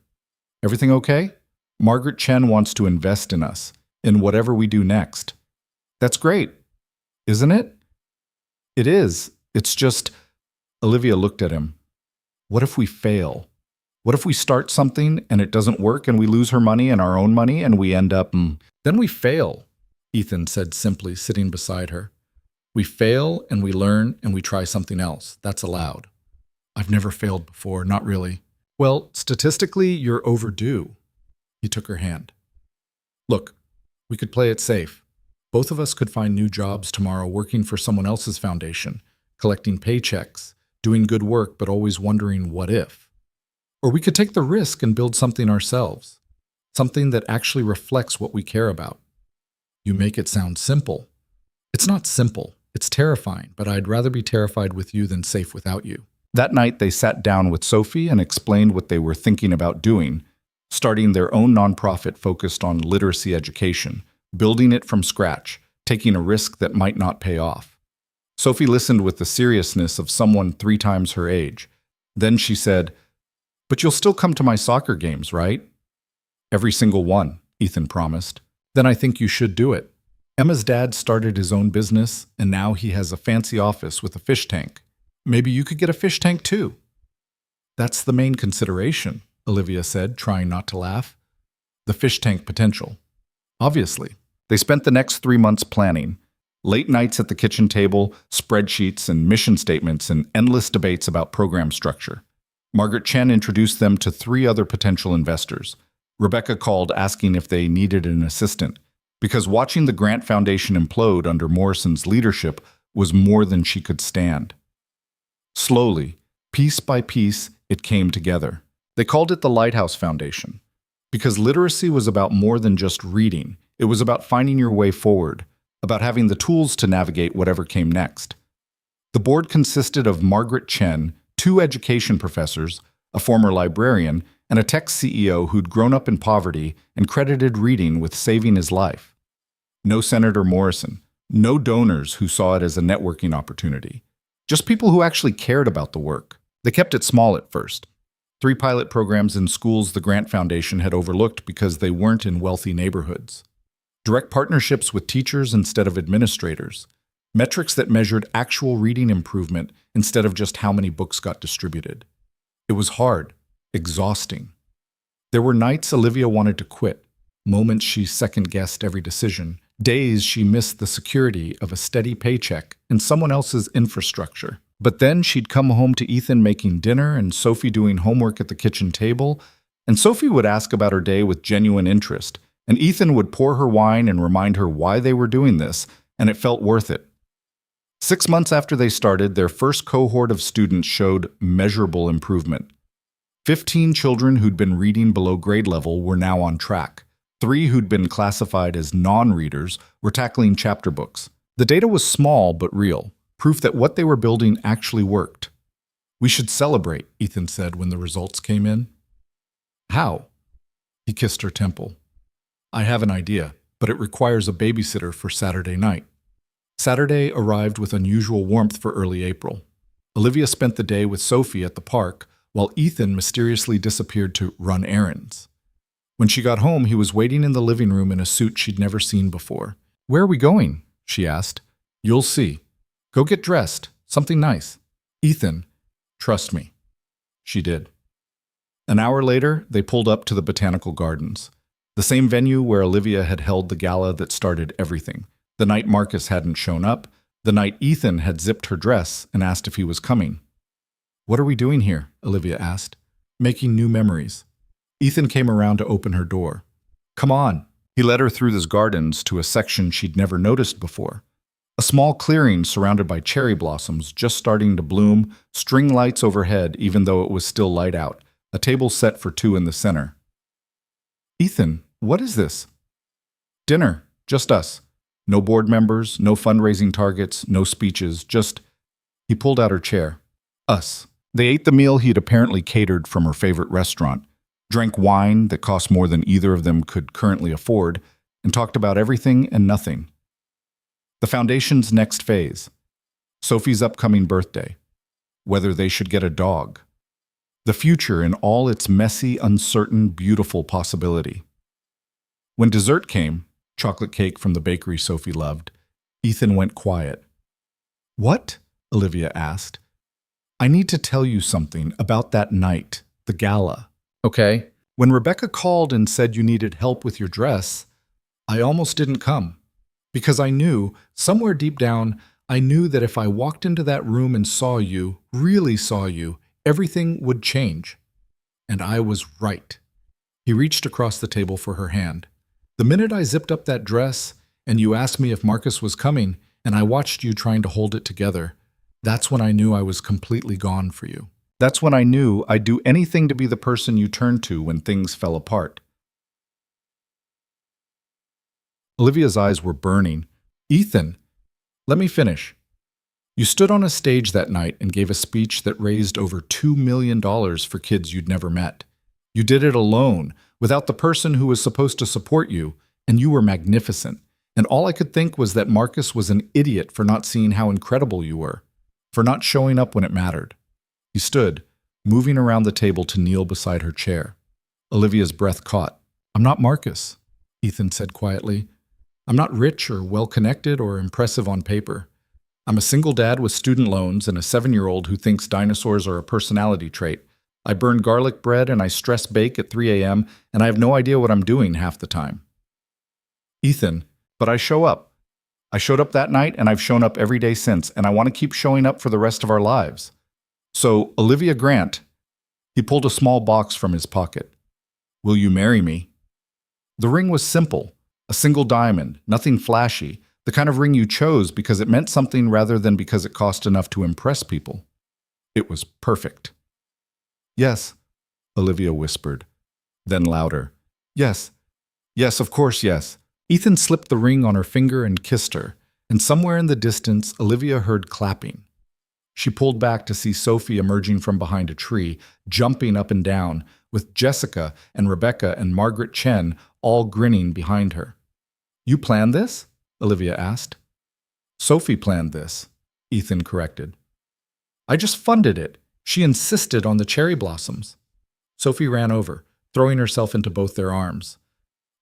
"Everything okay? Margaret Chen wants to invest in us, in whatever we do next." "That's great, isn't it?" "It is. It's just..." Olivia looked at him. "What if we fail? What if we start something and it doesn't work and we lose her money and our own money and we end up..." "Then we fail," Ethan said simply, sitting beside her. "We fail and we learn and we try something else. That's allowed." "I've never failed before, not really." "Well, statistically, you're overdue." He took her hand. "Look, we could play it safe. Both of us could find new jobs tomorrow working for someone else's foundation, collecting paychecks, doing good work but always wondering what if. Or we could take the risk and build something ourselves, something that actually reflects what we care about." "You make it sound simple." "It's not simple. It's terrifying, but I'd rather be terrified with you than safe without you." That night, they sat down with Sophie and explained what they were thinking about doing, starting their own nonprofit focused on literacy education, building it from scratch, taking a risk that might not pay off. Sophie listened with the seriousness of someone 3 times her age. Then she said, "But you'll still come to my soccer games, right?" "Every single one," Ethan promised. "Then I think you should do it. Emma's dad started his own business, and now he has a fancy office with a fish tank. Maybe you could get a fish tank too." "That's the main consideration," Olivia said, trying not to laugh. "The fish tank potential." Obviously. They spent the next 3 months planning. Late nights at the kitchen table, spreadsheets and mission statements, and endless debates about program structure. Margaret Chen introduced them to 3 other potential investors. Rebecca called asking if they needed an assistant, because watching the Grant Foundation implode under Morrison's leadership was more than she could stand. Slowly, piece by piece, it came together. They called it the Lighthouse Foundation, because literacy was about more than just reading. It was about finding your way forward, about having the tools to navigate whatever came next. The board consisted of Margaret Chen, 2 education professors, a former librarian, and a tech CEO who'd grown up in poverty and credited reading with saving his life. No Senator Morrison, no donors who saw it as a networking opportunity. Just people who actually cared about the work. They kept it small at first. 3 pilot programs in schools the Grant Foundation had overlooked because they weren't in wealthy neighborhoods. Direct partnerships with teachers instead of administrators. Metrics that measured actual reading improvement instead of just how many books got distributed. It was hard, exhausting. There were nights Olivia wanted to quit, moments she second-guessed every decision, days she missed the security of a steady paycheck and someone else's infrastructure. But then she'd come home to Ethan making dinner and Sophie doing homework at the kitchen table, and Sophie would ask about her day with genuine interest, and Ethan would pour her wine and remind her why they were doing this, and it felt worth it. 6 months after they started, their first cohort of students showed measurable improvement. 15 children who'd been reading below grade level were now on track. 3 who'd been classified as non-readers were tackling chapter books. The data was small but real, proof that what they were building actually worked. "We should celebrate," Ethan said when the results came in. "How?" He kissed her temple. "I have an idea, but it requires a babysitter for Saturday night." Saturday arrived with unusual warmth for early April. Olivia spent the day with Sophie at the park, while Ethan mysteriously disappeared to run errands. When she got home, he was waiting in the living room in a suit she'd never seen before. "Where are we going?" she asked. "You'll see. Go get dressed. Something nice." "Ethan, trust me." She did. An hour later, they pulled up to the Botanical Gardens, the same venue where Olivia had held the gala that started everything. The night Marcus hadn't shown up, the night Ethan had zipped her dress and asked if he was coming. "What are we doing here?" Olivia asked. "Making new memories." Ethan came around to open her door. "Come on." He led her through the gardens to a section she'd never noticed before. A small clearing surrounded by cherry blossoms just starting to bloom, string lights overhead even though it was still light out, a table set for 2 in the center. "Ethan, what is this?" "Dinner, just us. No board members, no fundraising targets, no speeches, just—" He pulled out her chair. "Us." They ate the meal he'd apparently catered from her favorite restaurant, drank wine that cost more than either of them could currently afford, and talked about everything and nothing. The foundation's next phase, Sophie's upcoming birthday, whether they should get a dog, the future in all its messy, uncertain, beautiful possibility. When dessert came, chocolate cake from the bakery Sophie loved, Ethan went quiet. "What?" Olivia asked. "I need to tell you something about that night, the gala." "Okay." "When Rebecca called and said you needed help with your dress, I almost didn't come. Because I knew, somewhere deep down, I knew that if I walked into that room and saw you, really saw you, everything would change. And I was right." He reached across the table for her hand. "The minute I zipped up that dress, and you asked me if Marcus was coming, and I watched you trying to hold it together, that's when I knew I was completely gone for you. That's when I knew I'd do anything to be the person you turned to when things fell apart." Olivia's eyes were burning. "Ethan, let me finish. You stood on a stage that night and gave a speech that raised over $2 million for kids you'd never met. You did it alone, without the person who was supposed to support you, and you were magnificent. And all I could think was that Marcus was an idiot for not seeing how incredible you were, for not showing up when it mattered." He stood, moving around the table to kneel beside her chair. Olivia's breath caught. "I'm not Marcus," Ethan said quietly. "I'm not rich or well-connected or impressive on paper. I'm a single dad with student loans and a 7-year-old who thinks dinosaurs are a personality trait. I burn garlic bread and I stress bake at 3 a.m., and I have no idea what I'm doing half the time." "Ethan, but I show up. I showed up that night and I've shown up every day since, and I want to keep showing up for the rest of our lives. So, Olivia Grant," he pulled a small box from his pocket. "Will you marry me?" The ring was simple, a single diamond, nothing flashy, the kind of ring you chose because it meant something rather than because it cost enough to impress people. It was perfect. "Yes," Olivia whispered, then louder. "Yes, yes, of course, yes." Ethan slipped the ring on her finger and kissed her, and somewhere in the distance, Olivia heard clapping. She pulled back to see Sophie emerging from behind a tree, jumping up and down, with Jessica and Rebecca and Margaret Chen all grinning behind her. "You planned this?" Olivia asked. "Sophie planned this," Ethan corrected. "I just funded it. She insisted on the cherry blossoms." Sophie ran over, throwing herself into both their arms.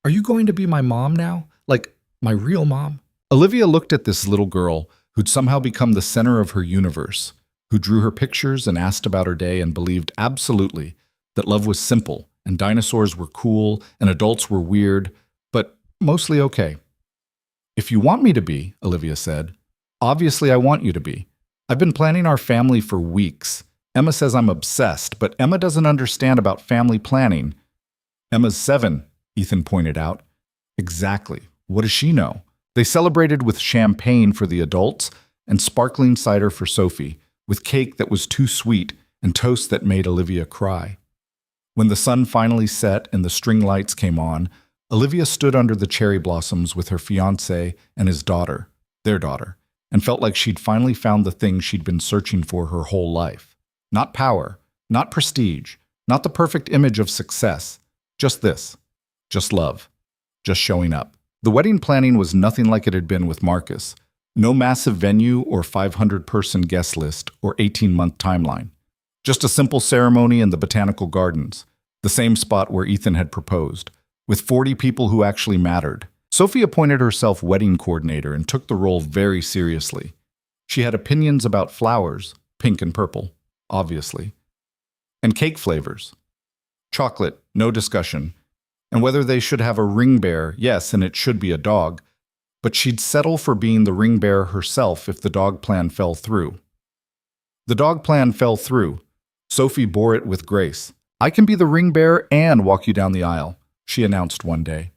"Are you going to be my mom now? Like, my real mom?" Olivia looked at this little girl who'd somehow become the center of her universe, who drew her pictures and asked about her day and believed absolutely that love was simple and dinosaurs were cool and adults were weird, but mostly okay. "If you want me to be," Olivia said, "obviously I want you to be. I've been planning our family for weeks. Emma says I'm obsessed, but Emma doesn't understand about family planning." "Emma's 7, Ethan pointed out. "Exactly. What does she know? They celebrated with champagne for the adults, and sparkling cider for Sophie, with cake that was too sweet and toast that made Olivia cry. When the sun finally set and the string lights came on, Olivia stood under the cherry blossoms with her fiancé and his daughter, their daughter, and felt like she'd finally found the thing she'd been searching for her whole life. Not power, not prestige, not the perfect image of success, just this, just love, just showing up. The wedding planning was nothing like it had been with Marcus. No massive venue or 500-person guest list or 18-month timeline. Just a simple ceremony in the Botanical Gardens, the same spot where Ethan had proposed, with 40 people who actually mattered. Sophie appointed herself wedding coordinator and took the role very seriously. She had opinions about flowers, pink and purple, obviously, and cake flavors. Chocolate, no discussion, and whether they should have a ring bearer, yes, and it should be a dog, but she'd settle for being the ring bearer herself if the dog plan fell through. The dog plan fell through. Sophie bore it with grace. "I can be the ring bearer and walk you down the aisle," she announced one day.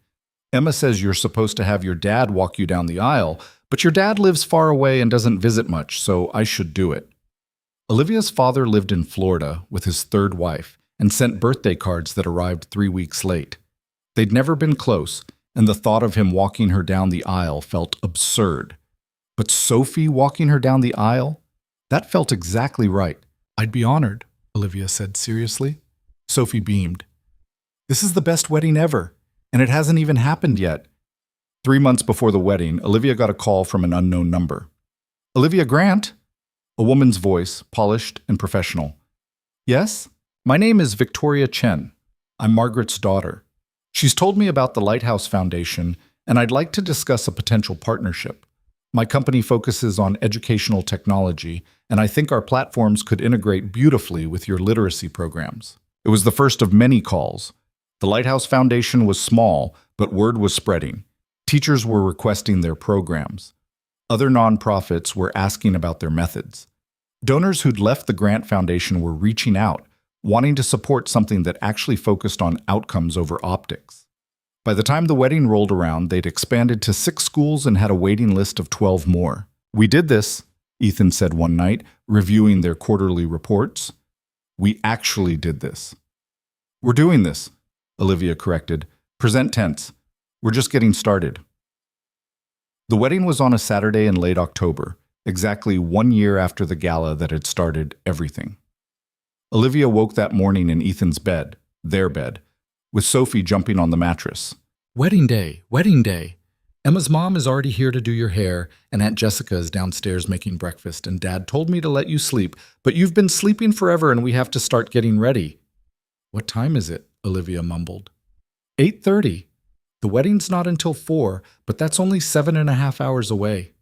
"Emma says you're supposed to have your dad walk you down the aisle, but your dad lives far away and doesn't visit much, so I should do it." Olivia's father lived in Florida with his third wife and sent birthday cards that arrived 3 weeks late. They'd never been close, and the thought of him walking her down the aisle felt absurd. But Sophie walking her down the aisle? That felt exactly right. "I'd be honored," Olivia said seriously. Sophie beamed. "This is the best wedding ever, and it hasn't even happened yet." 3 months before the wedding, Olivia got a call from an unknown number. "Olivia Grant?" A woman's voice, polished and professional. "Yes? My name is Victoria Chen. I'm Margaret's daughter. She's told me about the Lighthouse Foundation, and I'd like to discuss a potential partnership. My company focuses on educational technology, and I think our platforms could integrate beautifully with your literacy programs." It was the first of many calls. The Lighthouse Foundation was small, but word was spreading. Teachers were requesting their programs. Other nonprofits were asking about their methods. Donors who'd left the Grant Foundation were reaching out, wanting to support something that actually focused on outcomes over optics. By the time the wedding rolled around, they'd expanded to 6 schools and had a waiting list of 12 more. "We did this," Ethan said one night, reviewing their quarterly reports. "We actually did this." "We're doing this," Olivia corrected. "Present tense. We're just getting started." The wedding was on a Saturday in late October, exactly 1 year after the gala that had started everything. Olivia woke that morning in Ethan's bed, their bed, with Sophie jumping on the mattress. Wedding day. Emma's mom is already here to do your hair, and Aunt Jessica is downstairs making breakfast, and Dad told me to let you sleep, but you've been sleeping forever and we have to start getting ready." "What time is it?" Olivia mumbled. 8:30. The wedding's not until 4, but that's only 7.5 hours away."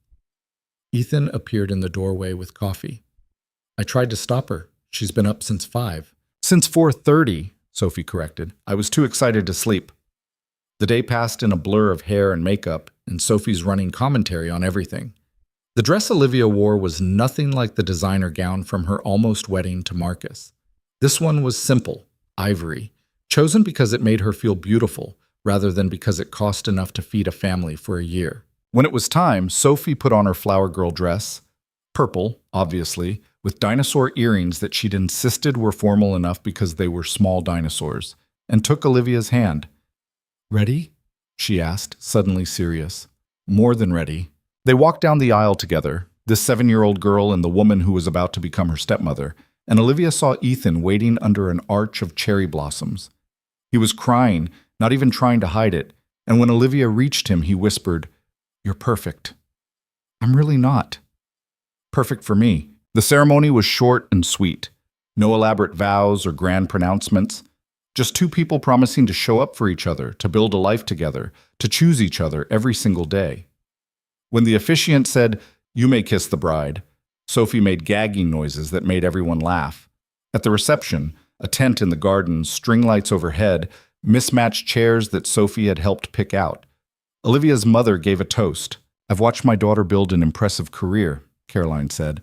Ethan appeared in the doorway with coffee. "I tried to stop her. She's been up since 5. "Since 4:30, Sophie corrected. "I was too excited to sleep." The day passed in a blur of hair and makeup, and Sophie's running commentary on everything. The dress Olivia wore was nothing like the designer gown from her almost wedding to Marcus. This one was simple, ivory, chosen because it made her feel beautiful, rather than because it cost enough to feed a family for a year. When it was time, Sophie put on her flower girl dress, purple, obviously, with dinosaur earrings that she'd insisted were formal enough because they were small dinosaurs, and took Olivia's hand. "Ready?" she asked, suddenly serious. "More than ready." They walked down the aisle together, this 7-year-old girl and the woman who was about to become her stepmother, and Olivia saw Ethan waiting under an arch of cherry blossoms. He was crying, not even trying to hide it, and when Olivia reached him, he whispered, "You're perfect." "I'm really not." "Perfect for me." The ceremony was short and sweet. No elaborate vows or grand pronouncements. Just 2 people promising to show up for each other, to build a life together, to choose each other every single day. When the officiant said, "You may kiss the bride," Sophie made gagging noises that made everyone laugh. At the reception, a tent in the garden, string lights overhead, mismatched chairs that Sophie had helped pick out. Olivia's mother gave a toast. "I've watched my daughter build an impressive career," Caroline said.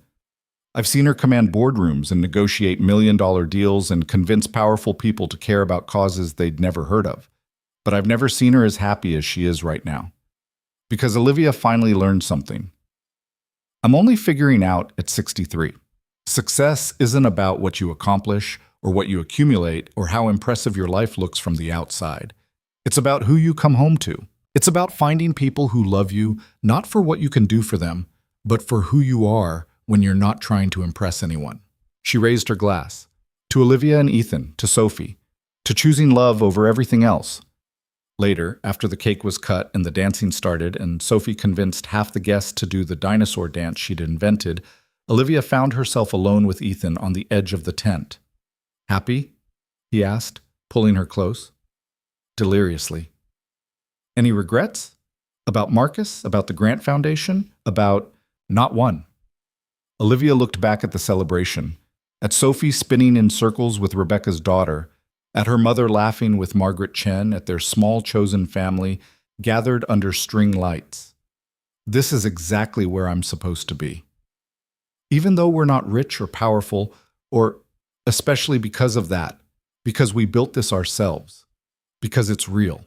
"I've seen her command boardrooms and negotiate million-dollar deals and convince powerful people to care about causes they'd never heard of. But I've never seen her as happy as she is right now." Because Olivia finally learned something. I'm only figuring out at 63. Success isn't about what you accomplish or what you accumulate or how impressive your life looks from the outside. It's about who you come home to. It's about finding people who love you not for what you can do for them, but for who you are when you're not trying to impress anyone. She raised her glass. To Olivia and Ethan, to Sophie, to choosing love over everything else. Later, after the cake was cut and the dancing started and Sophie convinced half the guests to do the dinosaur dance she'd invented, Olivia found herself alone with Ethan on the edge of the tent. "Happy?" he asked, pulling her close. Deliriously. "Any regrets? About Marcus? About the Grant Foundation? About—" "Not one." Olivia looked back at the celebration, at Sophie spinning in circles with Rebecca's daughter, at her mother laughing with Margaret Chen, at their small chosen family gathered under string lights. This is exactly where I'm supposed to be. Even though we're not rich or powerful, or especially because of that, because we built this ourselves, because it's real.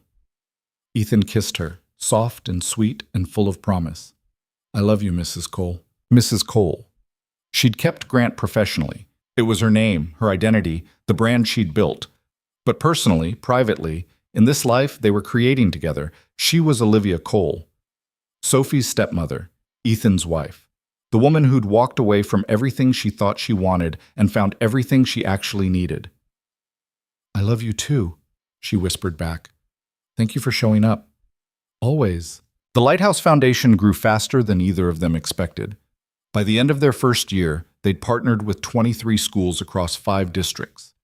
Ethan kissed her, soft and sweet and full of promise. "I love you, Mrs. Cole." Mrs. Cole. She'd kept Grant professionally. It was her name, her identity, the brand she'd built. But personally, privately, in this life they were creating together, she was Olivia Cole, Sophie's stepmother, Ethan's wife, the woman who'd walked away from everything she thought she wanted and found everything she actually needed. "I love you too," she whispered back. "Thank you for showing up. Always." The Lighthouse Foundation grew faster than either of them expected. By the end of their first year, they'd partnered with 23 schools across 5 districts.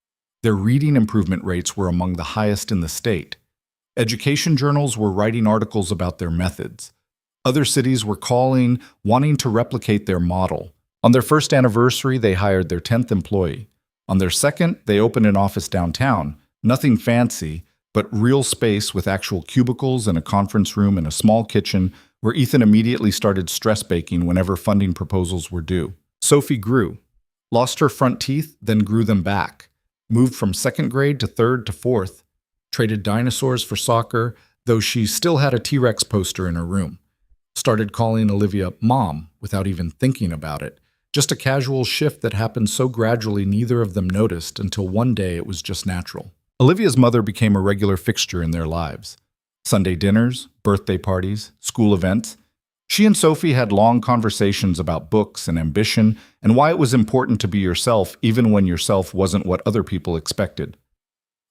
Their reading improvement rates were among the highest in the state. Education journals were writing articles about their methods. Other cities were calling, wanting to replicate their model. On their first anniversary, they hired their 10th employee. On their second, they opened an office downtown. Nothing fancy, but real space with actual cubicles and a conference room and a small kitchen where Ethan immediately started stress baking whenever funding proposals were due. Sophie grew, lost her front teeth, then grew them back, moved from 2nd grade to 3rd to 4th, traded dinosaurs for soccer, though she still had a T-Rex poster in her room. Started calling Olivia Mom without even thinking about it. Just a casual shift that happened so gradually neither of them noticed until one day it was just natural. Olivia's mother became a regular fixture in their lives. Sunday dinners, birthday parties, school events. She and Sophie had long conversations about books and ambition and why it was important to be yourself even when yourself wasn't what other people expected.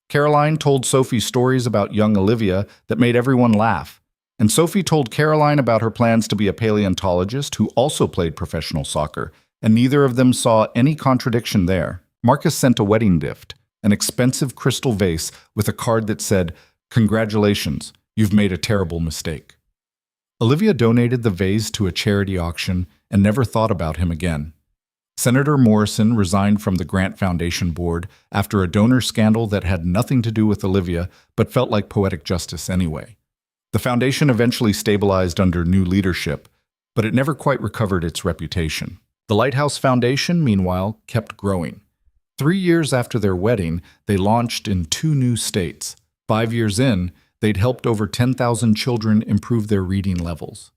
Caroline told Sophie stories about young Olivia that made everyone laugh, and Sophie told Caroline about her plans to be a paleontologist who also played professional soccer, and neither of them saw any contradiction there. Marcus sent a wedding gift, an expensive crystal vase with a card that said, "Congratulations, you've made a terrible mistake." Olivia donated the vase to a charity auction and never thought about him again. Senator Morrison resigned from the Grant Foundation board after a donor scandal that had nothing to do with Olivia but felt like poetic justice anyway. The foundation eventually stabilized under new leadership, but it never quite recovered its reputation. The Lighthouse Foundation, meanwhile, kept growing. 3 years after their wedding, they launched in 2 new states. 5 years in, they'd helped over 10,000 children improve their reading levels.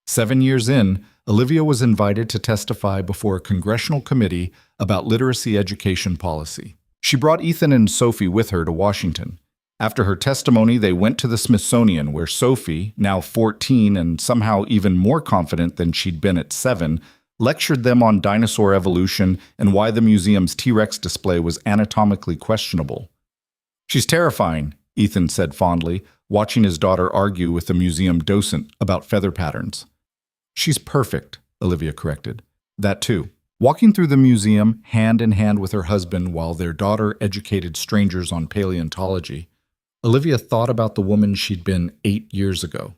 7 years in, Olivia was invited to testify before a congressional committee about literacy education policy. She brought Ethan and Sophie with her to Washington. After her testimony, they went to the Smithsonian, where Sophie, now 14 and somehow even more confident than she'd been at 7, lectured them on dinosaur evolution and why the museum's T-Rex display was anatomically questionable. "She's terrifying," Ethan said fondly, watching his daughter argue with the museum docent about feather patterns. "She's perfect," Olivia corrected. That too. Walking through the museum, hand in hand with her husband while their daughter educated strangers on paleontology, Olivia thought about the woman she'd been 8 years ago.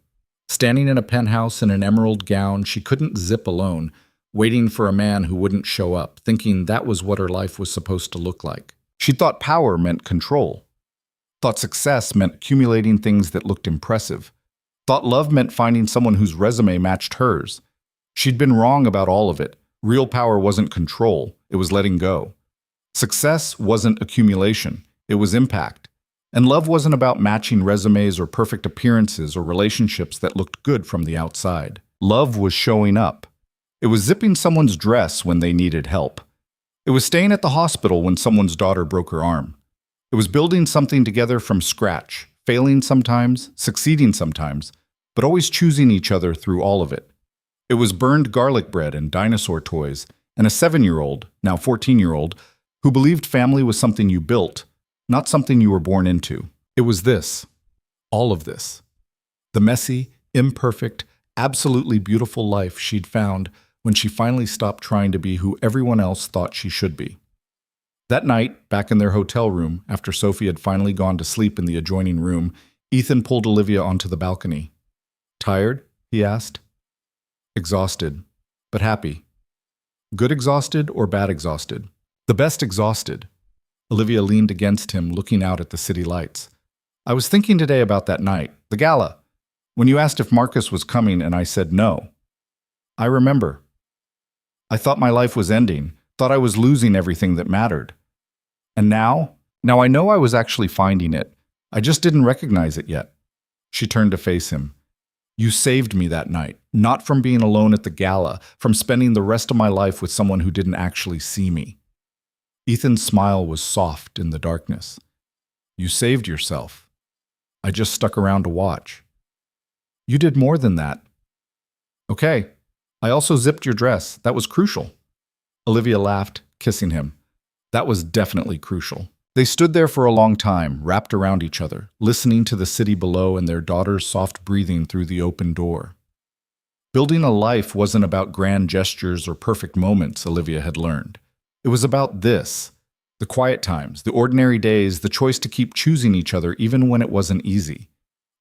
Standing in a penthouse in an emerald gown she couldn't zip alone, waiting for a man who wouldn't show up, thinking that was what her life was supposed to look like. She thought power meant control. Thought success meant accumulating things that looked impressive. Thought love meant finding someone whose resume matched hers. She'd been wrong about all of it. Real power wasn't control, it was letting go. Success wasn't accumulation, it was impact. And love wasn't about matching resumes or perfect appearances or relationships that looked good from the outside. Love was showing up. It was zipping someone's dress when they needed help. It was staying at the hospital when someone's daughter broke her arm. It was building something together from scratch, failing sometimes, succeeding sometimes, but always choosing each other through all of it. It was burned garlic bread and dinosaur toys, and a 7-year-old, now 14-year-old, who believed family was something you built, not something you were born into. It was this, all of this. The messy, imperfect, absolutely beautiful life she'd found when she finally stopped trying to be who everyone else thought she should be. That night, back in their hotel room, after Sophie had finally gone to sleep in the adjoining room, Ethan pulled Olivia onto the balcony. "Tired?" he asked. "Exhausted, but happy." "Good exhausted or bad exhausted?" "The best exhausted." Olivia leaned against him, looking out at the city lights. "I was thinking today about that night, the gala, when you asked if Marcus was coming and I said no. I remember. I thought my life was ending, thought I was losing everything that mattered. And now I know I was actually finding it. I just didn't recognize it yet." She turned to face him. "You saved me that night, not from being alone at the gala, from spending the rest of my life with someone who didn't actually see me." Ethan's smile was soft in the darkness. "You saved yourself. I just stuck around to watch." "You did more than that." "Okay, I also zipped your dress. That was crucial." Olivia laughed, kissing him. That was definitely crucial. They stood there for a long time, wrapped around each other, listening to the city below and their daughter's soft breathing through the open door. Building a life wasn't about grand gestures or perfect moments, Olivia had learned. It was about this, the quiet times, the ordinary days, the choice to keep choosing each other even when it wasn't easy.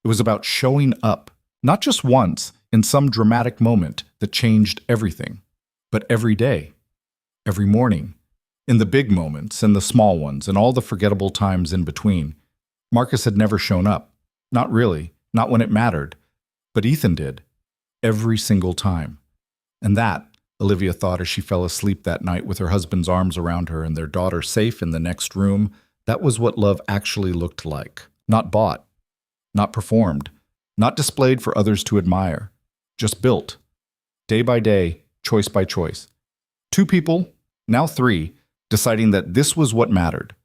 It was about showing up, not just once, in some dramatic moment that changed everything, but every day, every morning, in the big moments and the small ones and all the forgettable times in between. Marcus had never shown up. Not really, not when it mattered. But Ethan did. Every single time. And that, Olivia thought as she fell asleep that night with her husband's arms around her and their daughter safe in the next room, that was what love actually looked like. Not bought, not performed, not displayed for others to admire. Just built. Day by day, choice by choice. 2 people, now 3, deciding that this was what mattered.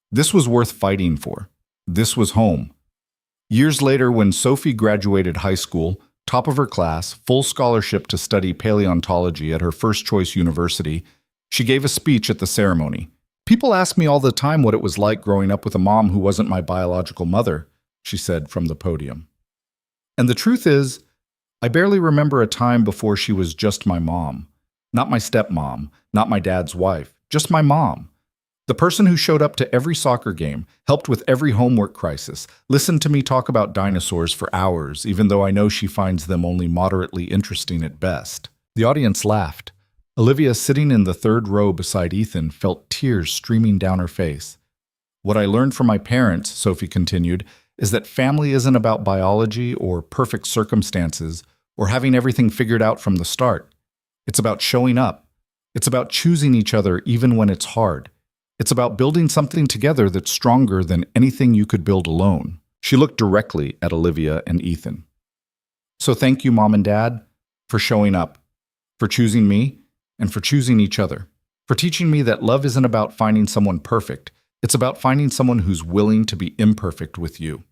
This was worth fighting for. This was home. Years later, when Sophie graduated high school, top of her class, full scholarship to study paleontology at her first-choice university, she gave a speech at the ceremony. "People ask me all the time what it was like growing up with a mom who wasn't my biological mother," she said from the podium. "And the truth is, I barely remember a time before she was just my mom. Not my stepmom, not my dad's wife, just my mom. The person who showed up to every soccer game, helped with every homework crisis, listened to me talk about dinosaurs for hours, even though I know she finds them only moderately interesting at best." The audience laughed. Olivia, sitting in the 3rd row beside Ethan, felt tears streaming down her face. "What I learned from my parents," Sophie continued, "is that family isn't about biology or perfect circumstances or having everything figured out from the start. It's about showing up. It's about choosing each other even when it's hard. It's about building something together that's stronger than anything you could build alone." She looked directly at Olivia and Ethan. "So thank you, Mom and Dad, for showing up, for choosing me, and for choosing each other, for teaching me that love isn't about finding someone perfect. It's about finding someone who's willing to be imperfect with you."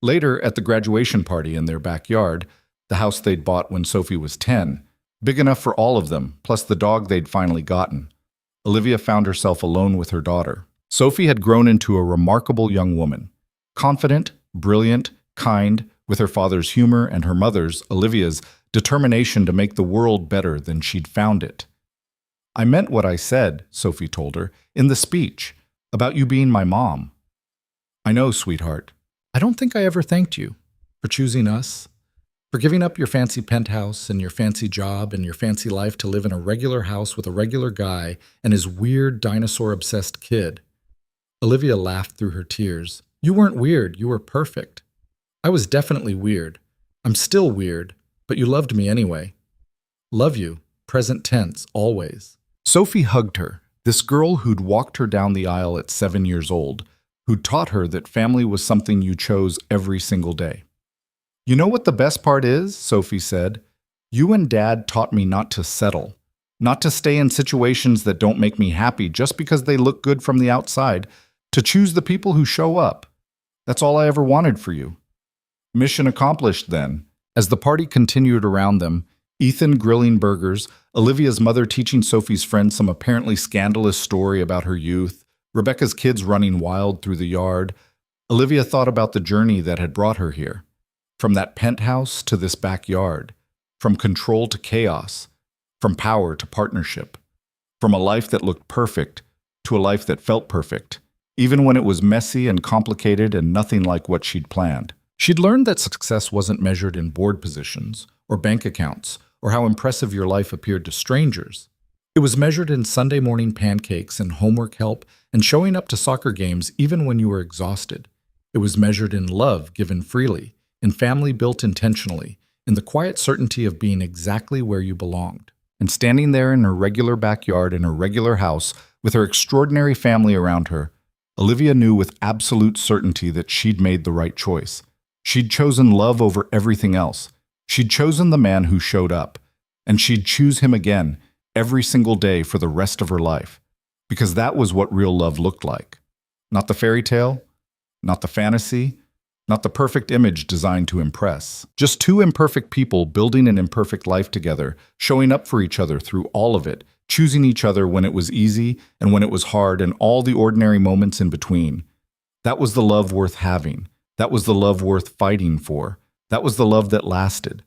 Later, at the graduation party in their backyard, the house they'd bought when Sophie was 10, big enough for all of them, plus the dog they'd finally gotten, Olivia found herself alone with her daughter. Sophie had grown into a remarkable young woman. Confident, brilliant, kind, with her father's humor and her mother's, Olivia's, determination to make the world better than she'd found it. "I meant what I said," Sophie told her, "in the speech, about you being my mom." "I know, sweetheart. I don't think I ever thanked you for choosing us, for giving up your fancy penthouse and your fancy job and your fancy life to live in a regular house with a regular guy and his weird dinosaur-obsessed kid." Olivia laughed through her tears. "You weren't weird, you were perfect. I was definitely weird. I'm still weird, but you loved me anyway. Love you, present tense, always." Sophie hugged her, this girl who'd walked her down the aisle at 7 years old, who'd taught her that family was something you chose every single day. "You know what the best part is?" Sophie said. You and Dad taught me not to settle, not to stay in situations that don't make me happy just because they look good from the outside, to choose the people who show up. That's all I ever wanted for you." Mission accomplished then. As the party continued around them, Ethan grilling burgers, Olivia's mother teaching Sophie's friend some apparently scandalous story about her youth, Rebecca's kids running wild through the yard, Olivia thought about the journey that had brought her here. From that penthouse to this backyard, from control to chaos, from power to partnership, from a life that looked perfect to a life that felt perfect, even when it was messy and complicated and nothing like what she'd planned. She'd learned that success wasn't measured in board positions or bank accounts or how impressive your life appeared to strangers. It was measured in Sunday morning pancakes and homework help and showing up to soccer games even when you were exhausted. It was measured in love given freely, in family built intentionally, in the quiet certainty of being exactly where you belonged. And standing there in her regular backyard in her regular house with her extraordinary family around her, Olivia knew with absolute certainty that she'd made the right choice. She'd chosen love over everything else. She'd chosen the man who showed up, and she'd choose him again every single day for the rest of her life, because that was what real love looked like. Not the fairy tale, not the fantasy, not the perfect image designed to impress. Just two imperfect people building an imperfect life together, showing up for each other through all of it, choosing each other when it was easy and when it was hard and all the ordinary moments in between. That was the love worth having. That was the love worth fighting for. That was the love that lasted.